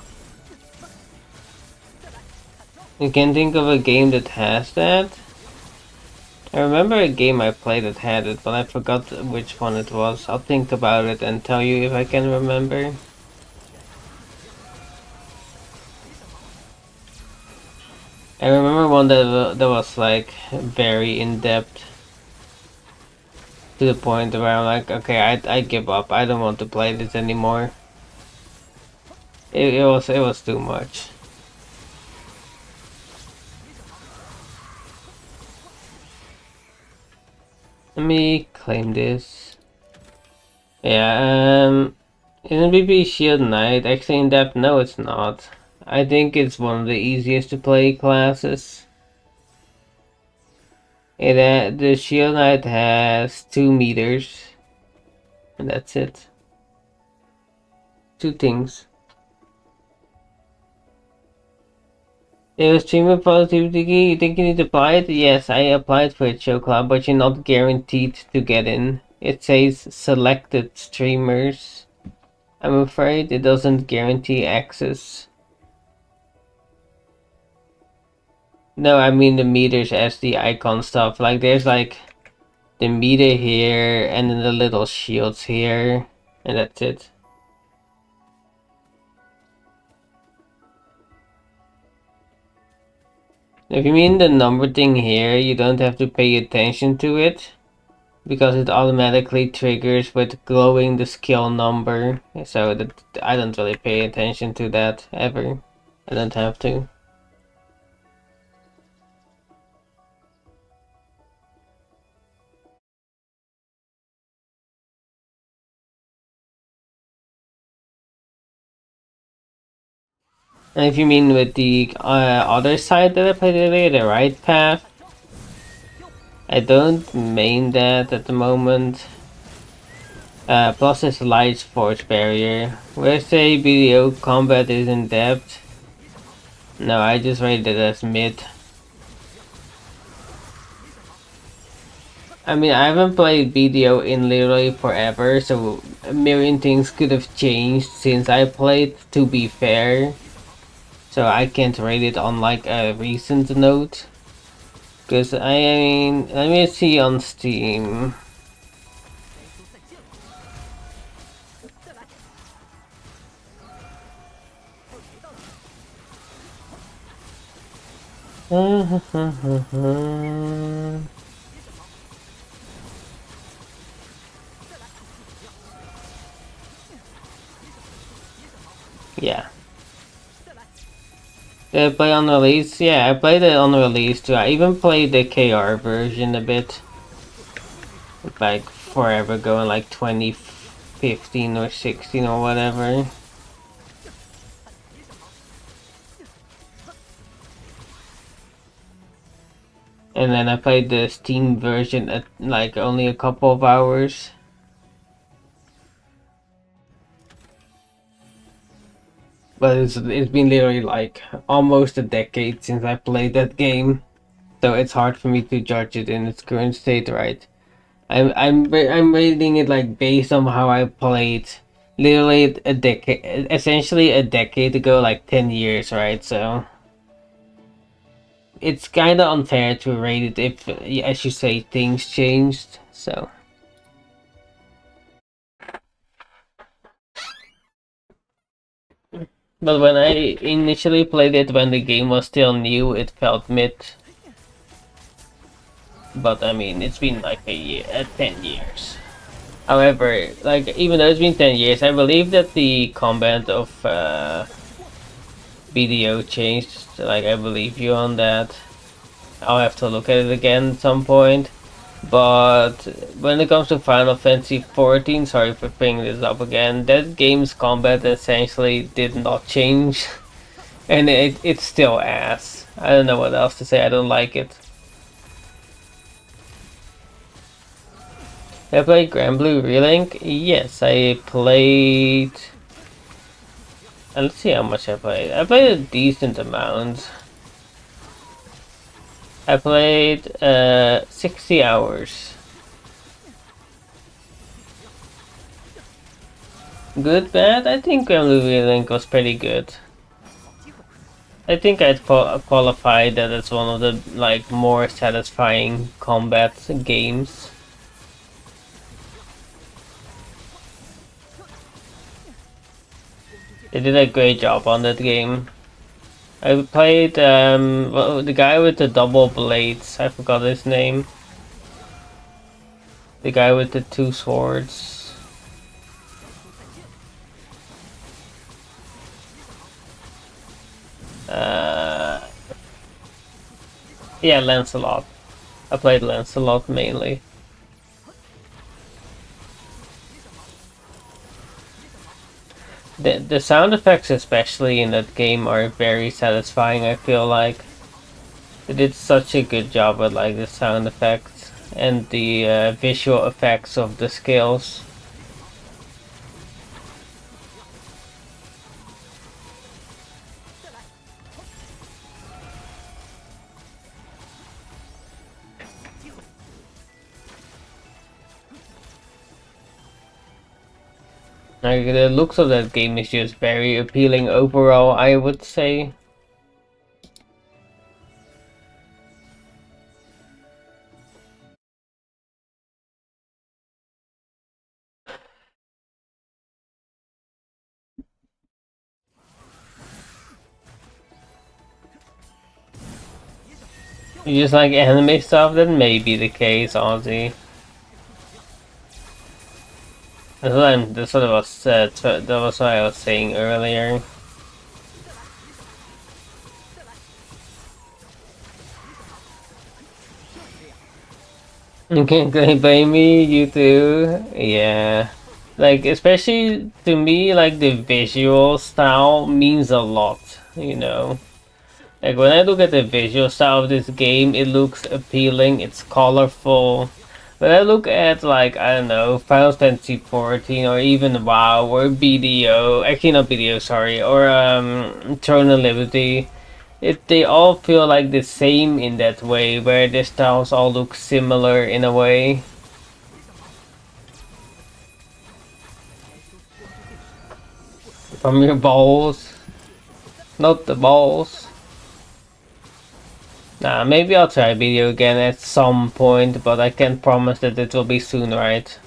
You can think of a game that has that. I remember a game I played that had it, but I forgot which one it was. I'll think about it and tell you if I can remember. I remember one that was like very in-depth to the point where I'm like, okay, I give up. I don't want to play this anymore. It was too much. Let me claim this. Yeah, isn't BP Shield Knight actually in depth? No, it's not. I think it's one of the easiest to play classes. The Shield Knight has 2 meters, and that's it. 2 things. It was streamer positivity key. You think you need to apply it? Yes, I applied for it, Show Club, but you're not guaranteed to get in. It says selected streamers. I'm afraid it doesn't guarantee access. No, I mean the meters as the icon stuff. Like there's like the meter here and then the little shields here, and that's it. If you mean the number thing here, you don't have to pay attention to it, because it automatically triggers with glowing the skill number, so that I don't really pay attention to that ever. I don't have to. And if you mean with the other side that I played earlier, the right path, I don't main that at the moment. Plus it's light force barrier. Where say BDO combat is in depth. No, I just rated it as mid. I mean, I haven't played BDO in literally forever, so a million things could have changed since I played, to be fair. So I can't rate it on like a recent note. Because I mean, let me see on Steam. Yeah. Did I play on release? Yeah, I played it on release too. I even played the KR version a bit. Like forever ago in like 2015 or 16 or whatever. And then I played the Steam version at like only a couple of hours. But it's been literally like almost a decade since I played that game. So it's hard for me to judge it in its current state, right? I'm rating it like based on how I played literally a decade, essentially a decade ago, like 10 years, right? So it's kind of unfair to rate it if, as you say, things changed. So but when I initially played it when the game was still new, it felt mid. But I mean, it's been like a year, 10 years. However, like even though it's been 10 years, I believe that the combat of BDO changed. Like I believe you on that. I'll have to look at it again at some point. But when it comes to Final Fantasy XIV, sorry for bringing this up again, that game's combat essentially did not change. And it's still ass. I don't know what else to say, I don't like it. I played Grand Blue Relink? Yes, I played... And let's see how much I played. I played a decent amount. I played 60 hours. Good, bad? I think Grand Blue Relink was pretty good. I think I'd qualify that as one of the like more satisfying combat games. They did a great job on that game. I played well, the guy with the double blades. I forgot his name. The guy with the two swords. Yeah, Lancelot. I played Lancelot mainly. The sound effects, especially in that game, are very satisfying. I feel like they did such a good job with like the sound effects and the visual effects of the skills. Like the looks of that game is just very appealing overall, I would say. You just like anime stuff, that may be the case, Ozzy. That's what I was that was what I was saying earlier. You can't blame me, you too. Yeah. Like, especially to me, like, the visual style means a lot. you know. Like when I look at the visual style of this game, it looks appealing, it's colorful. When I look at like, I don't know, Final Fantasy 14 or even WoW or BDO, actually not BDO, sorry, or Throne of Liberty, they all feel like the same in that way, where the styles all look similar in a way. From your balls, not the balls. Nah, maybe I'll try video again at some point, but I can't promise that it will be soon, right?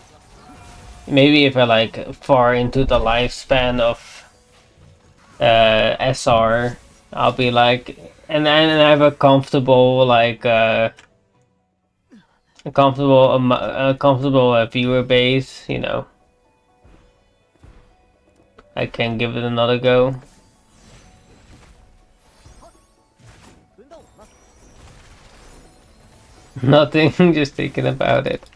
Maybe if I like far into the lifespan of SR, I'll be like, and then I have a comfortable like a comfortable viewer base, you know. I can give it another go. Nothing, just thinking about it.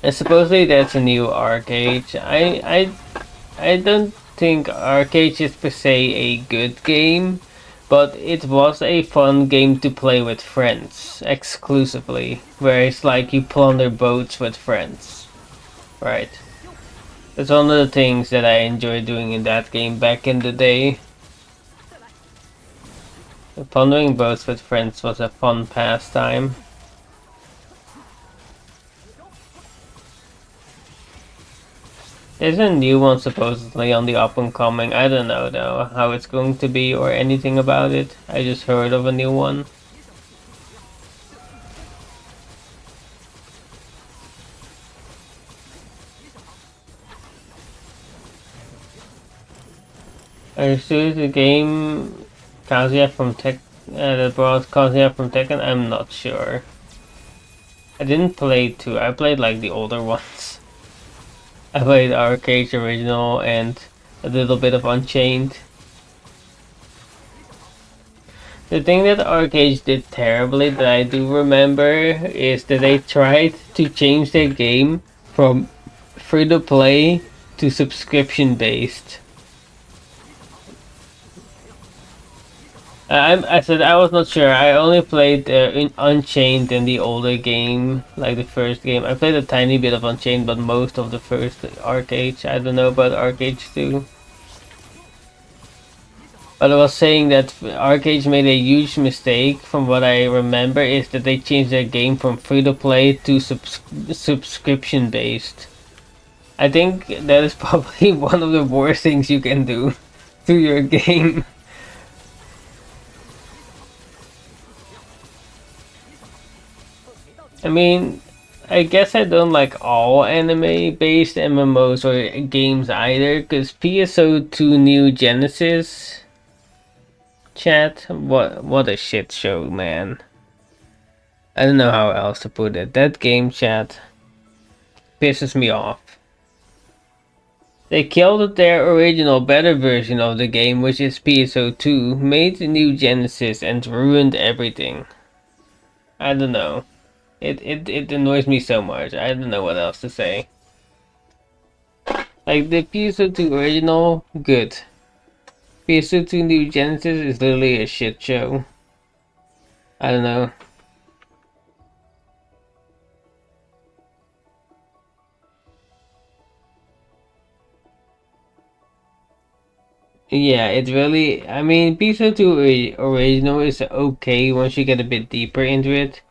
And supposedly that's a new Arcade. I don't think Arcade is per se a good game, but it was a fun game to play with friends exclusively, where it's like you plunder boats with friends, right? That's one of the things that I enjoyed doing in that game back in the day. Plundering boats with friends was a fun pastime. There's a new one supposedly on the up and coming. I don't know though how it's going to be or anything about it. I just heard of a new one. I see the game Kazuya from Tech that brought Kazuya from Tekken. I'm not sure. I didn't play two. I played like the older ones. I played Arcade original and a little bit of Unchained. The thing that Arcade did terribly that I do remember is that they tried to change their game from free to play to subscription based. I said I was not sure. I only played Unchained in the older game, like the first game. I played a tiny bit of Unchained, but most of the first Arcade. I don't know about Arcade 2. But I was saying that Arcade made a huge mistake, from what I remember, is that they changed their game from free to play to subscription based. I think that is probably one of the worst things you can do to your game. I mean, I guess I don't like all anime-based MMOs or games either, because PSO2 New Genesis chat, what a shit show, man. I don't know how else to put it. That game chat pisses me off. They killed their original better version of the game, which is PSO2, made the New Genesis and ruined everything. I don't know. It annoys me so much. I don't know what else to say. Like the PSO2 original, good. PSO2 New Genesis is literally a shit show. I don't know. Yeah, it really. I mean, PSO2 original is okay once you get a bit deeper into it.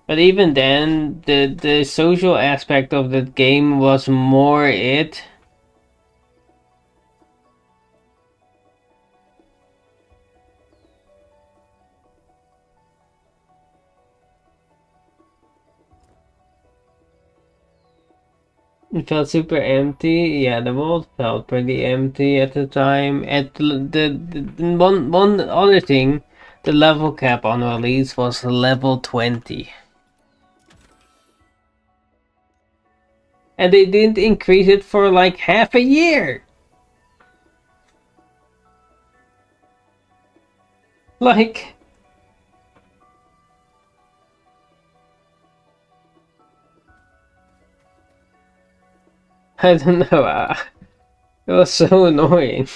But even then, the social aspect of the game was more it. It felt super empty. Yeah, the world felt pretty empty at the time. At the one other thing, the level cap on release was level 20. And they didn't increase it for like half a year. Like, I don't know. It was so annoying.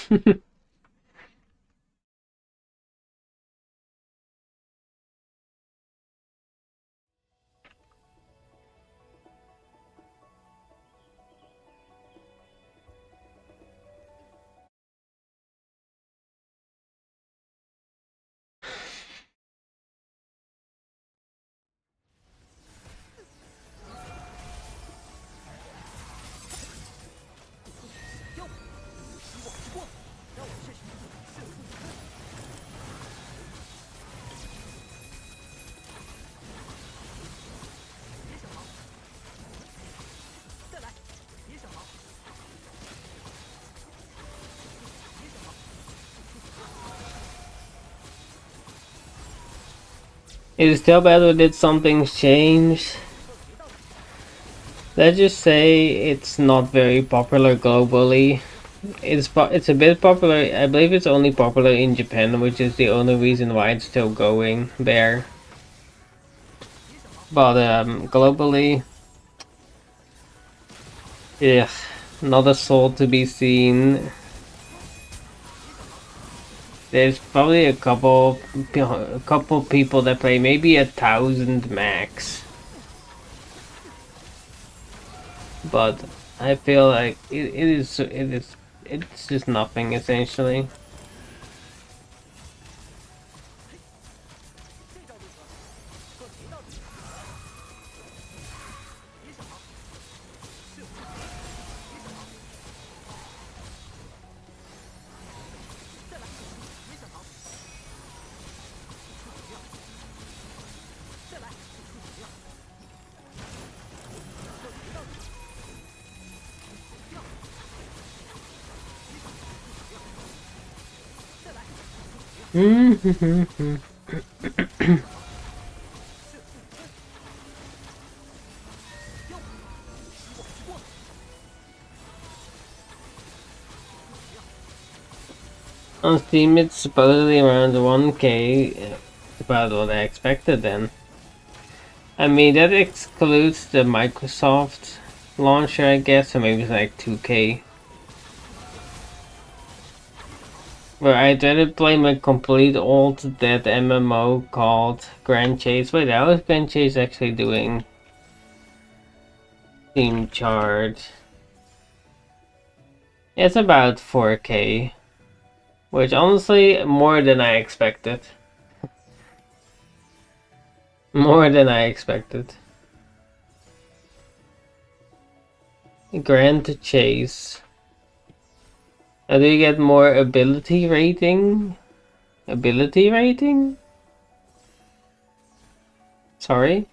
It is still better that something's changed. Let's just say it's not very popular globally. It's a bit popular. I believe it's only popular in Japan, which is the only reason why it's still going there. But globally, yeah, not a soul to be seen. There's probably a couple people that play, maybe 1,000 max. But I feel like it's just nothing essentially. On Steam, it's supposedly around 1K. About what I expected then. I mean, that excludes the Microsoft launcher, I guess, so maybe it's like 2K. But I did play my complete old dead MMO called Grand Chase. Wait, how is Grand Chase actually doing? Steam chart. It's about 4K. Which honestly, more than I expected. More than I expected. Grand Chase. Do you get more ability rating? Ability rating? Sorry?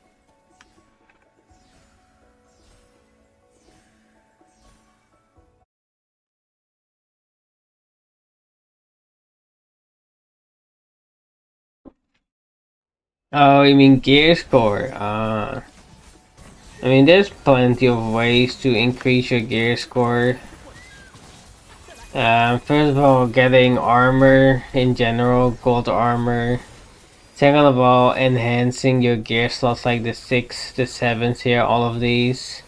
Oh, you mean gear score? I mean, there's plenty of ways to increase your gear score. First of all, getting armor in general, gold armor. Second of all, enhancing your gear slots like the 6, the 7s here, all of these.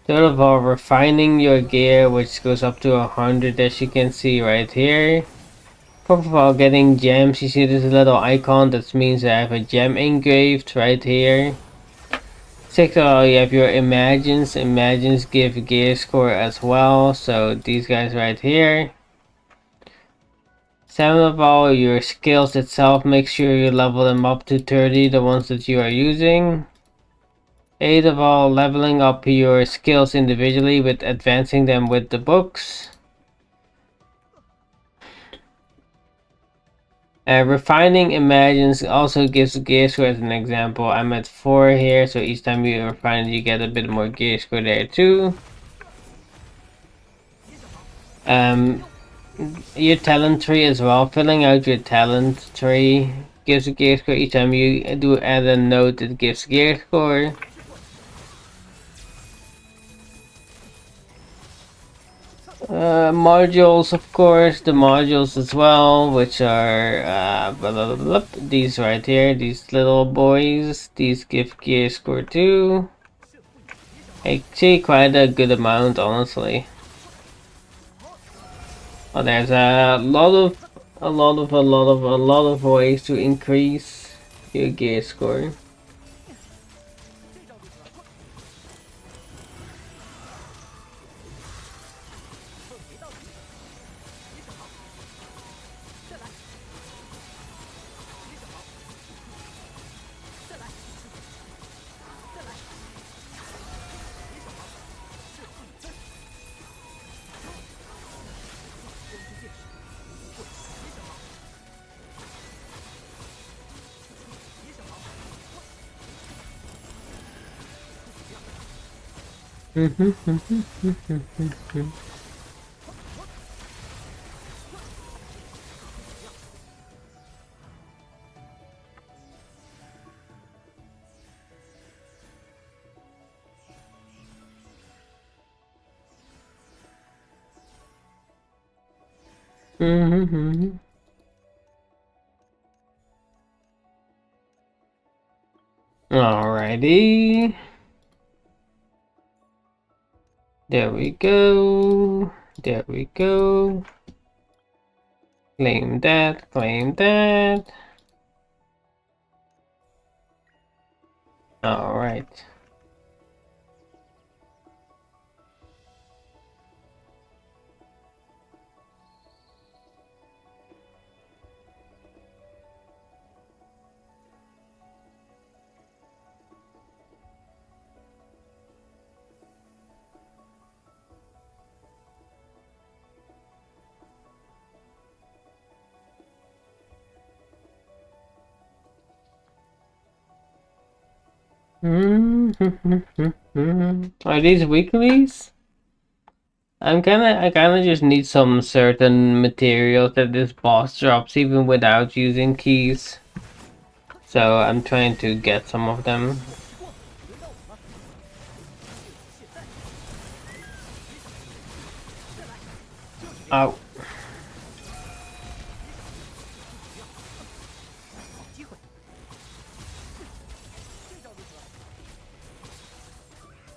Third of all, refining your gear, which goes up to 100 as you can see right here. Fourth of all, getting gems. You see this little icon, that means I have a gem engraved right here. Sixth of all, you have your imagines. Imagines give gear score as well, so these guys right here. Seven of all, your skills itself, make sure you level them up to 30, the ones that you are using. 8 of all, leveling up your skills individually with advancing them with the books. Refining imagines also gives gear score as an example. I'm at 4 here, so each time you refine it, you get a bit more gear score there too. Your talent tree as well. Filling out your talent tree gives a gear score. Each time you do add a note, it gives gear score. Modules, of course, the modules as well, which are blah, blah, blah, blah, these right here, these little boys. These give gear score too. Actually, quite a good amount, honestly. Oh, there's a lot of ways to increase your gear score. Alrighty. There we go. There we go. Claim that, claim that. Alright. Are these weeklies? I kinda just need some certain materials that this boss drops even without using keys. So I'm trying to get some of them. Oh.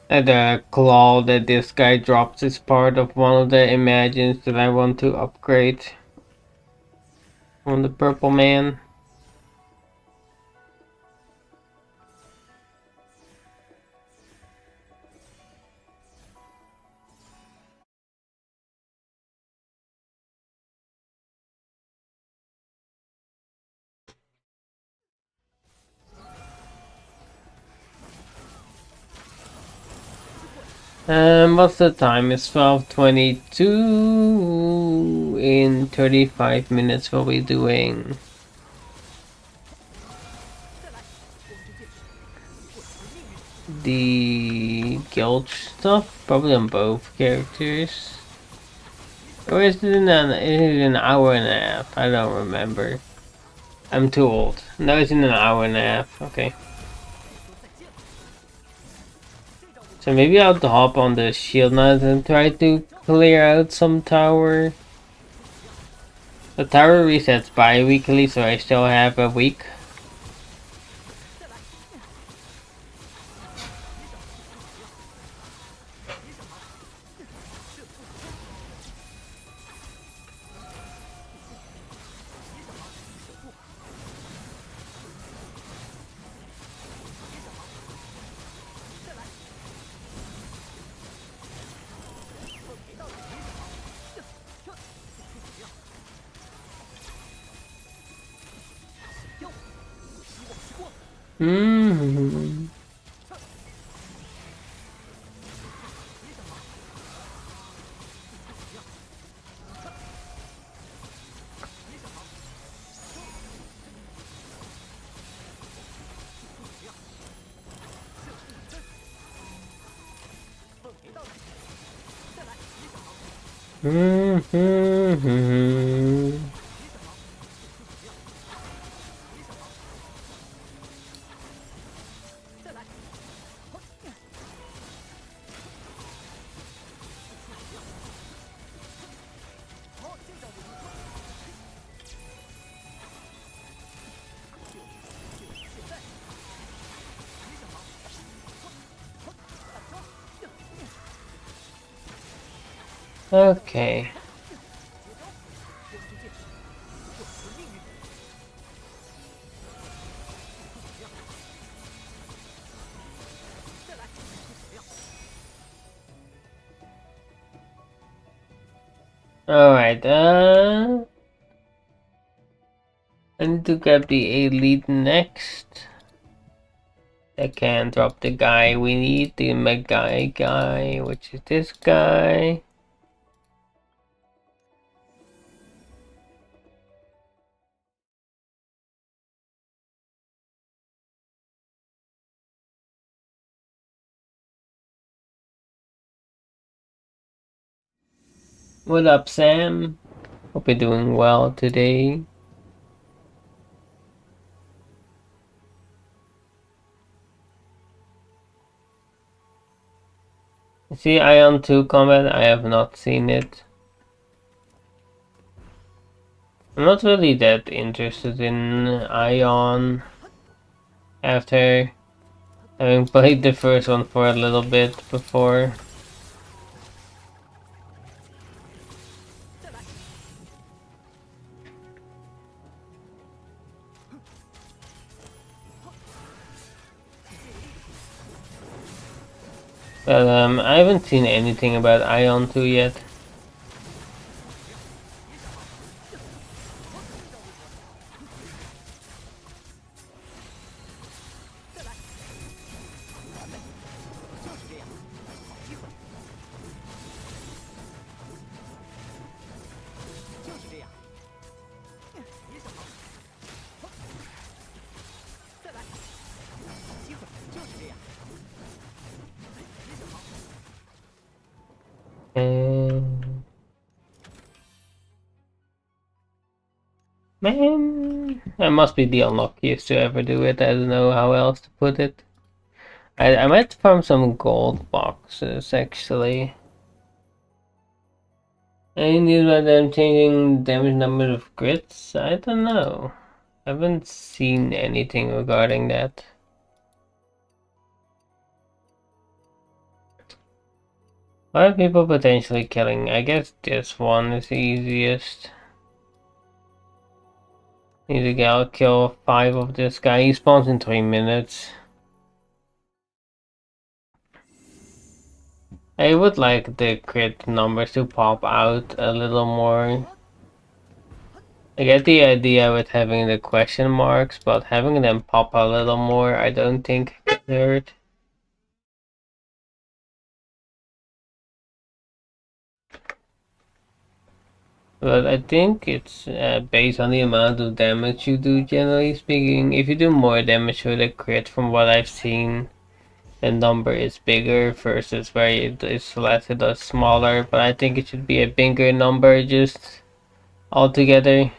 The claw that this guy drops is part of one of the imagines that I want to upgrade on the purple man. What's the time? It's 12:22. In 35 minutes we'll be doing the guild stuff, probably on both characters. Or is it an hour and a half? I don't remember. I'm too old. No, it's in an hour and a half. Okay. So maybe I'll hop on the shield knight and try to clear out some tower. The tower resets bi-weekly, so I still have a week. Mm-hmm. Mm-hmm. Okay. Alright, I need to grab the elite next. I can drop the guy we need, the mega guy, which is this guy. What up, Sam? Hope you're doing well today. See Ion 2 combat? I have not seen it. I'm not really that interested in Ion after having played the first one for a little bit before. But I haven't seen anything about Ion 2 yet. And man, I must be the unluckiest to ever do it. I don't know how else to put it. I might farm some gold boxes actually. I need about them changing damage number of crits. I don't know. I haven't seen anything regarding that. Why are people potentially killing? I guess this one is the easiest. Need to get kill 5 of this guy. He spawns in 3 minutes. I would like the crit numbers to pop out a little more. I get the idea with having the question marks, but having them pop a little more I don't think could hurt. But I think it's based on the amount of damage you do, generally speaking. If you do more damage with a crit, from what I've seen, the number is bigger versus where it is less, it does smaller. But I think it should be a bigger number just altogether.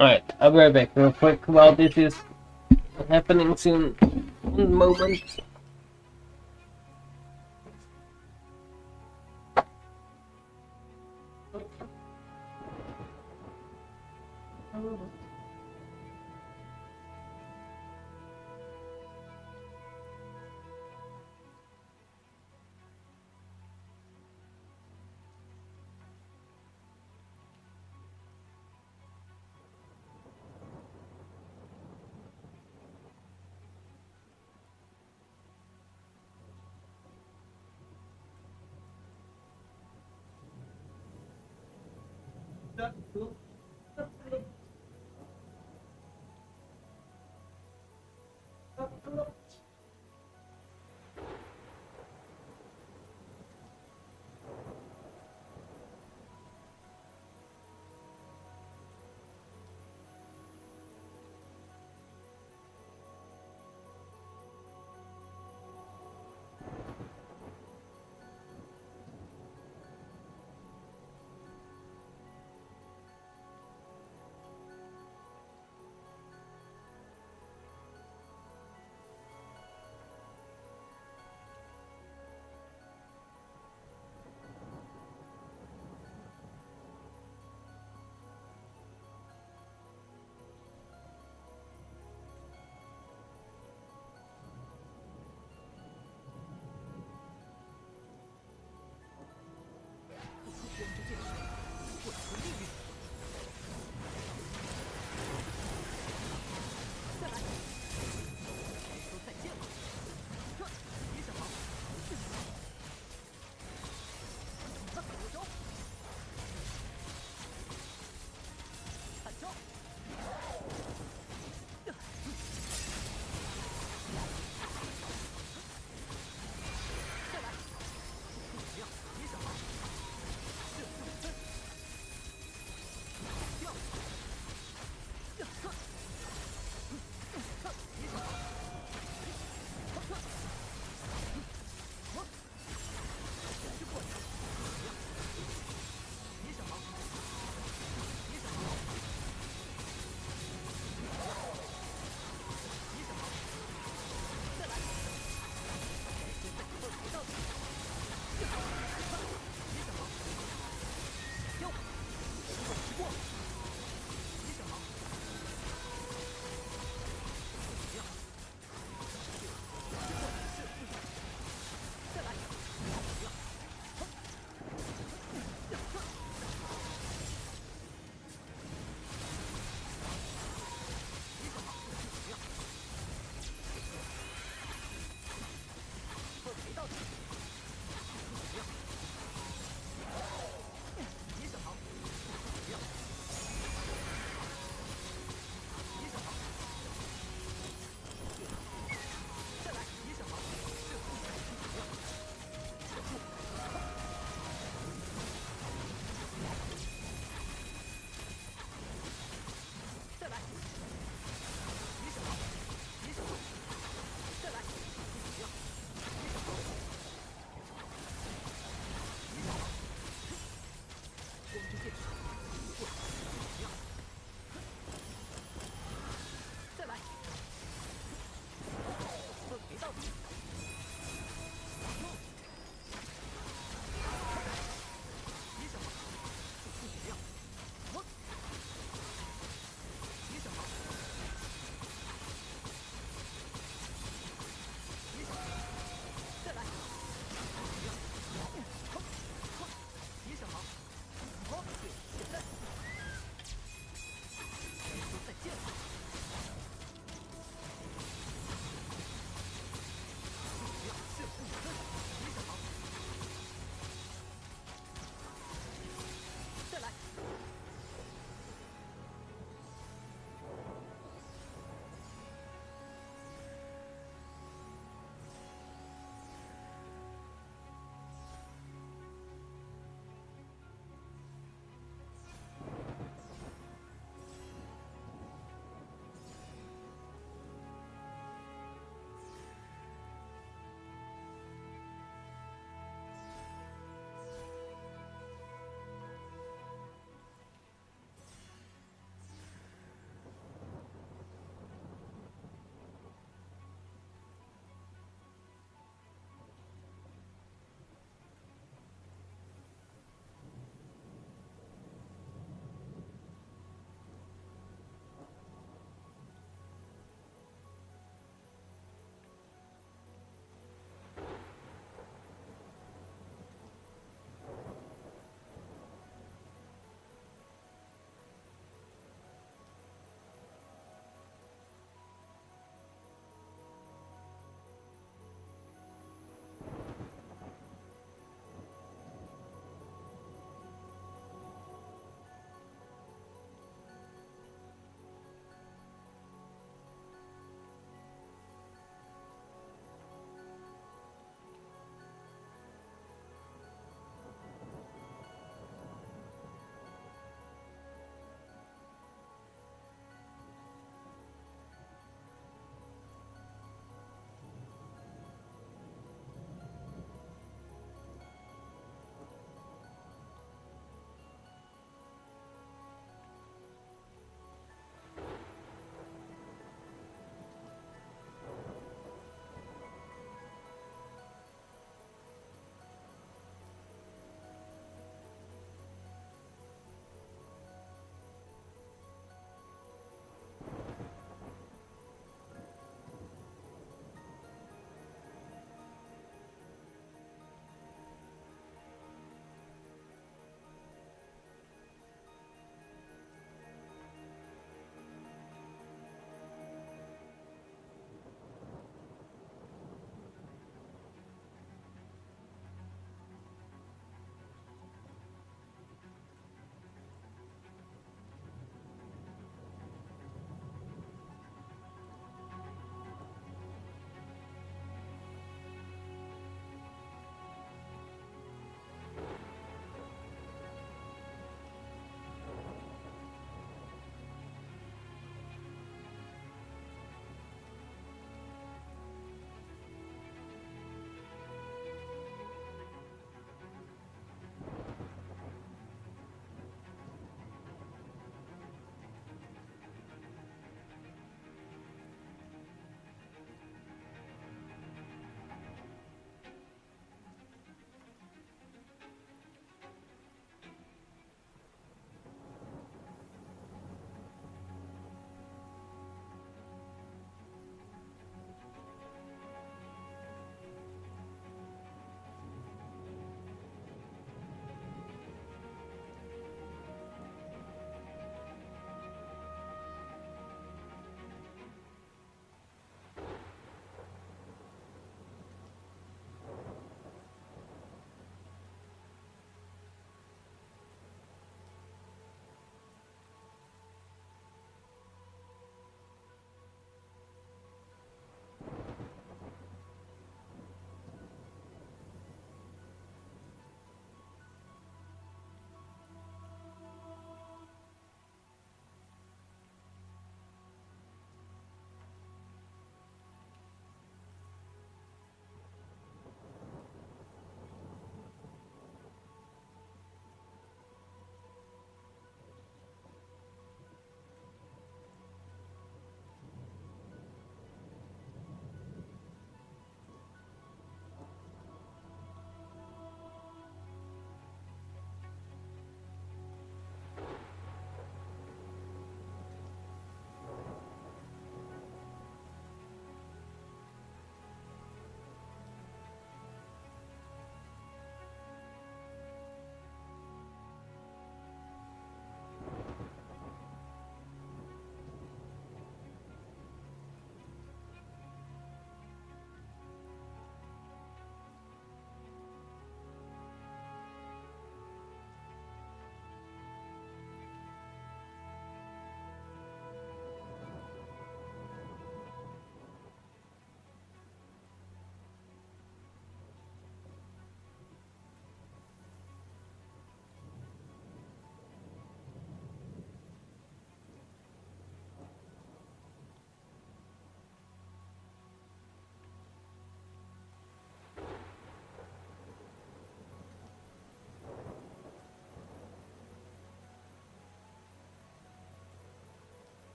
Alright, I'll be right back real quick while this is happening soon. One moment.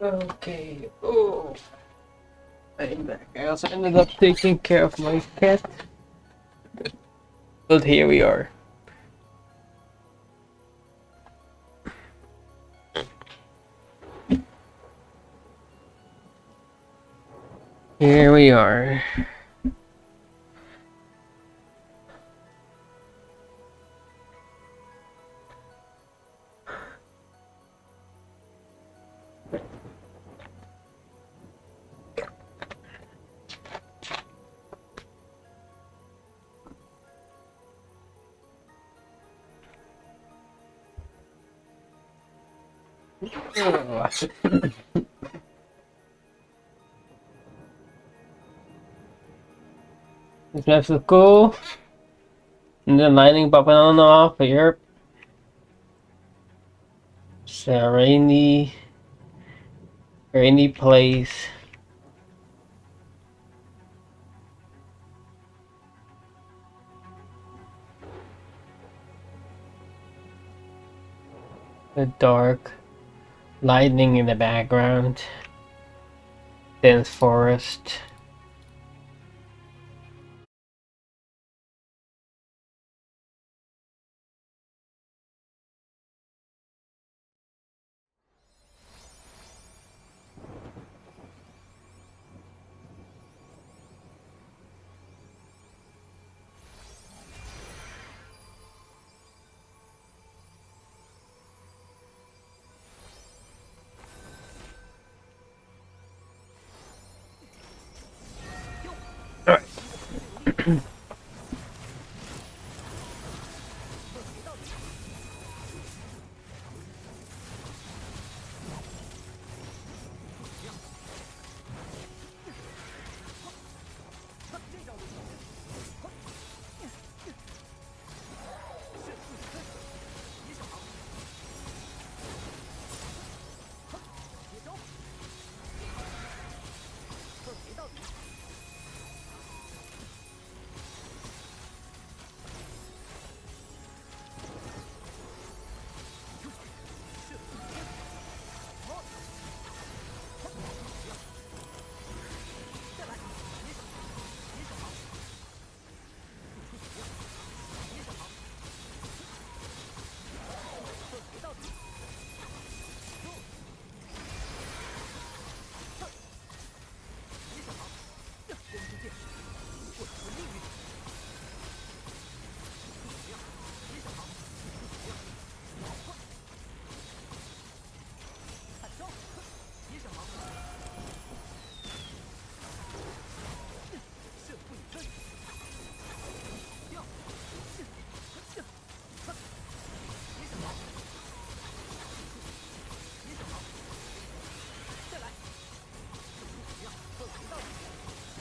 Okay. Oh, I'm back. I also ended up taking care of my cat, but here we are. Here we are. This map's so cool. And the lightning popping on and off here. It's a rainy place. The dark lightning in the background. Dense forest.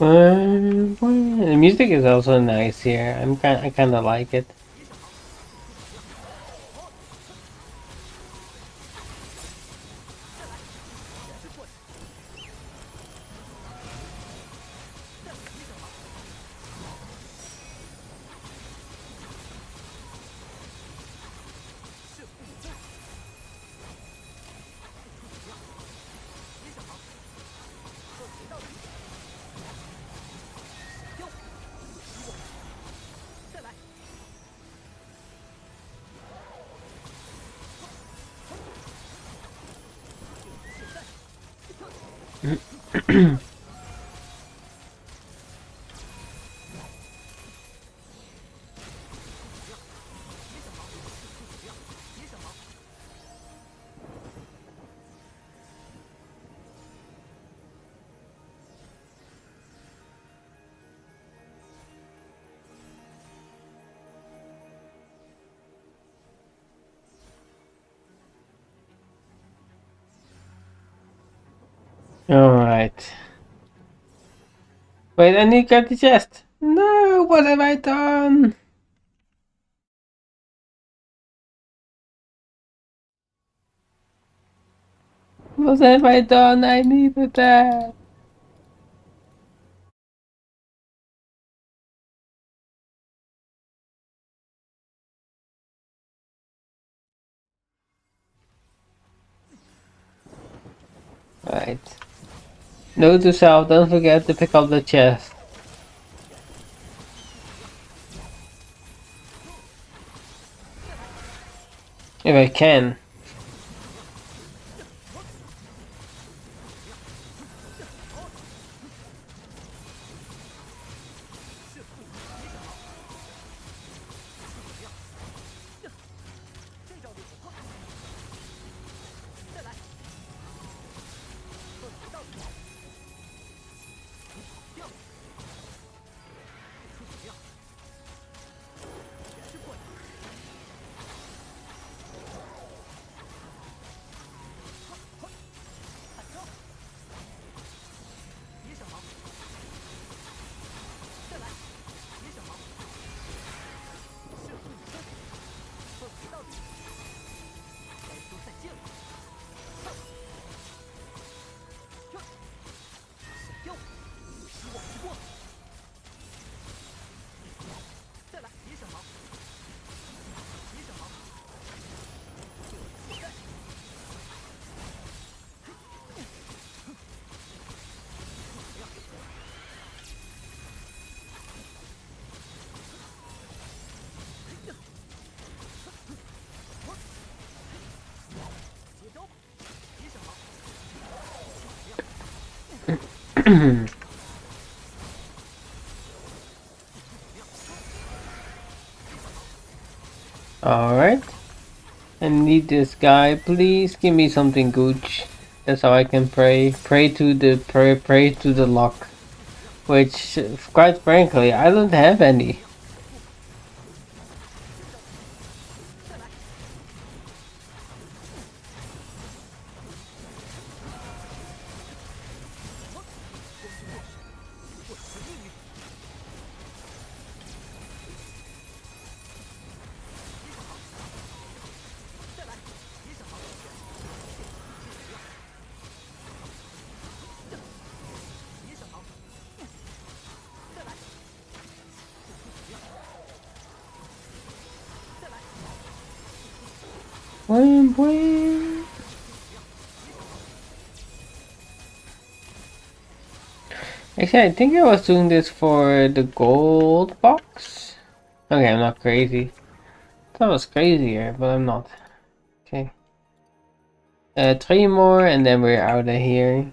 Alright. The music is also nice here. I kind of like it. Alright. Wait, I need to grab the chest. No, what have I done? What have I done? I needed that. Alright. Note to self, don't forget to pick up the chest. If I can. Alright. I need this guy. Please give me something gooch. That's how I can pray. Pray to the luck. Which, quite frankly, I don't have any. Boing, boing. Actually, I think I was doing this for the gold box. Okay, I'm not crazy. I thought I was crazier, but I'm not. Okay. 3 more and then we're out of here.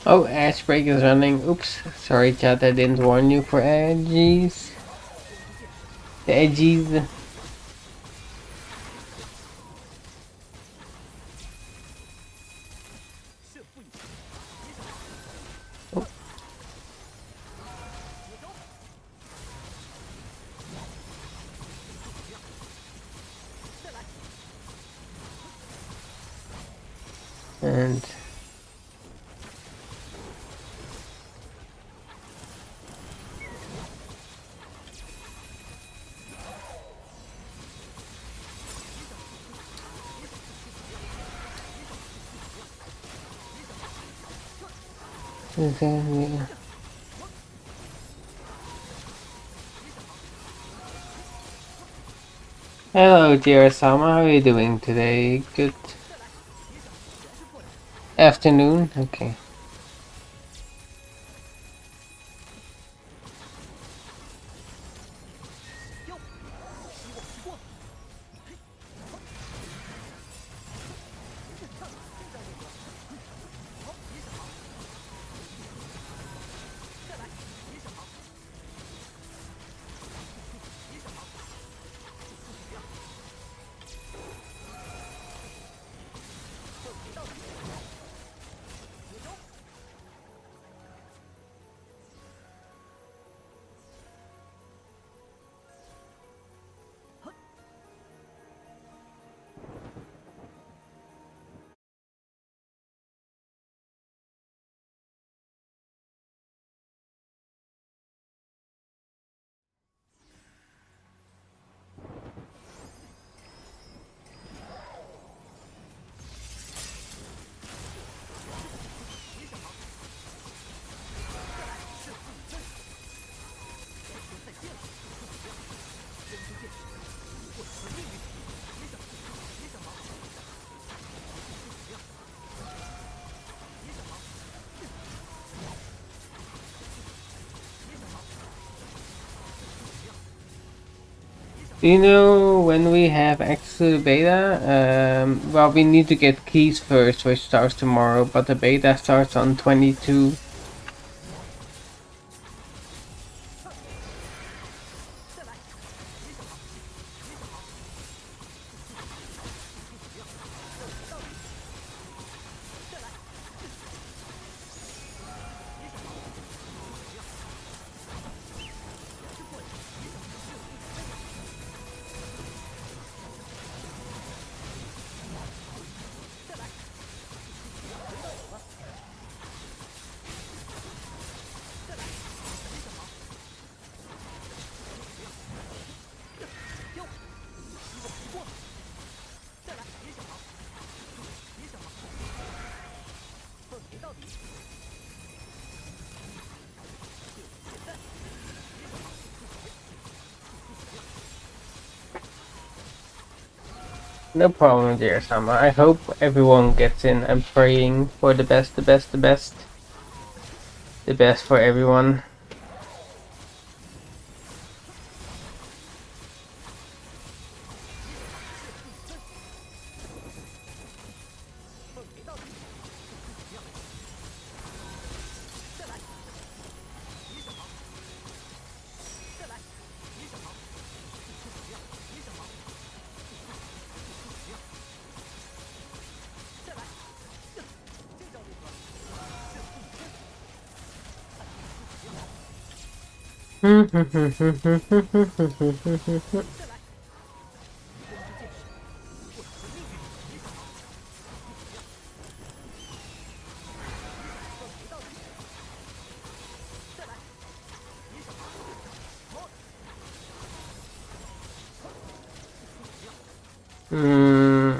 Oh, Ash Break is running. Oops. Sorry, chat. I didn't warn you for edgies. The edgies. Oh. And exactly. Hello, dear Sama. How are you doing today? Good afternoon. Okay. Do you know when we have access to the beta? Well, we need to get keys first, which starts tomorrow, but the beta starts on 22. No problem, dear Sama. I hope everyone gets in. I'm praying for the best, the best, the best. The best for everyone.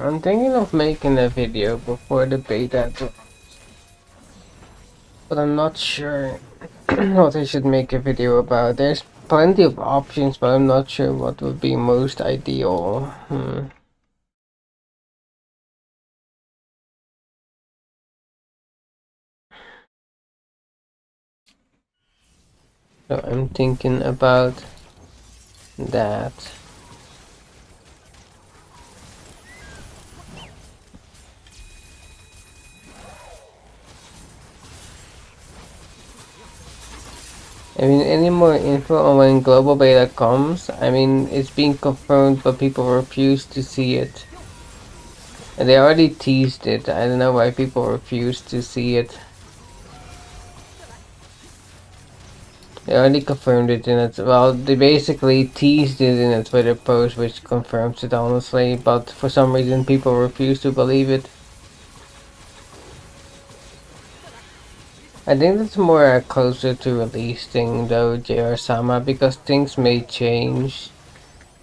I'm thinking of making a video before the beta drops, but I'm not sure what I should make a video about. There's plenty of options, but I'm not sure what would be most ideal. So I'm thinking about that. I mean, any more info on when global beta comes? I mean, it's being confirmed, but people refuse to see it. And they already teased it. I don't know why people refuse to see it. They already confirmed it in it. Well, they basically teased it in a Twitter post, which confirms it honestly. But for some reason, people refuse to believe it. I think that's more closer to release thing though, JR Sama, because things may change.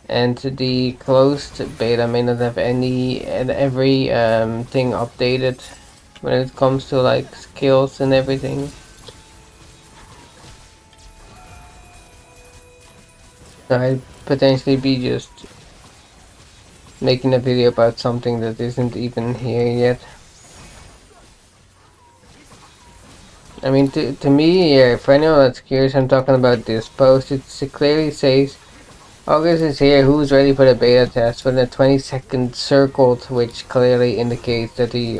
And the closed beta may not have any and every thing updated when it comes to like skills and everything. So I'd potentially be just making a video about something that isn't even here yet. I mean, to me, for anyone that's curious, I'm talking about this post. It clearly says, August is here, who's ready for the beta test? With a 20-second circled, which clearly indicates that the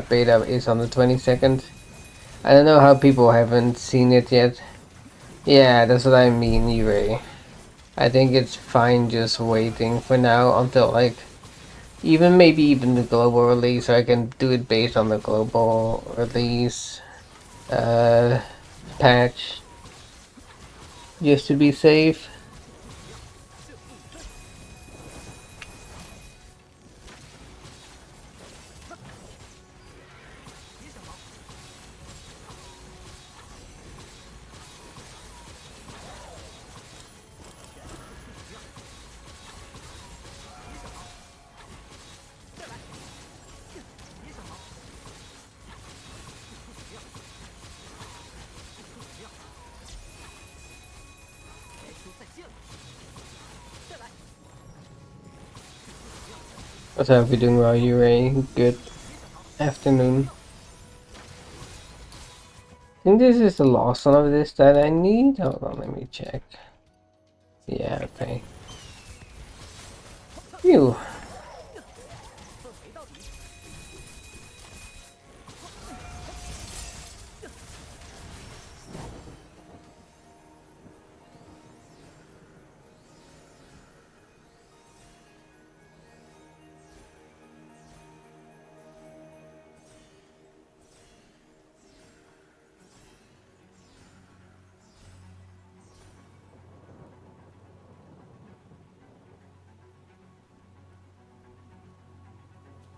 beta is on the 22nd. I don't know how people haven't seen it yet. Yeah, that's what I mean, Yuri. I think it's fine just waiting for now until like maybe even the global release, so I can do it based on the global release patch just to be safe. What's up, you doing well, Yuri? Good afternoon. I think this is the last one of this that I need. Hold on, let me check. Yeah, okay. Phew.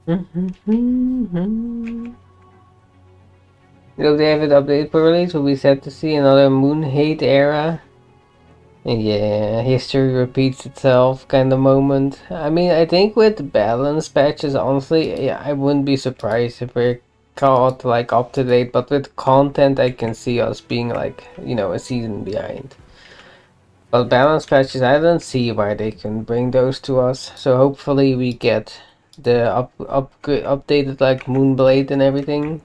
Will the David update for release? Will be set to see another Moon Hate era. Yeah, history repeats itself kind of moment. I mean, I think with balance patches, honestly, yeah, I wouldn't be surprised if we're caught like up to date. But with content, I can see us being like, you know, a season behind. But balance patches, I don't see why they can bring those to us. So hopefully we get the updated like Moonblade and everything.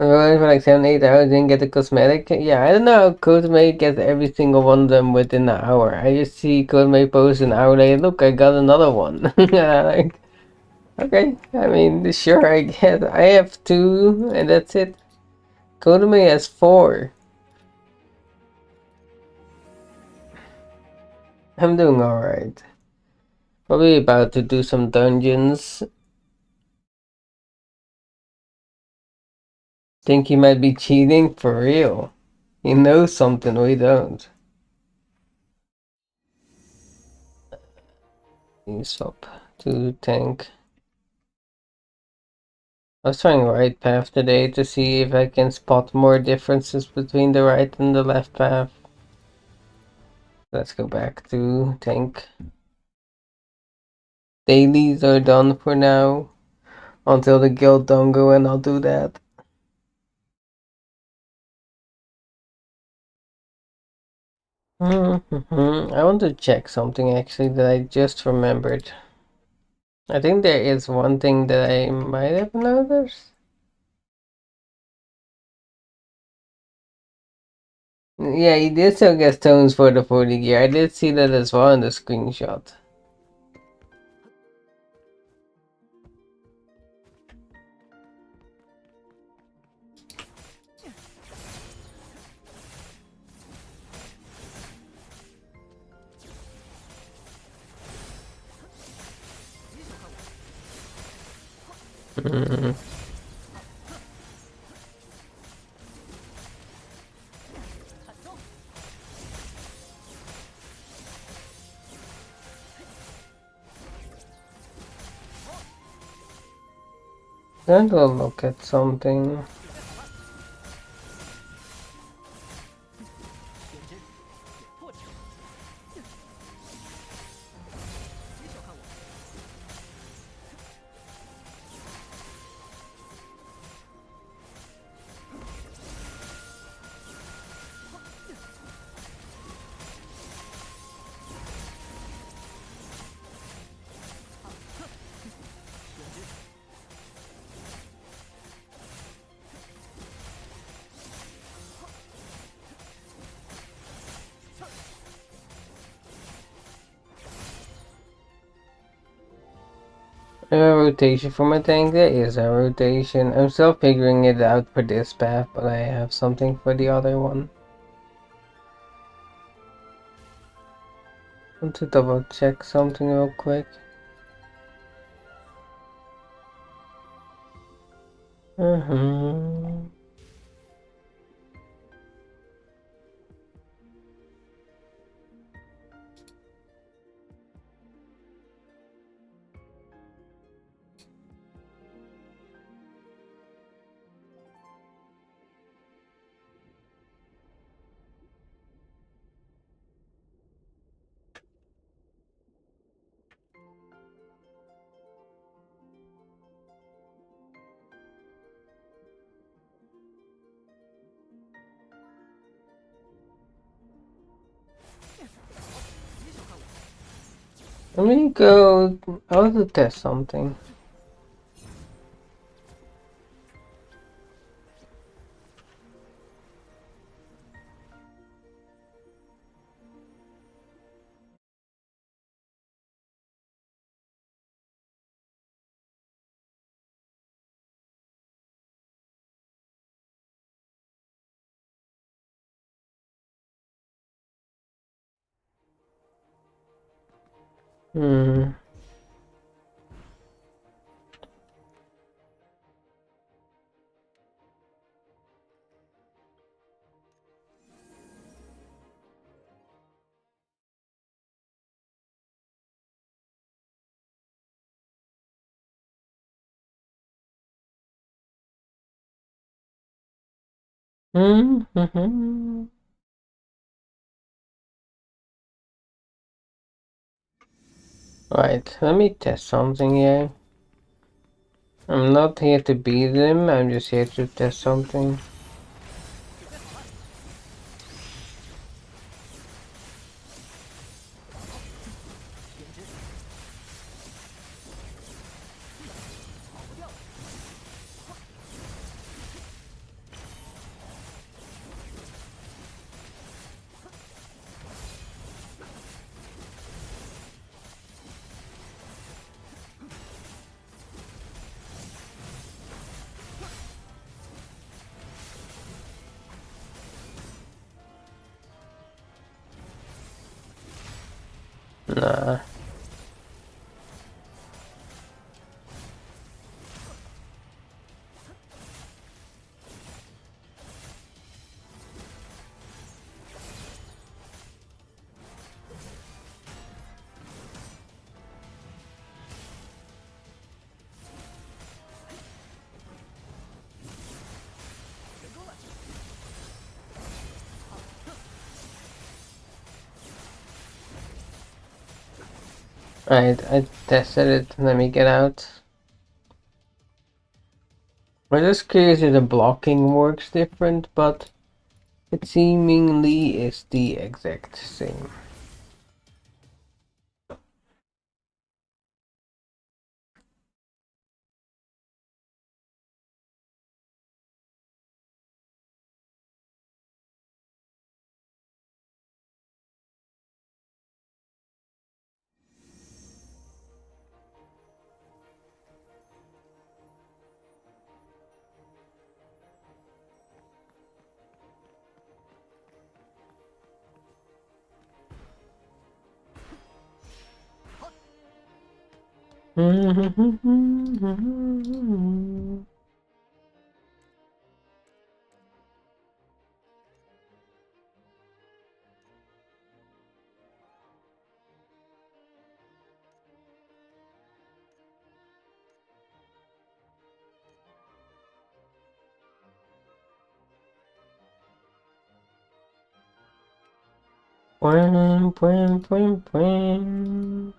Running for like 7-8 hours, didn't get the cosmetic. Yeah, I don't know how Codemate gets every single one of them within an hour. I just see Codemate post an hour later, look, I got another one. Like, okay, I mean, sure, I guess. I have 2, and that's it. Codemate has 4. I'm doing alright. Probably about to do some dungeons. Think he might be cheating? For real. He knows something we don't. You swap to tank. I was trying right path today to see if I can spot more differences between the right and the left path. Let's go back to tank. Dailies are done for now. Until the guild don't go, and I'll do that. I want to check something actually that I just remembered. I think there is one thing that I might have noticed. Yeah, he did still get stones for the 40 gear. I did see that as well in the screenshot. Going to look at something. A rotation for my tank? There is a rotation. I'm still figuring it out for this path, but I have something for the other one. Want to double check something real quick. Let me go. I want to test something. Right, let me test something here. I'm not here to beat them, I'm just here to test something. Nah. Alright, I tested it. Let me get out. I'm just curious if the blocking works different, but it seemingly is the exact same. Bwam, bwam, bwam, bwam.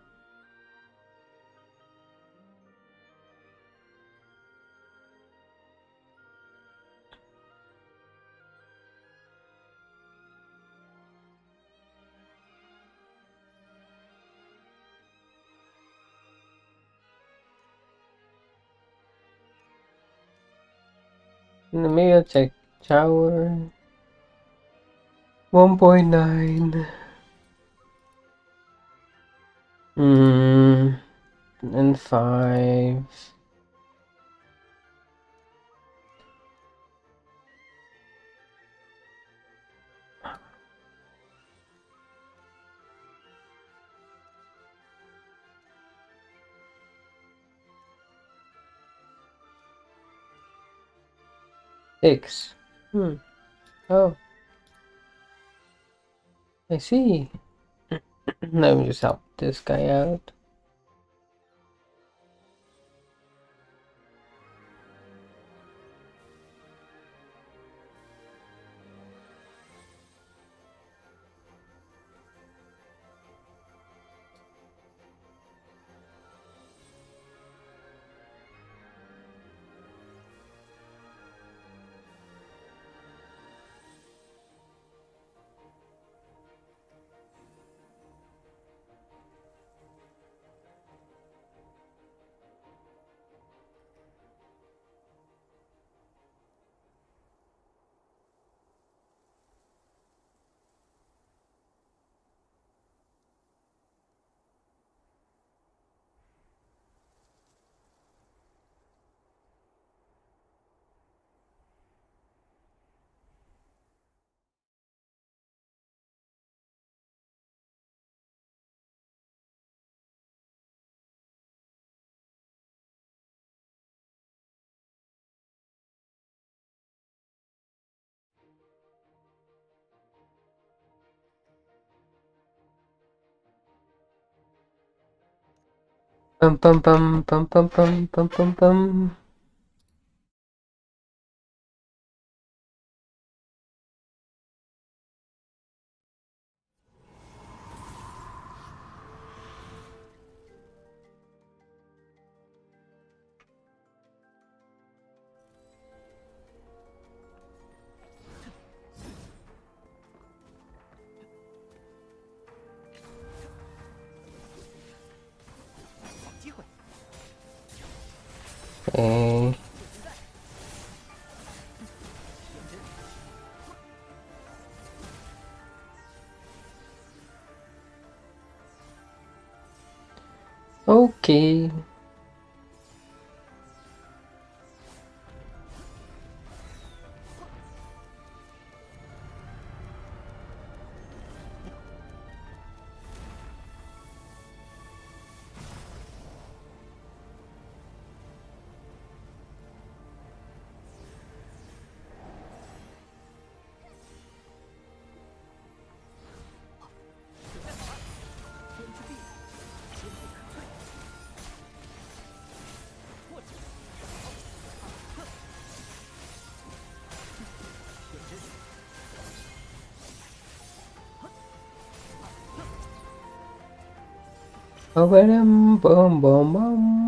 In the middle, check shower. 1.9. and 5. Six. Oh. I see. Let me just help this guy out. Bum bum bum bum bum bum bum bum bum. Okay. Okay. Bum bum bum bum.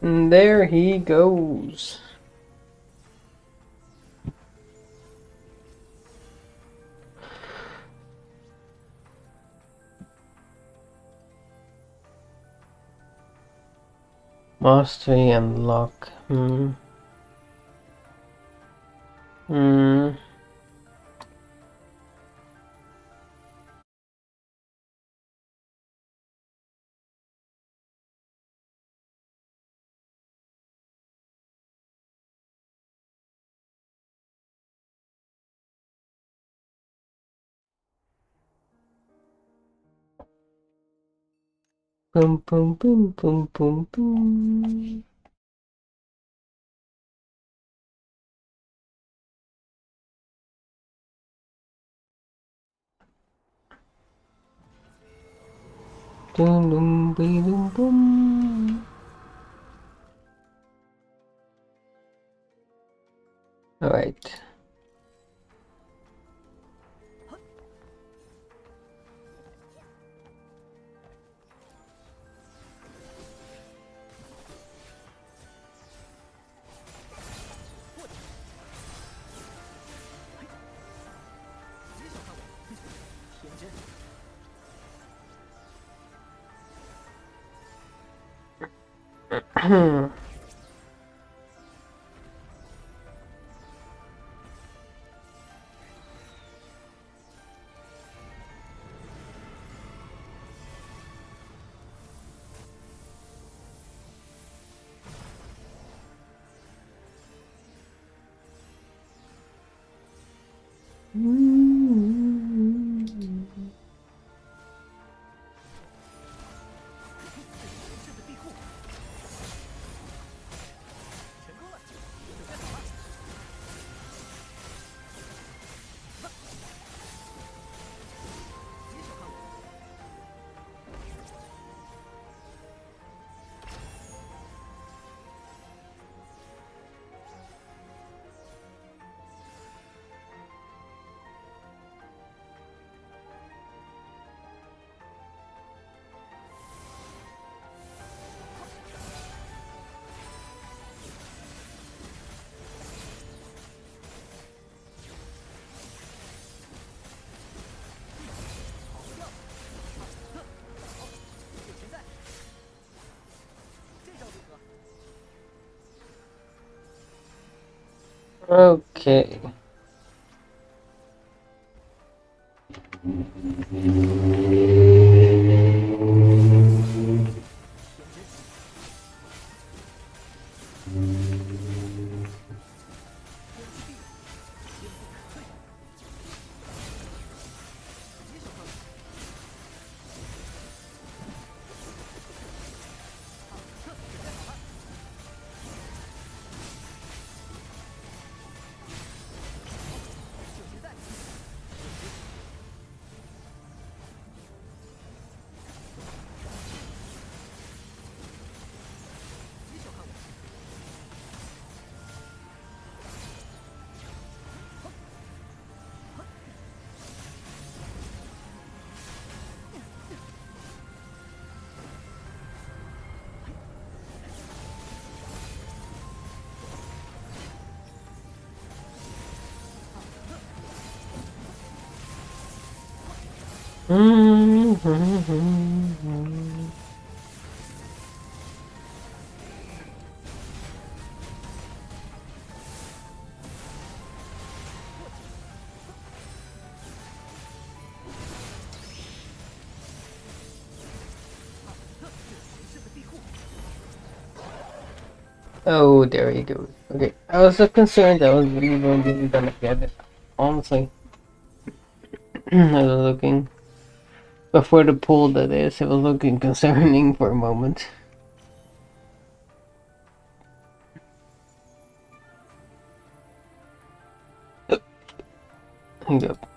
And there he goes. Mastery and luck. Hmm. Hmm. Boom, boom, boom, boom, boom, boom. Boom, boom, boom, boom. All right. Okay. Oh, there he goes. Okay, I was so concerned I was really gonna get it. Honestly, I was looking before the pull. That is, it was looking concerning for a moment. Hang up.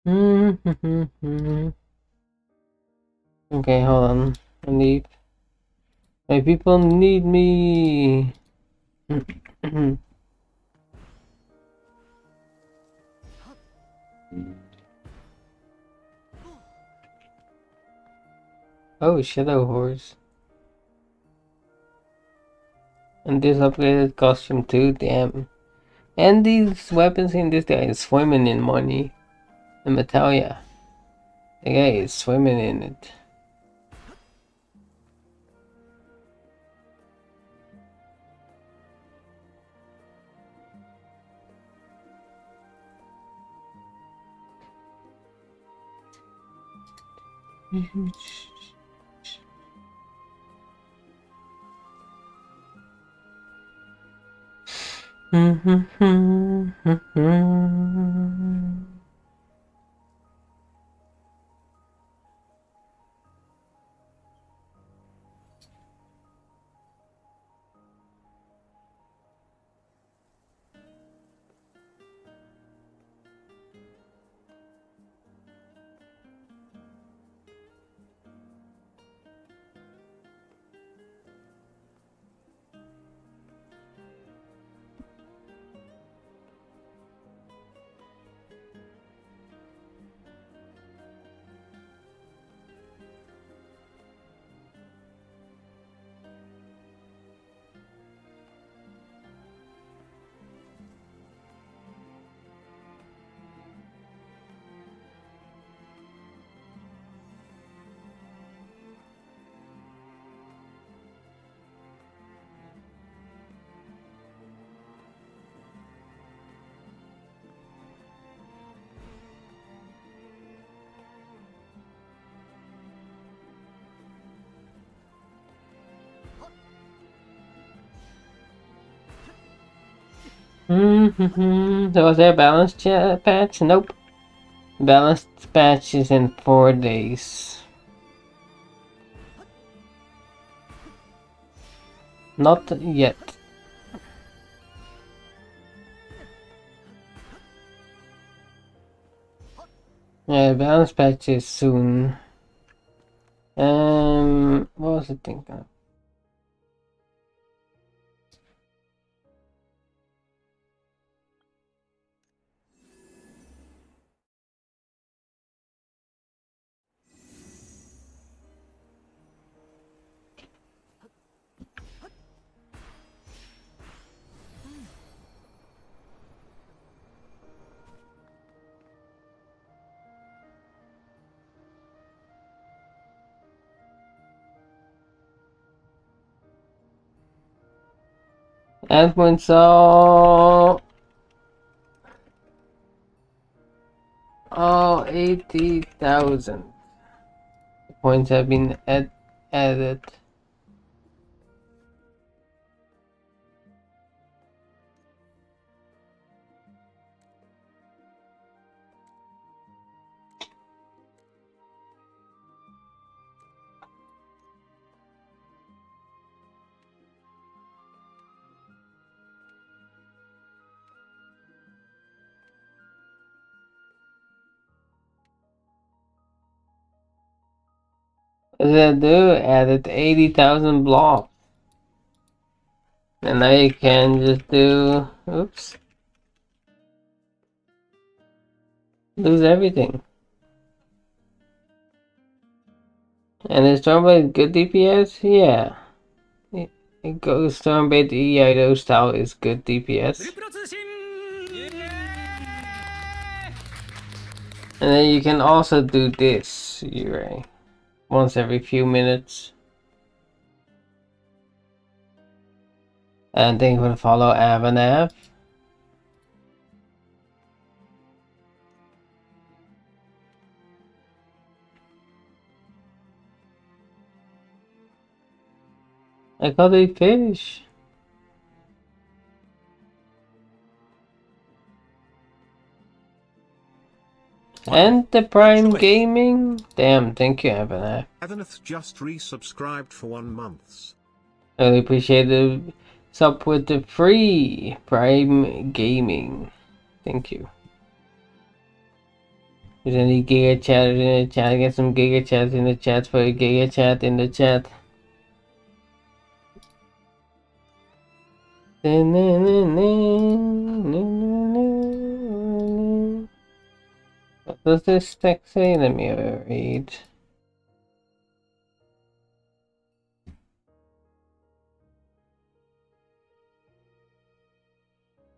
Okay, hold on. I need. My people need me. Oh, Shadow Horse. And this upgraded costume too, damn. And these weapons in this guy is swimming in money. The Metalia. The guy is swimming in it. So was there a balance patch? Nope. Balanced patch is in 4 days. Not yet. Yeah, balance patch is soon. What was I thinking? Endpoints all 80,000 points have been added. What did I do? Added 80,000 blocks. And I can just do, oops, lose everything. And is Stormblade good DPS? Yeah. It goes Stormblade EIDO style is good DPS. And then you can also do this, right? Once every few minutes. And then you can follow Avanav. I got a fish. And the Prime Gaming. Damn, thank you, Avanav. Avanath just resubscribed for 1 month. I really appreciate the sub with the free Prime Gaming. Thank you. Is any Giga chatters in the chat? Get some Giga chats in the chat for a Giga chat in the chat. What does this text say? Let me read.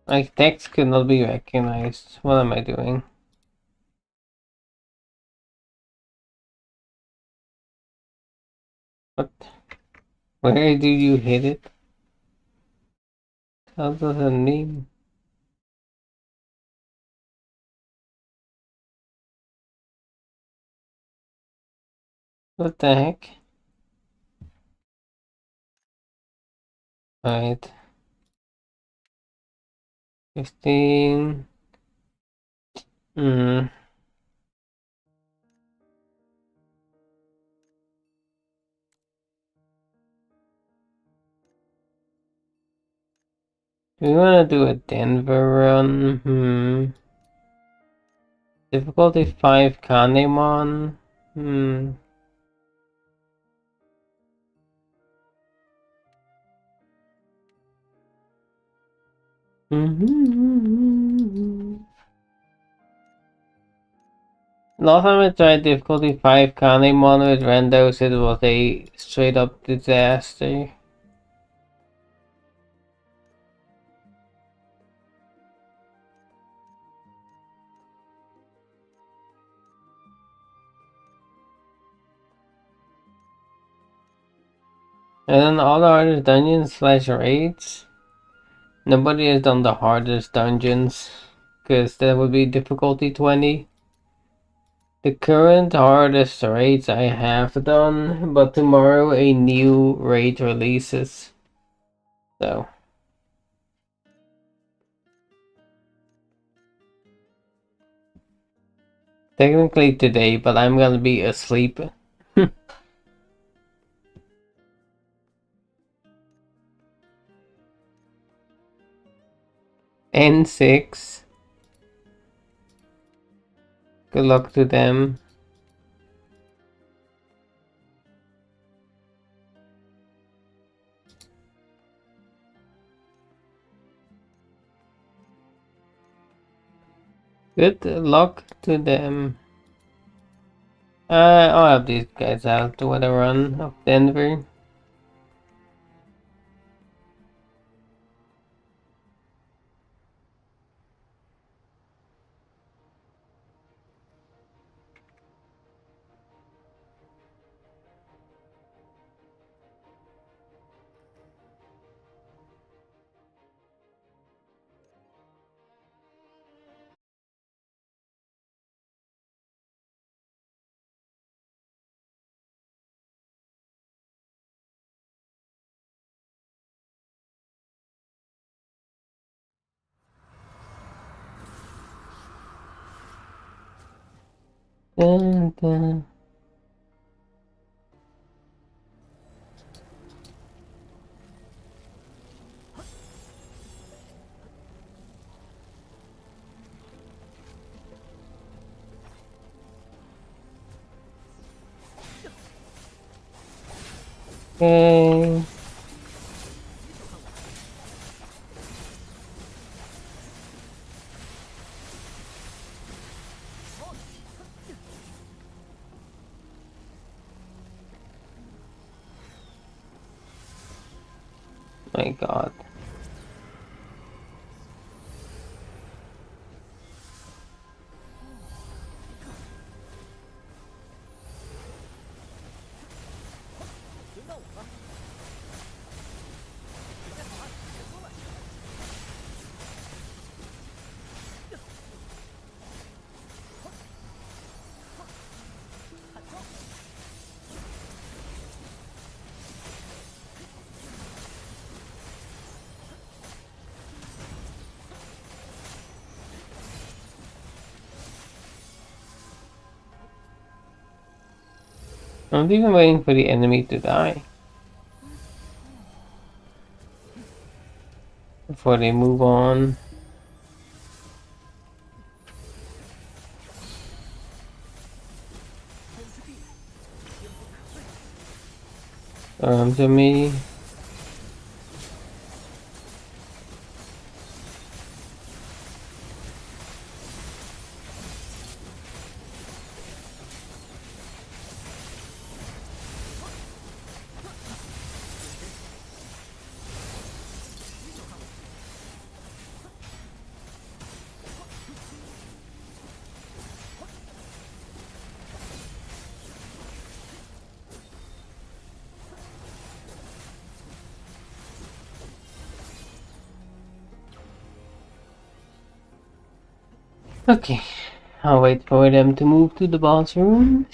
My text could not be recognized. What am I doing? What? Where did you hit it? How does it mean? What the heck? Alright. 15. Hmm. Do we want to do a Denver run? Difficulty 5 Kanemon? Last time I tried difficulty 5 Kanemon with randos, it was a straight up disaster. And then all the hardest dungeons / raids. Nobody has done the hardest dungeons, because that would be difficulty 20. The current hardest raids I have done, but tomorrow a new raid releases. So. Technically today, but I'm gonna be asleep. N6. Good luck to them. Good luck to them. I'll help these guys out with a run of Denver. Dun, dun. Okay. My god. I'm not even waiting for the enemy to die before they move on. come to me. Okay, I'll wait for them to move to the boss room.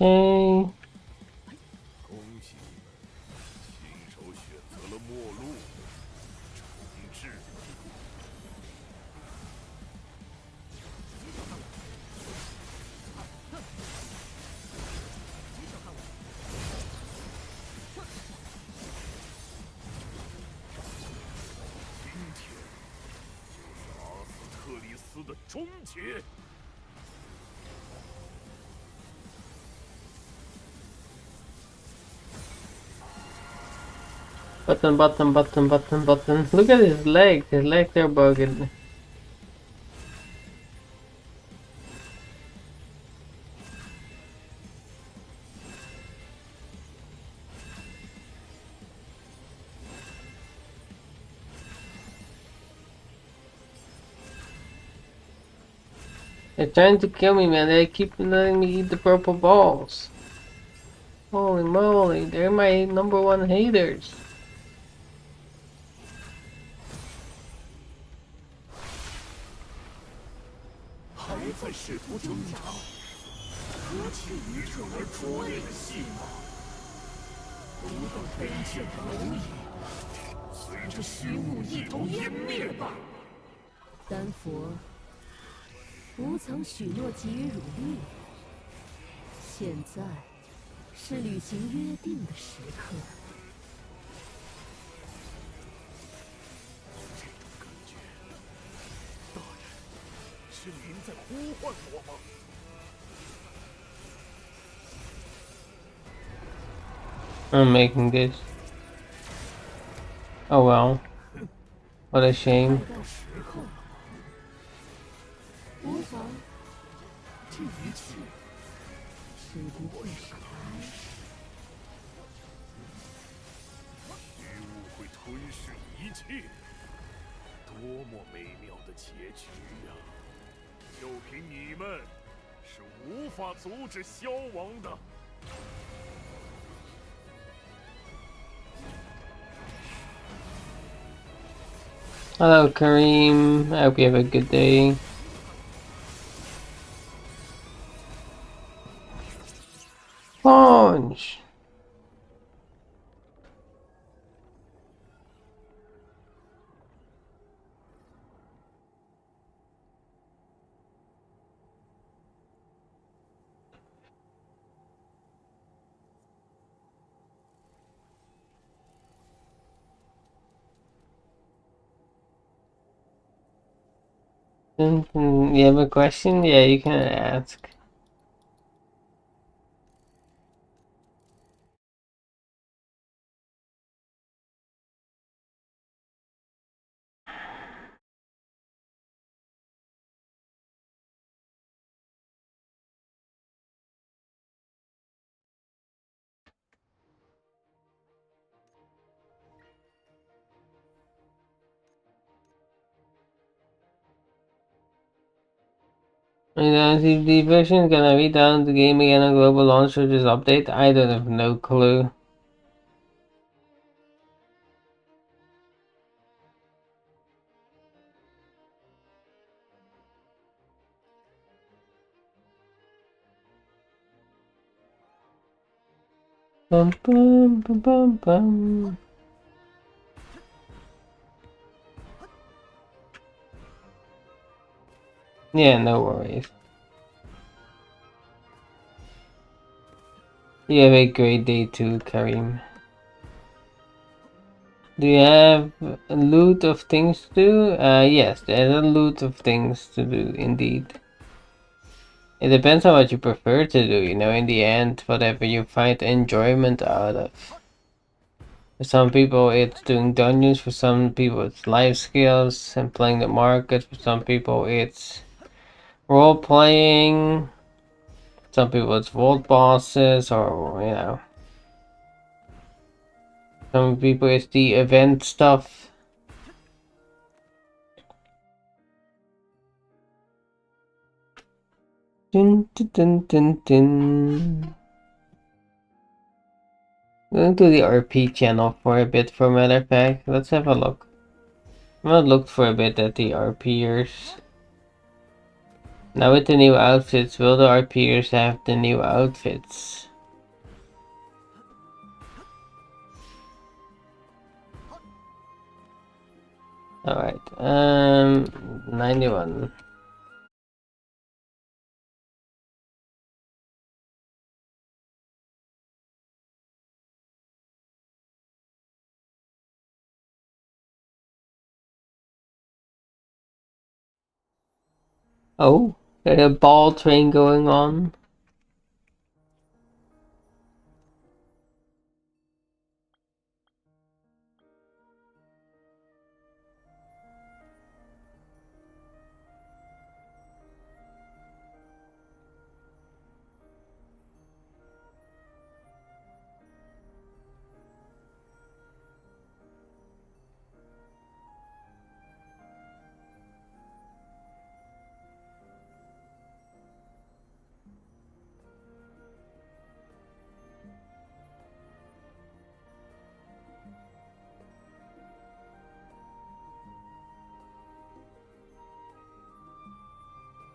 Okay. 恭喜你们，亲手选择了末路，重置。今天就是阿斯特里斯的终结。 Button, button, button, button, button. Look at his legs. His legs are bugged. They're trying to kill me, man. They keep letting me eat the purple balls. Holy moly, they're my #1 haters. 还在试图挣扎，何其愚蠢而拙劣的戏码！不等卑贱的蝼蚁随着虚无一同湮灭吧！丹佛不曾许诺给予乳绿，现在是履行约定的时刻。这种感觉，大人，是您在呼唤我吗？ I'm making this. Oh well. What a shame. 到时候了，无妨，这一切只不过是开始。虚无会吞噬一切，多么美妙的结局呀！就凭你们，是无法阻止消亡的。 Hello, Kareem. I hope you have a good day. Punch! You have a question? Yeah, you can ask. And is the version gonna be down the game again on global launch or just update? I don't have no clue. Bum, bum, bum, bum, bum. Yeah, no worries. You have a great day too, Karim. Do you have a loot of things to do? Yes, there's a loot of things to do, indeed. It depends on what you prefer to do, you know, in the end, whatever you find enjoyment out of. For some people it's doing dungeons, for some people it's life skills and playing the market, for some people it's role playing, for some people it's world bosses, or, you know, some people it's the event stuff. Dun, dun, dun, dun, dun. Going to the RP channel for a bit for matter of fact. Let's have a look. I'm gonna look for a bit at the RPers. Now with the new outfits, will the RPers have the new outfits? Alright, 91. Oh, there's a ball train going on.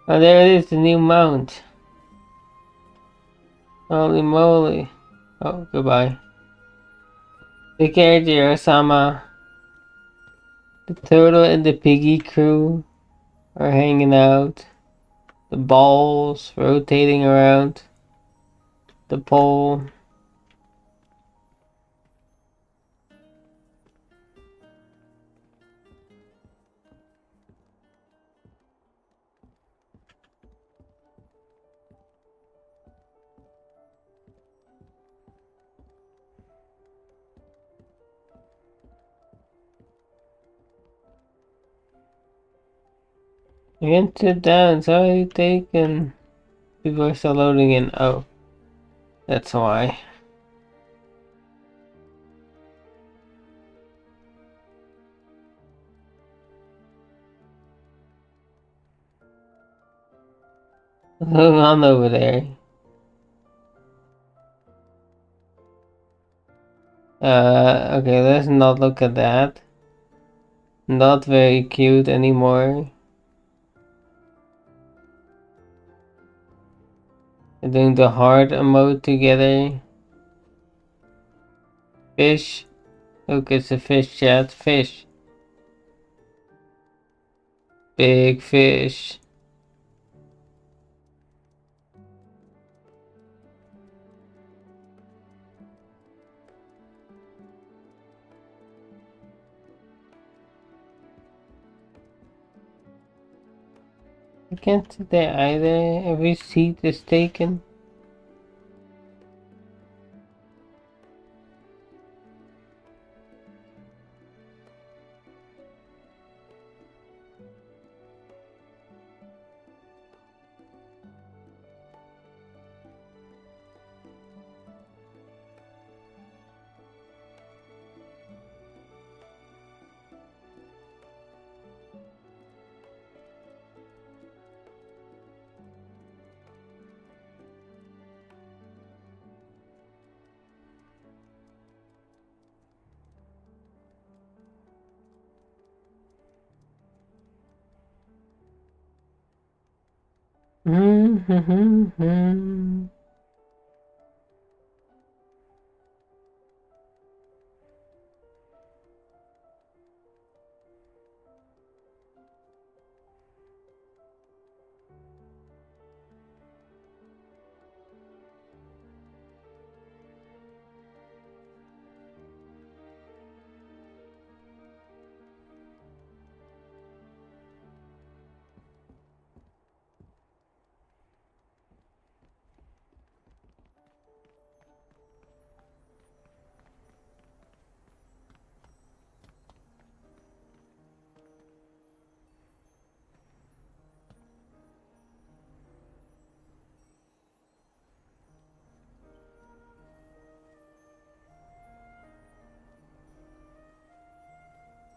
Oh, there it is, the new mount. Holy moly. Oh, goodbye. Take care, Jiro-sama. The turtle and the piggy crew are hanging out. The balls rotating around the pole. You can sit down, it's already taken. People are still loading in. Oh, that's why. What's going on over there? Okay, let's not look at that. Not very cute anymore. We're doing the heart emote together. Fish. Look, it's a fish chat. Fish. Big fish. I can't sit there either. Every seat is taken.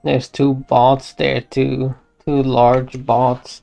There's two bots there too. Two large bots.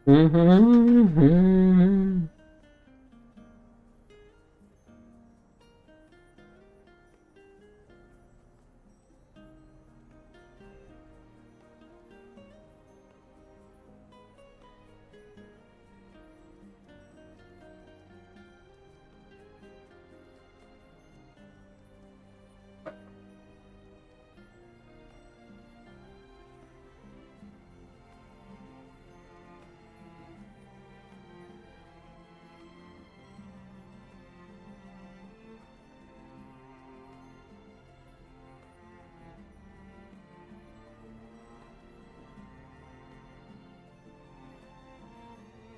Mm-hmm.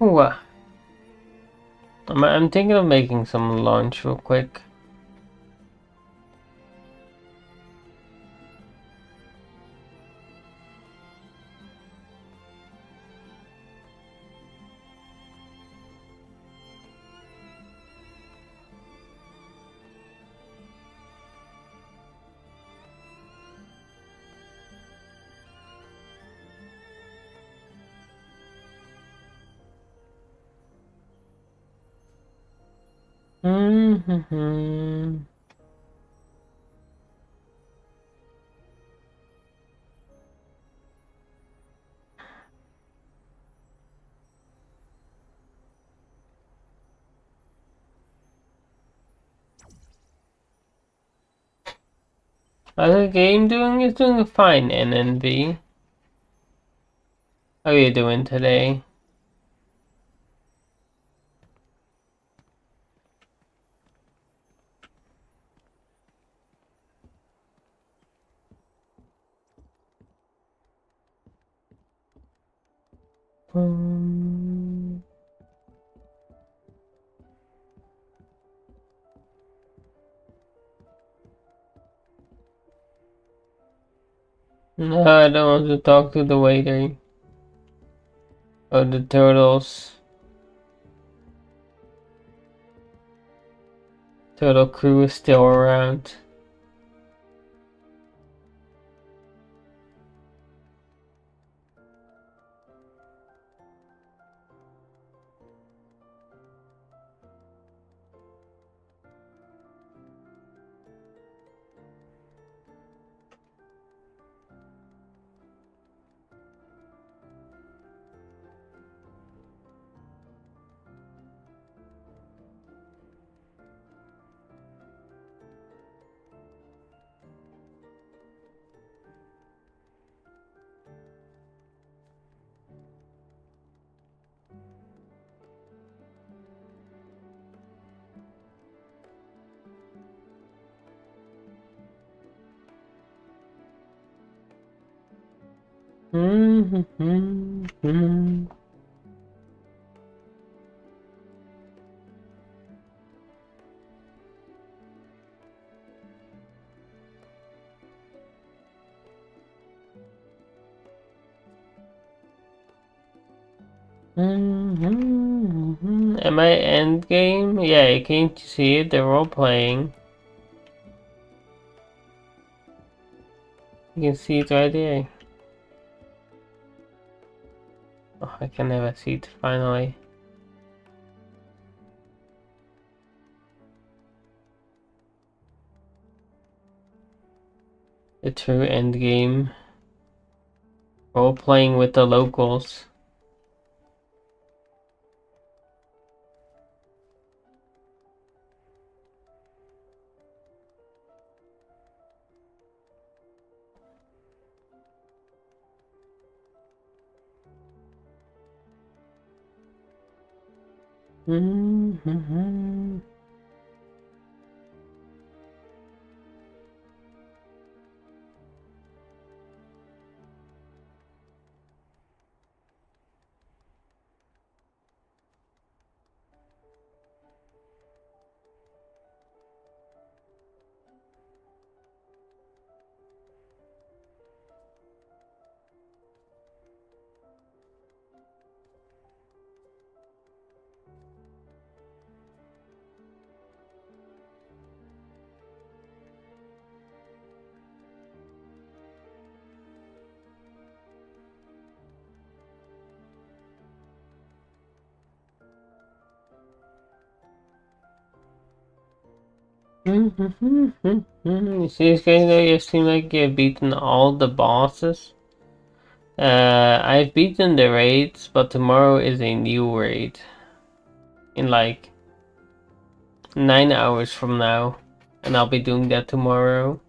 Ooh, I'm thinking of making some lunch real quick. Mm-hmm. How's the game doing? It's doing fine, NNB. How are you doing today? No, I don't want to talk to the waiter. Or the turtles. Turtle crew is still around. Mm-hmm. Am I end game? Yeah, you can see it. They're all playing. You can see it right there. Oh, I can have a seat finally. The true end game. All playing with the locals. Mm-hmm. You see, this guy though, you seem like you've beaten all the bosses. I've beaten the raids, but tomorrow is a new raid. In like 9 hours from now. And I'll be doing that tomorrow.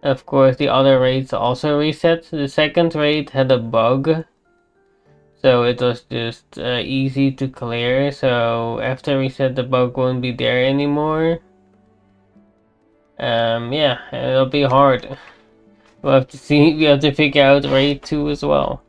Of course, the other raids also reset. The second raid had a bug. So it was just easy to clear. So after reset, the bug won't be there anymore. Yeah, it'll be hard. We'll have to see. We have to figure out raid 2 as well.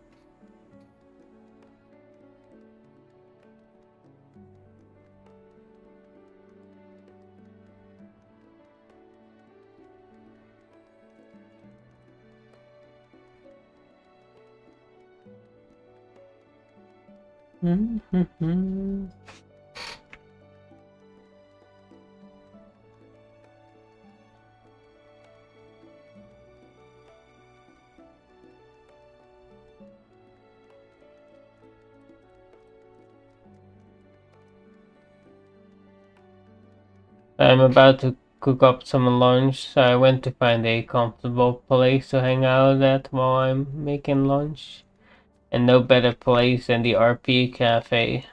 I'm about to cook up some lunch, so I went to find a comfortable place to hang out at while I'm making lunch. And no better place than the RP cafe.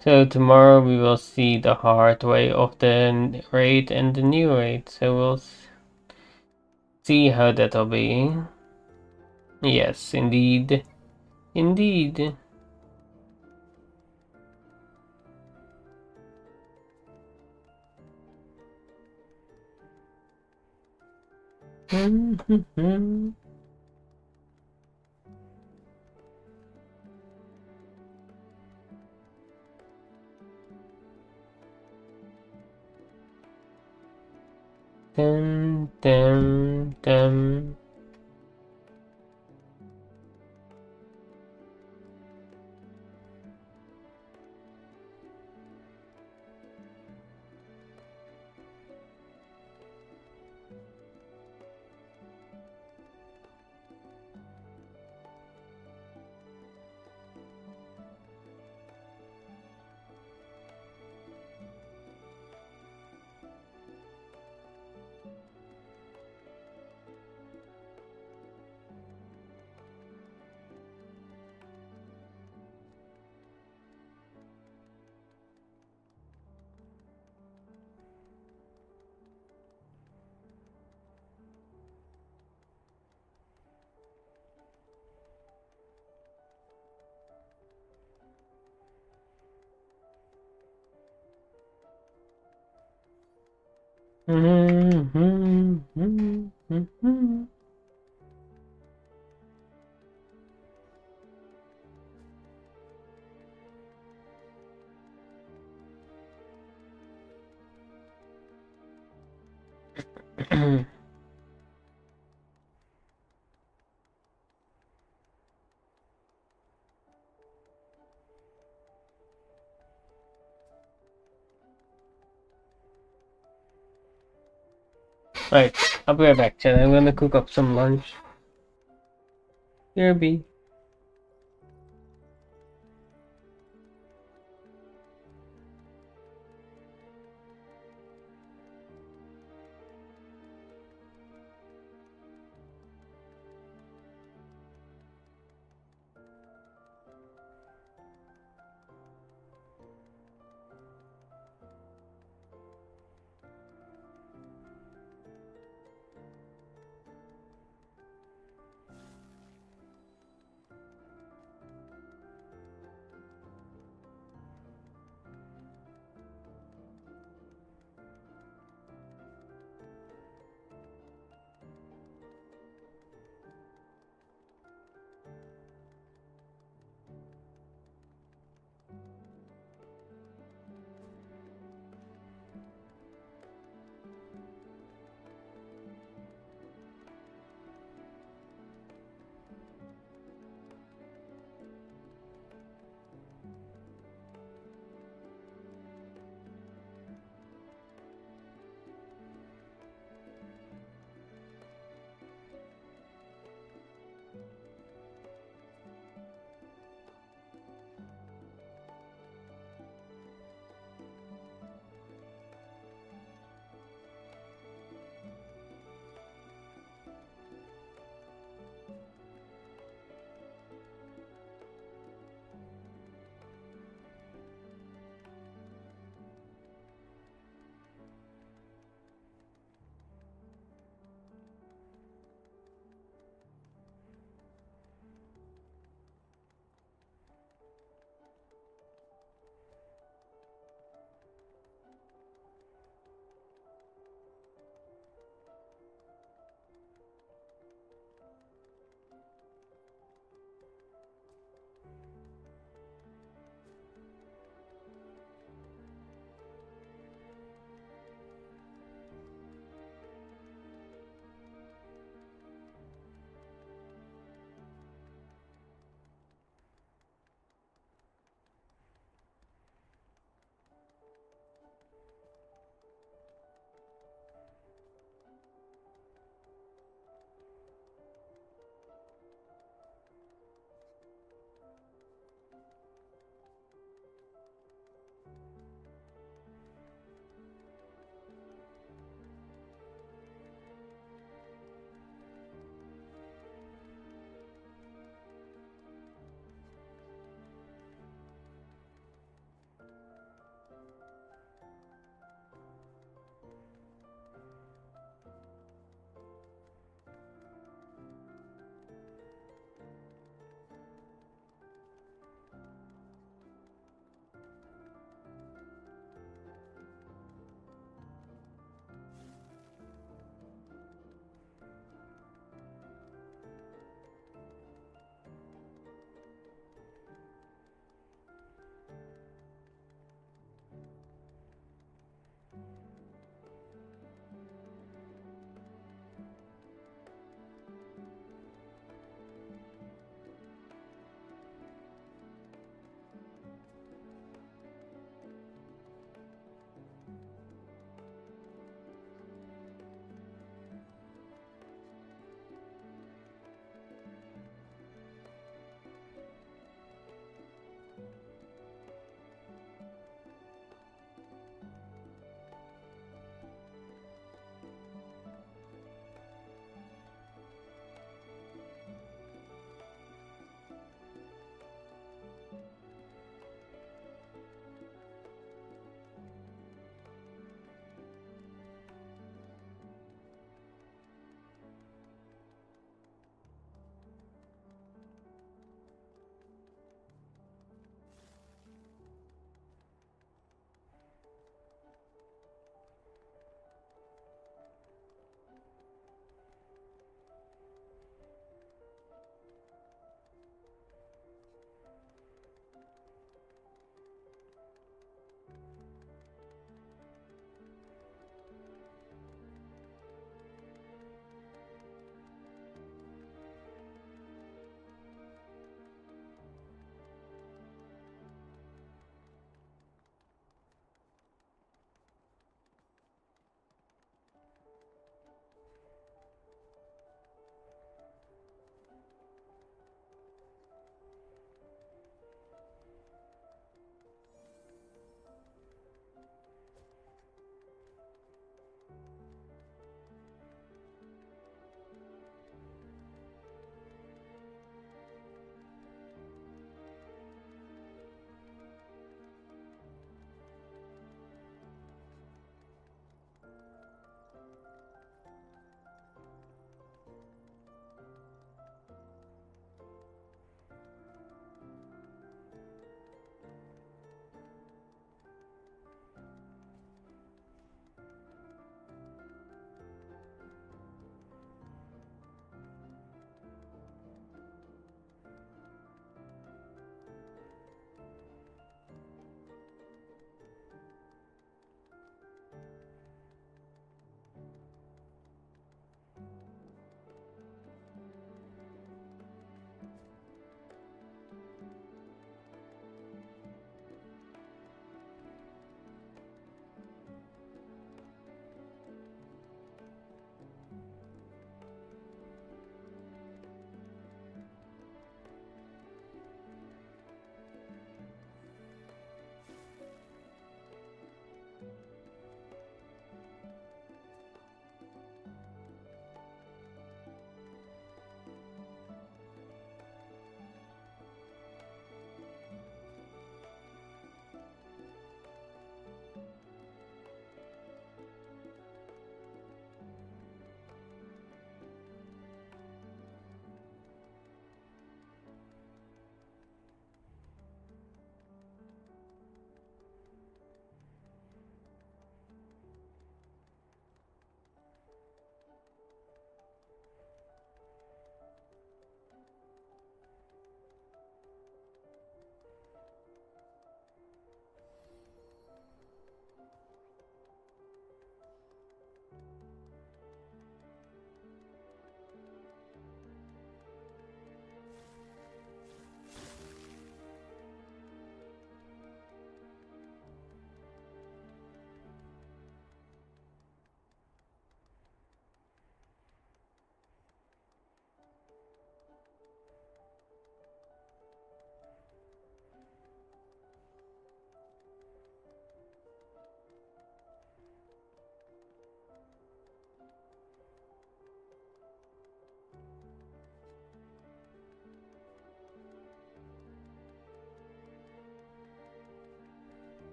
So tomorrow we will see the hard way of the raid and the new raid. So we'll see how that'll be. Yes, indeed. Indeed. Dum, dum, dum. Alright, I'll be right back, Chad. I'm gonna cook up some lunch. Here, B.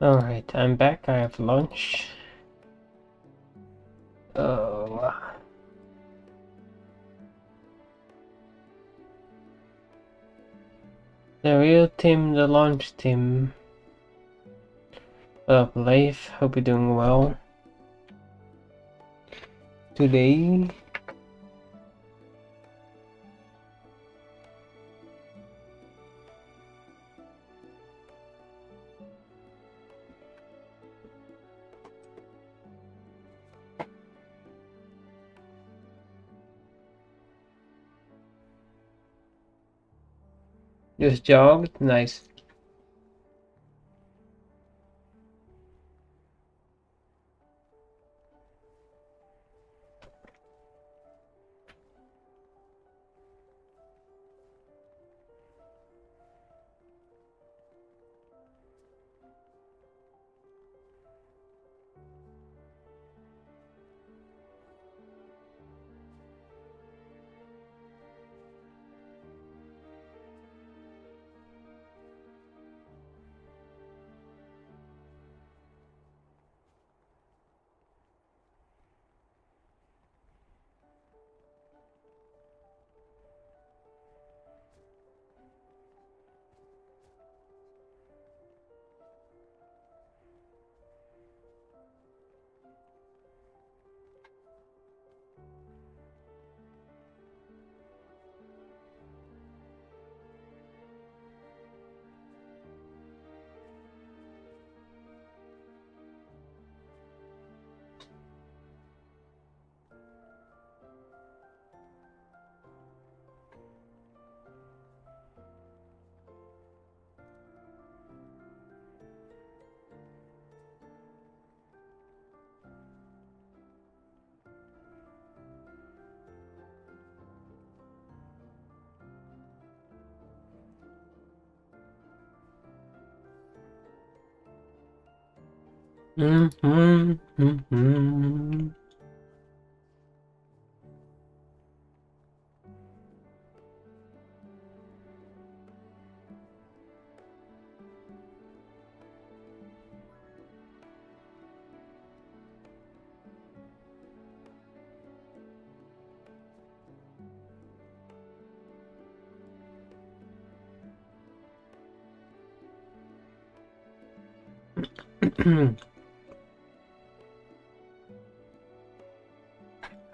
Alright, I'm back. I have lunch. Oh. The real team, the launch team. Up life, hope you're doing well. Today. Just jogged, nice.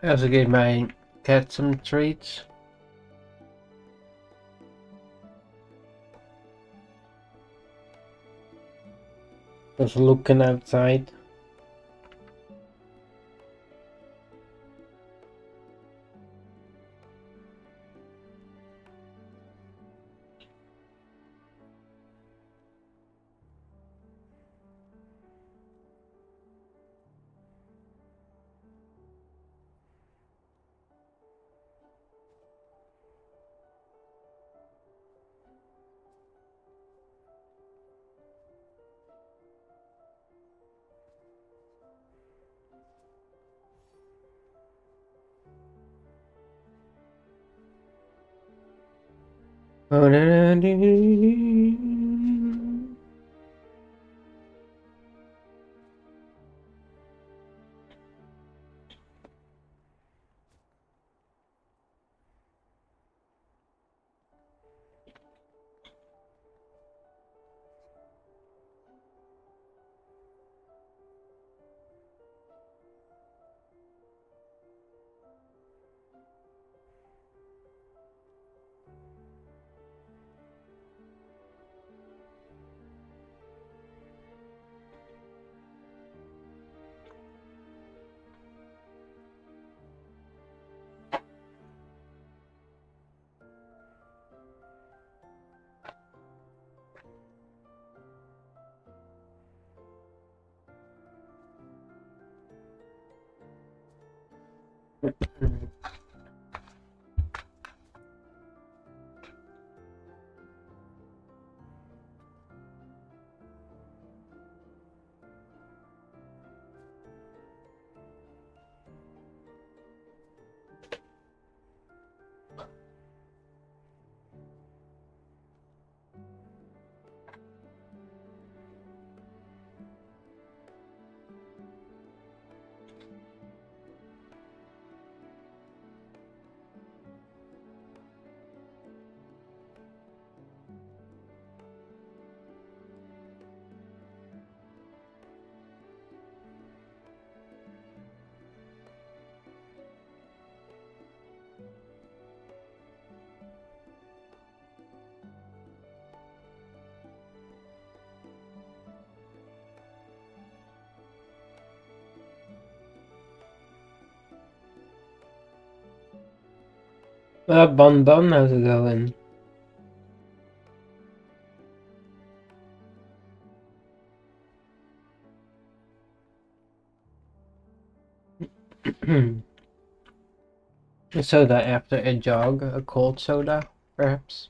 I also gave my cat some treats. Just looking outside. Bon Bon, how's it going? A soda after a jog, a cold soda, perhaps?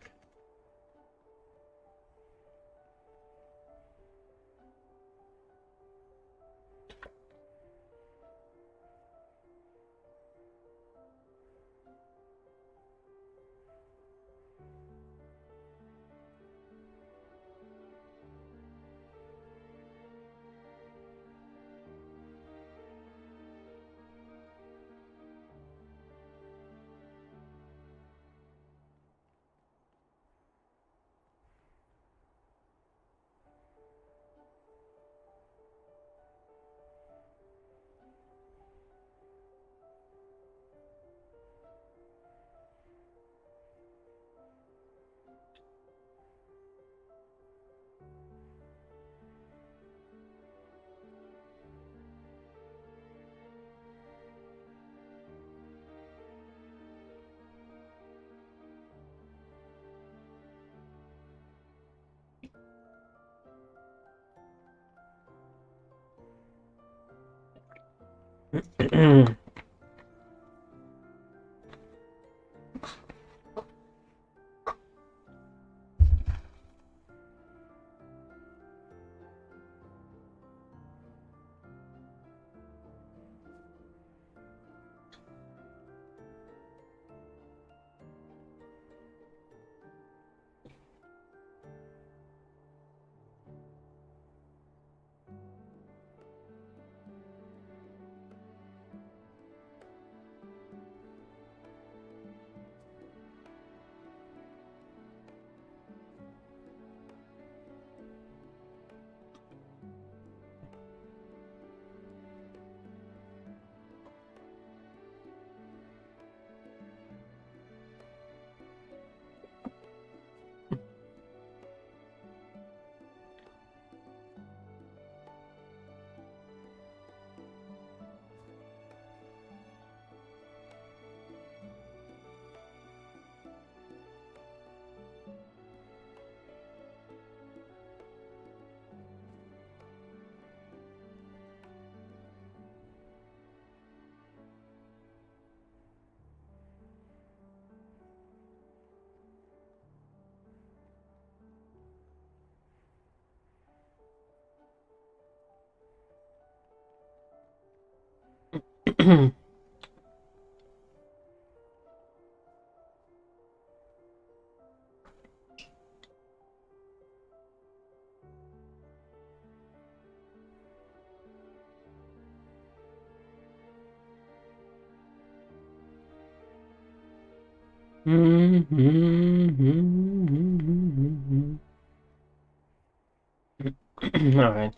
Alright.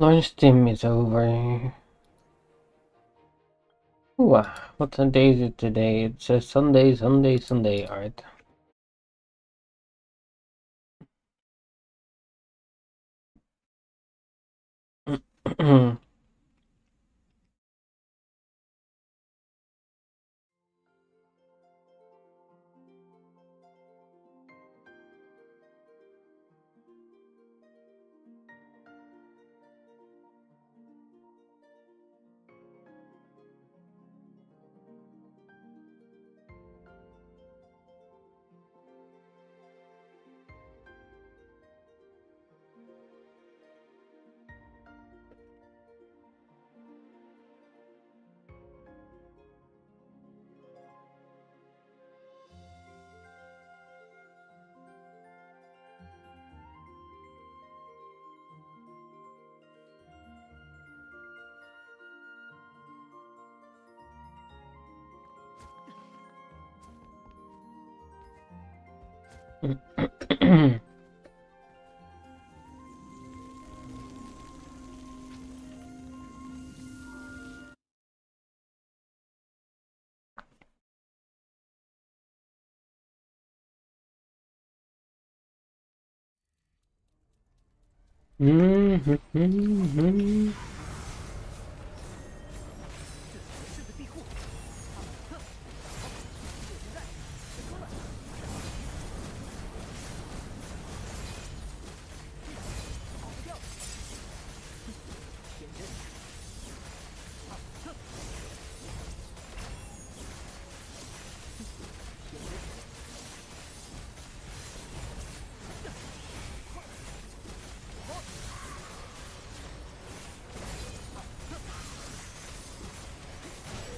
Launch team is over. Ooh, what day is it today? It says Sunday, Sunday, Sunday. Alright.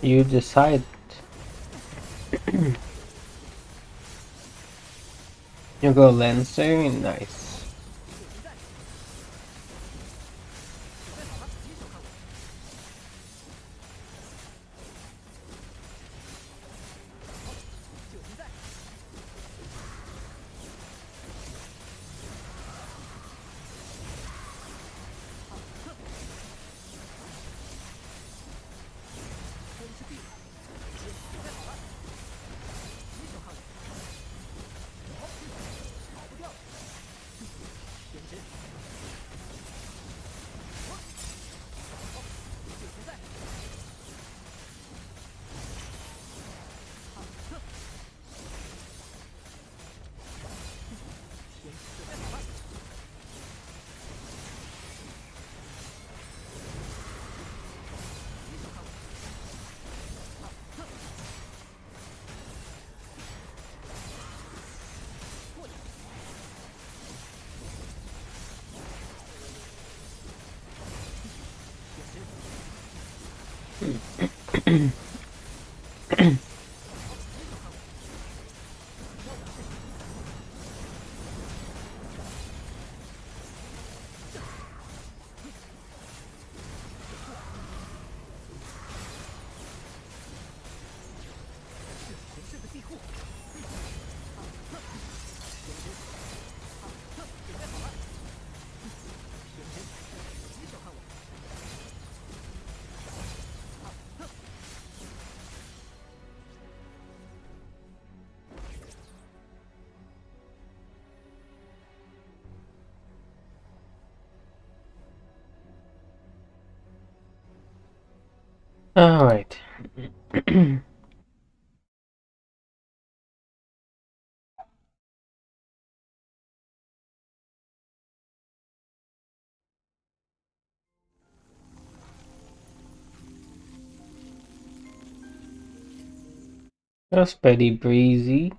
You decide. You go Lancer, nice. All right. That's pretty breezy.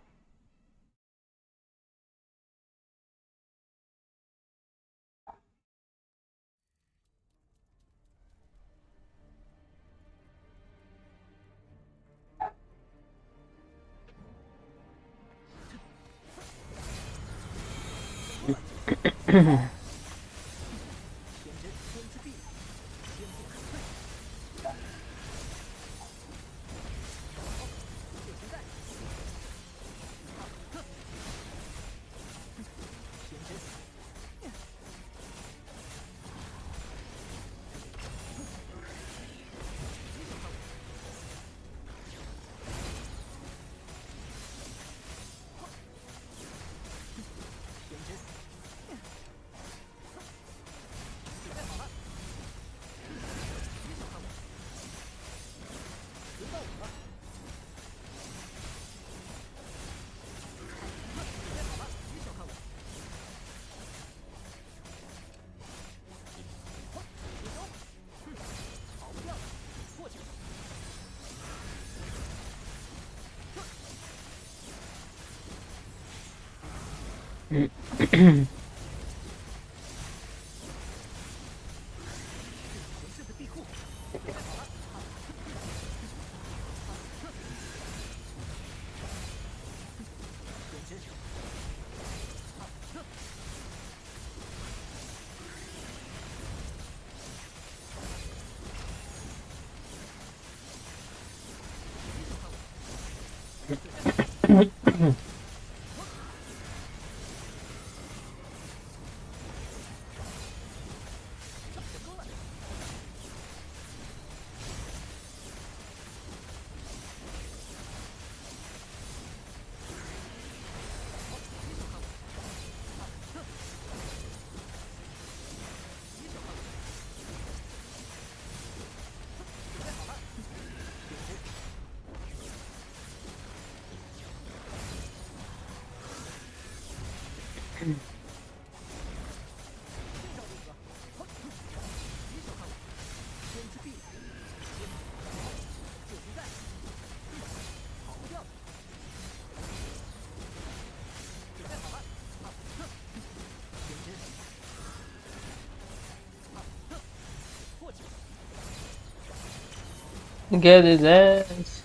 Get his ass.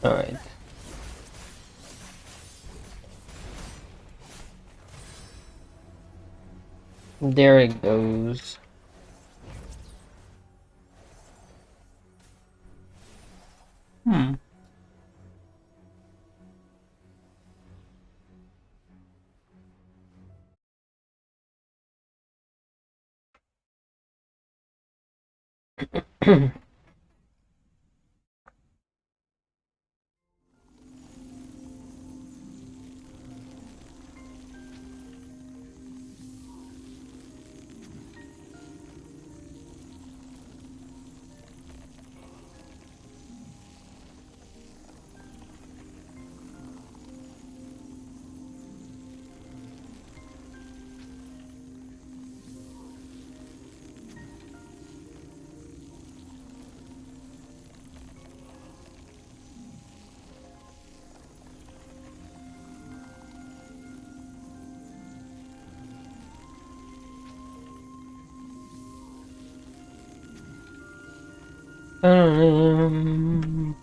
Alright. There it goes. Hmm.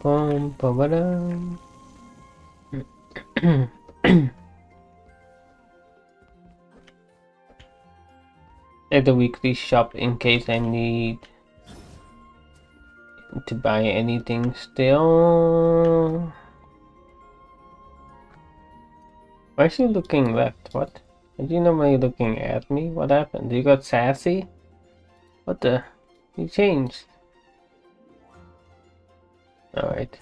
Bum, ba-ba-dum. At the weekly shop in case I need to buy anything still. Why is she looking left? What? Are you normally looking at me? What happened? You got sassy? What the? You changed. Alright.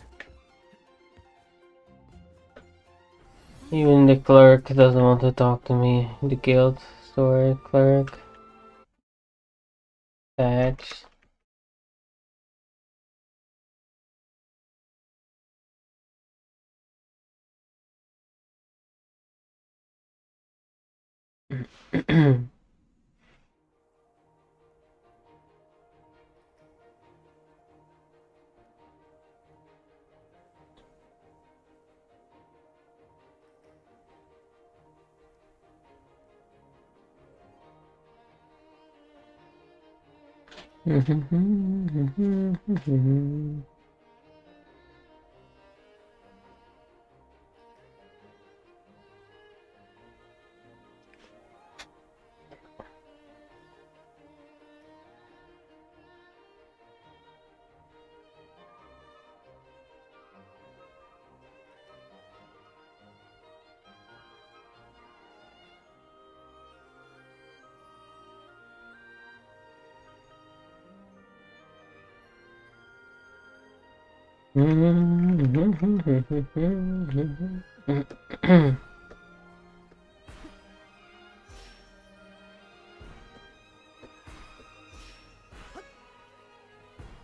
Even the clerk doesn't want to talk to me. The guild store clerk. Patch.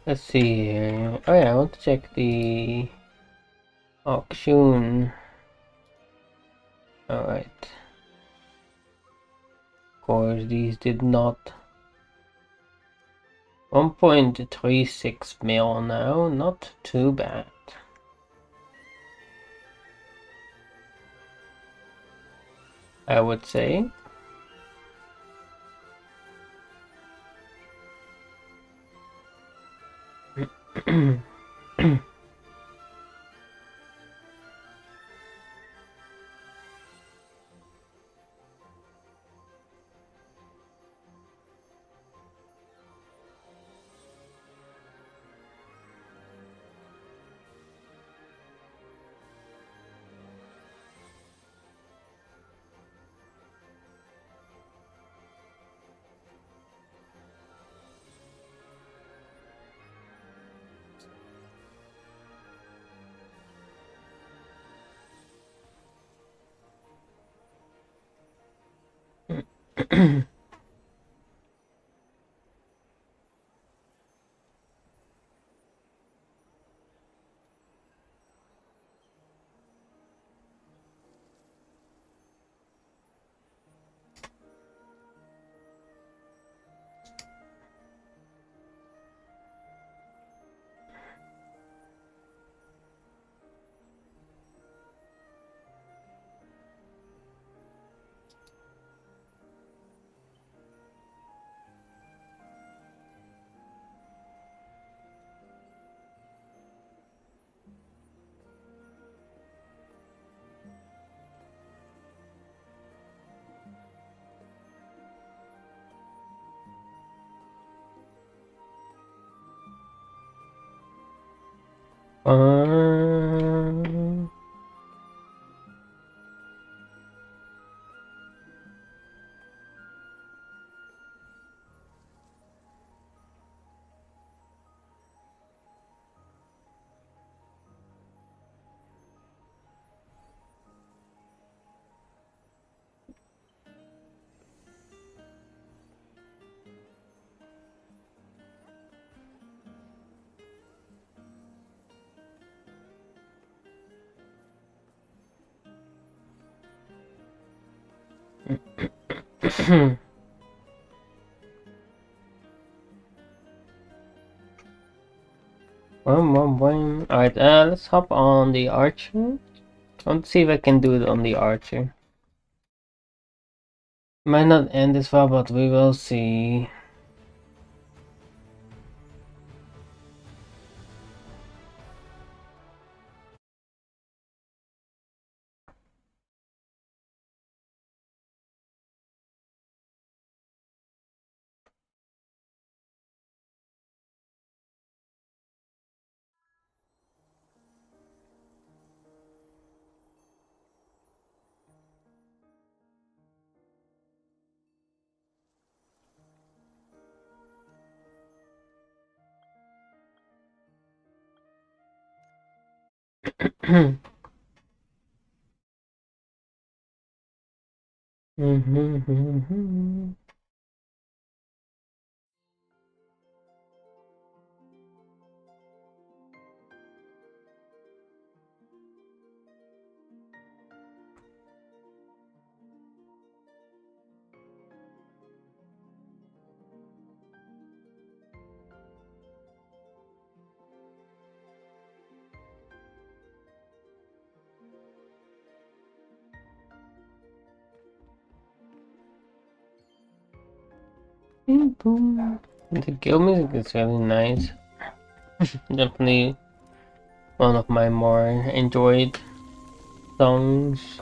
Let's see here. Oh yeah, I want to check the auction. Alright. Of course, these did not. 1.36 mil now, not too bad. I would say. Um, Alright, let's hop on the archer. Let's see if I can do it on the archer. Might not end this well, but we will see. The guild music is really nice. Definitely one of my more enjoyed songs.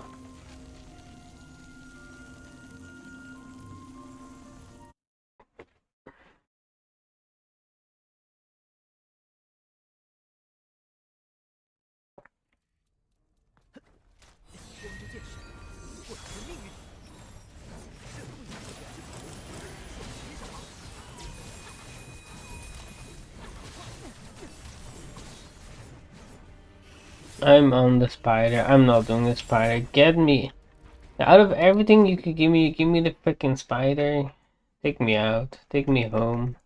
I'm on the spider. I'm not doing the spider. Get me out of everything you could give me. You give me the freaking spider. Take me out. Take me home.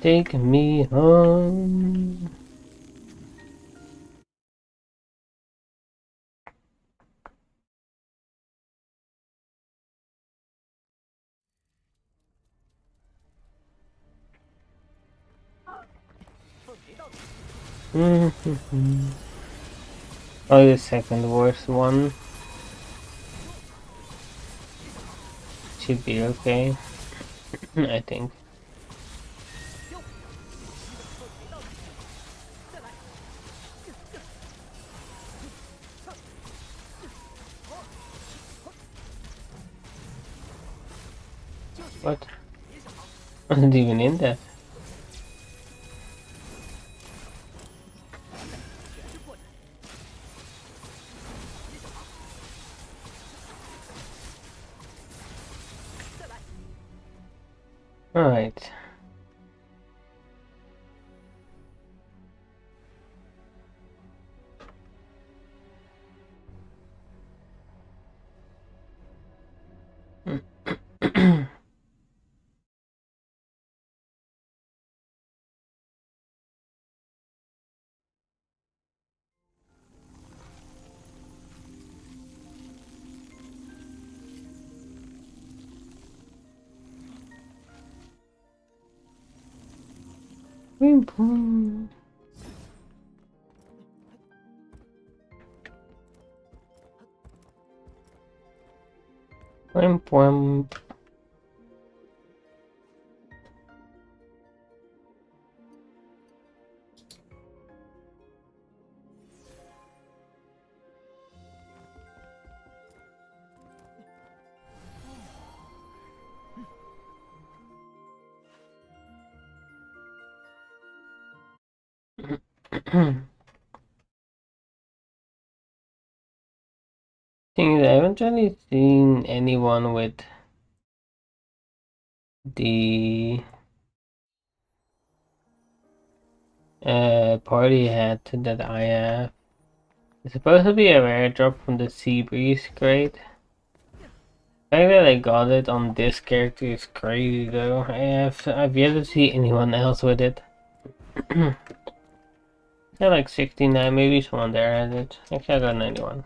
Take me home. Oh, the second worst one. Should be okay. I think. What? I wasn't even in that. Alright. Boom. Thing is, I haven't really seen anyone with the party hat that I have. It's supposed to be a rare drop from the Sea Breeze crate. The fact that I got it on this character is crazy though. I've yet to see anyone else with it. They're like 69, maybe someone there has it. Actually I got 91.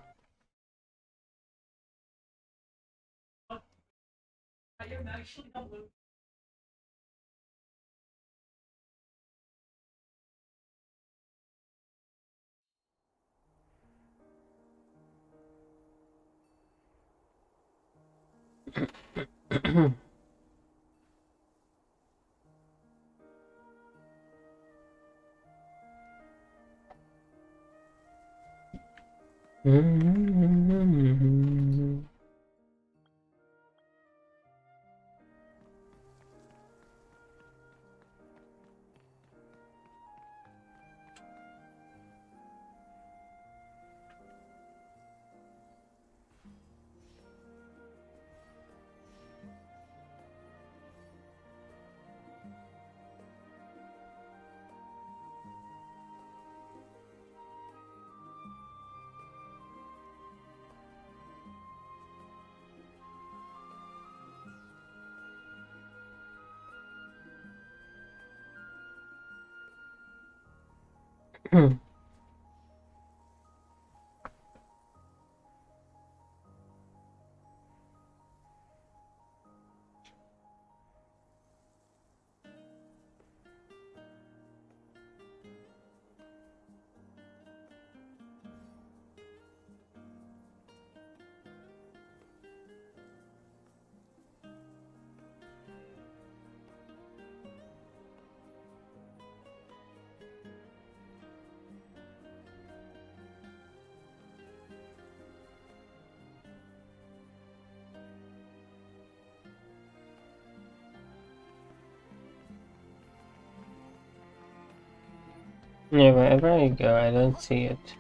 Yeah, wherever I go, I don't see it.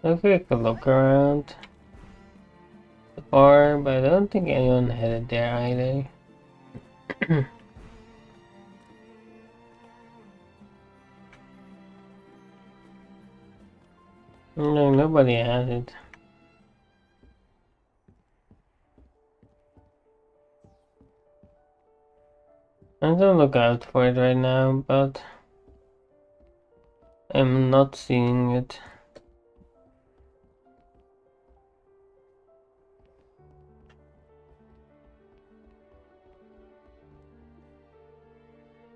I'll take a look around the bar, but I don't think anyone had it there either. No, nobody has it. I'm gonna look out for it right now, but I'm not seeing it.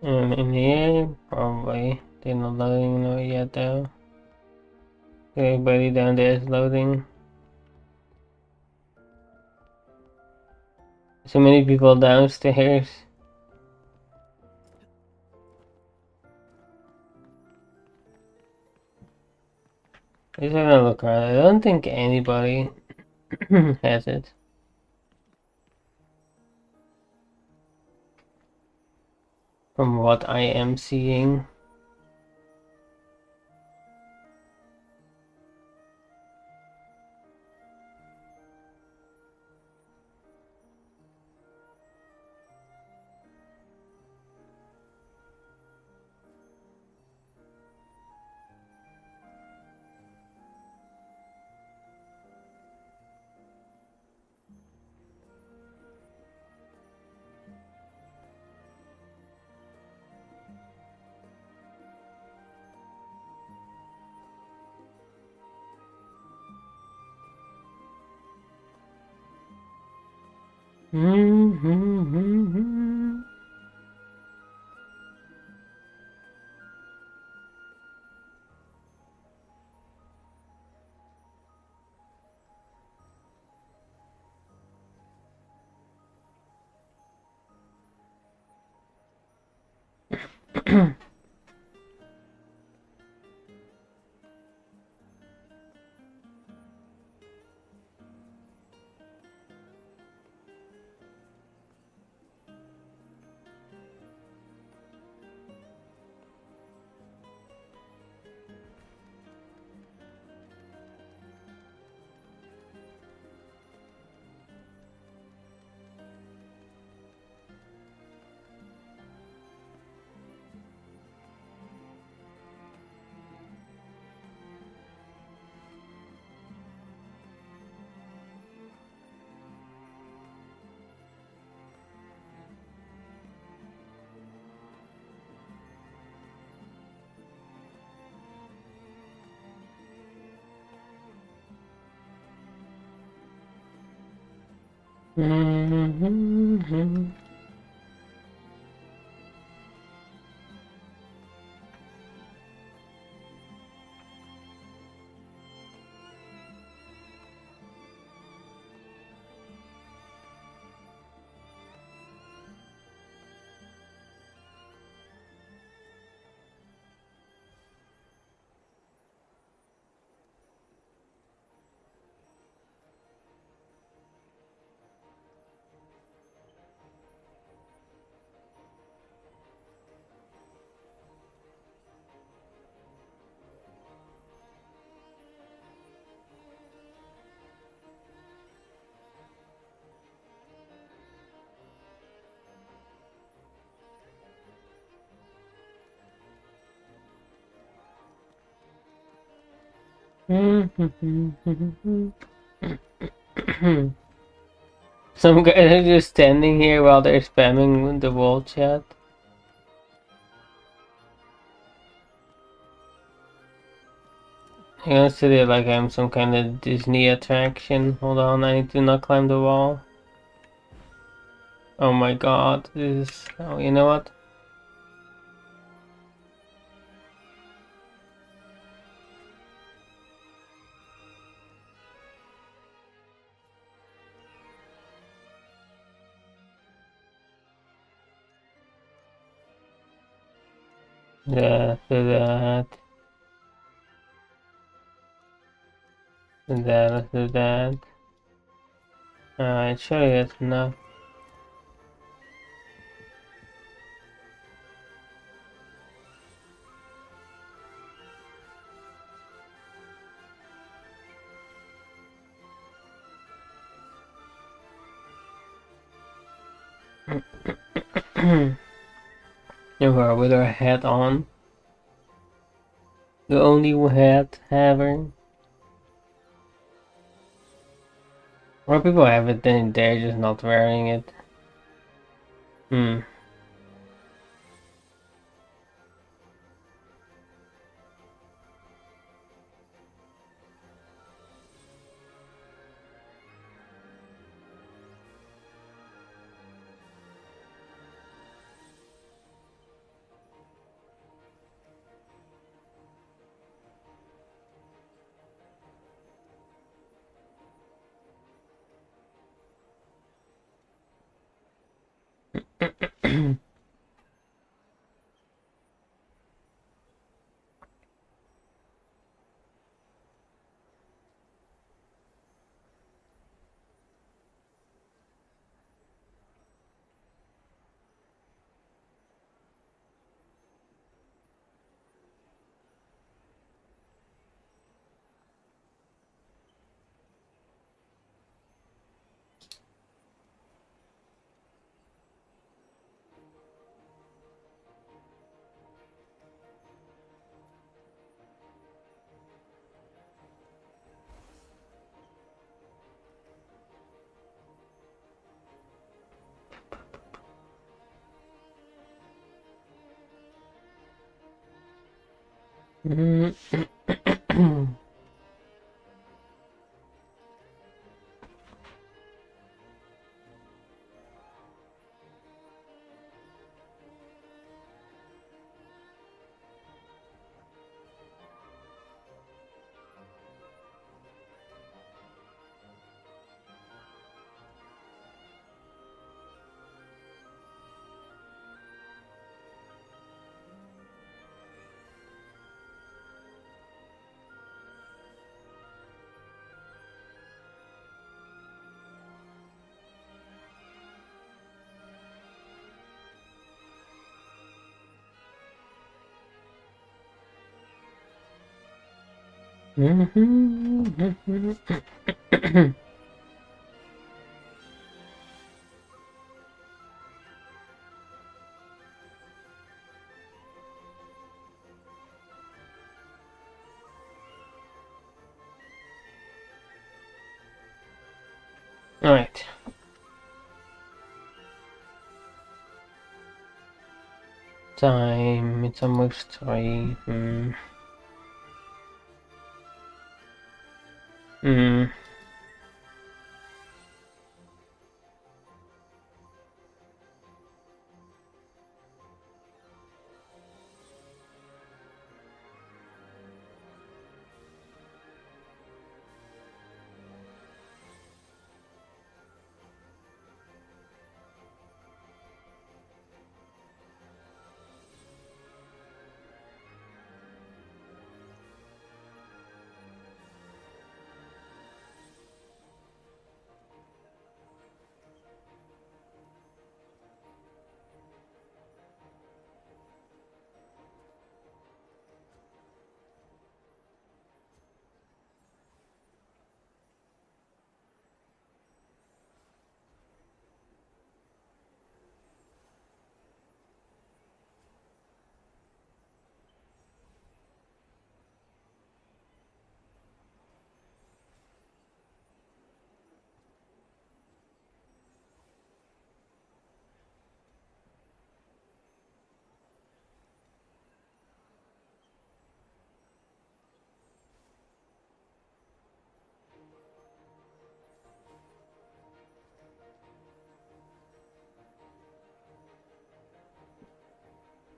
In here, probably. They're not loading no yet though. Everybody down there is loading. So many people downstairs. Just having a look around. I don't think anybody has it. From what I am seeing. Mm-hmm. Some guys are just standing here while they're spamming the wall chat. I'm gonna sit there like I'm some kind of Disney attraction. Hold on, I need to not climb the wall. Oh my god, this is... Oh, you know what? That, that, that. Alright, sure, that's enough. You are with her hat on. The only hat haver. More people have it than they're just not wearing it. Alright. Time, it's almost 3.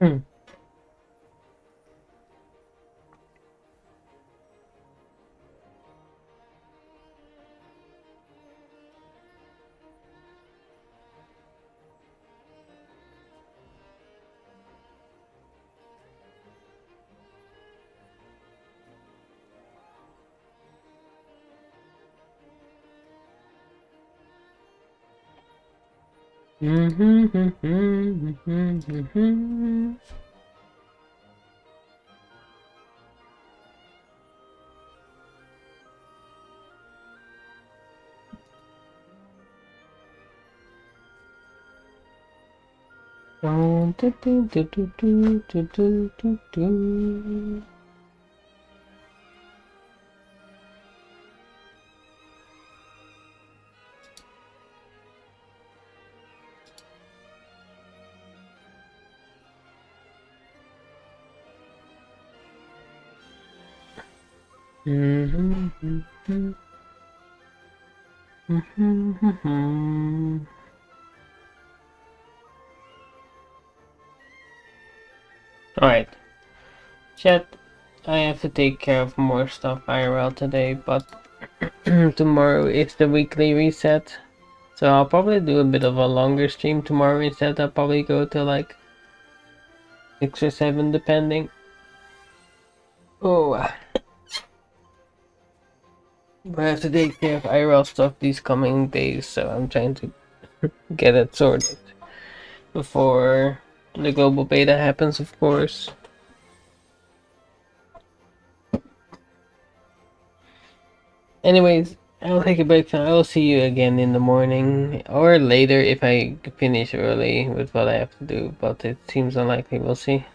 Hmm. Alright, chat, I have to take care of more stuff IRL today, but tomorrow is the weekly reset. So I'll probably do a bit of a longer stream tomorrow instead. I'll probably go to like 6 or 7 depending. Oh, but I have to take care of IRL stuff these coming days, so I'm trying to get it sorted before the global beta happens, of course. Anyways, I'll take a break now. I will see you again in the morning or later if I finish early with what I have to do, but it seems unlikely. We'll see.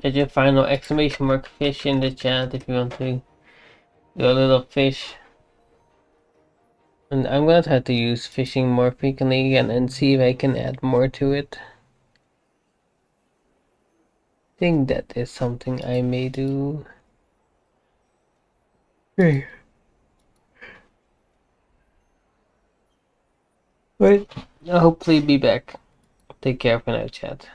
Get your final exclamation mark fish in the chat if you want to do a little fish. And I'm gonna try to use fishing more frequently again and see if I can add more to it. I think that is something I may do. Hey. But I'll hopefully be back. Take care for now, chat.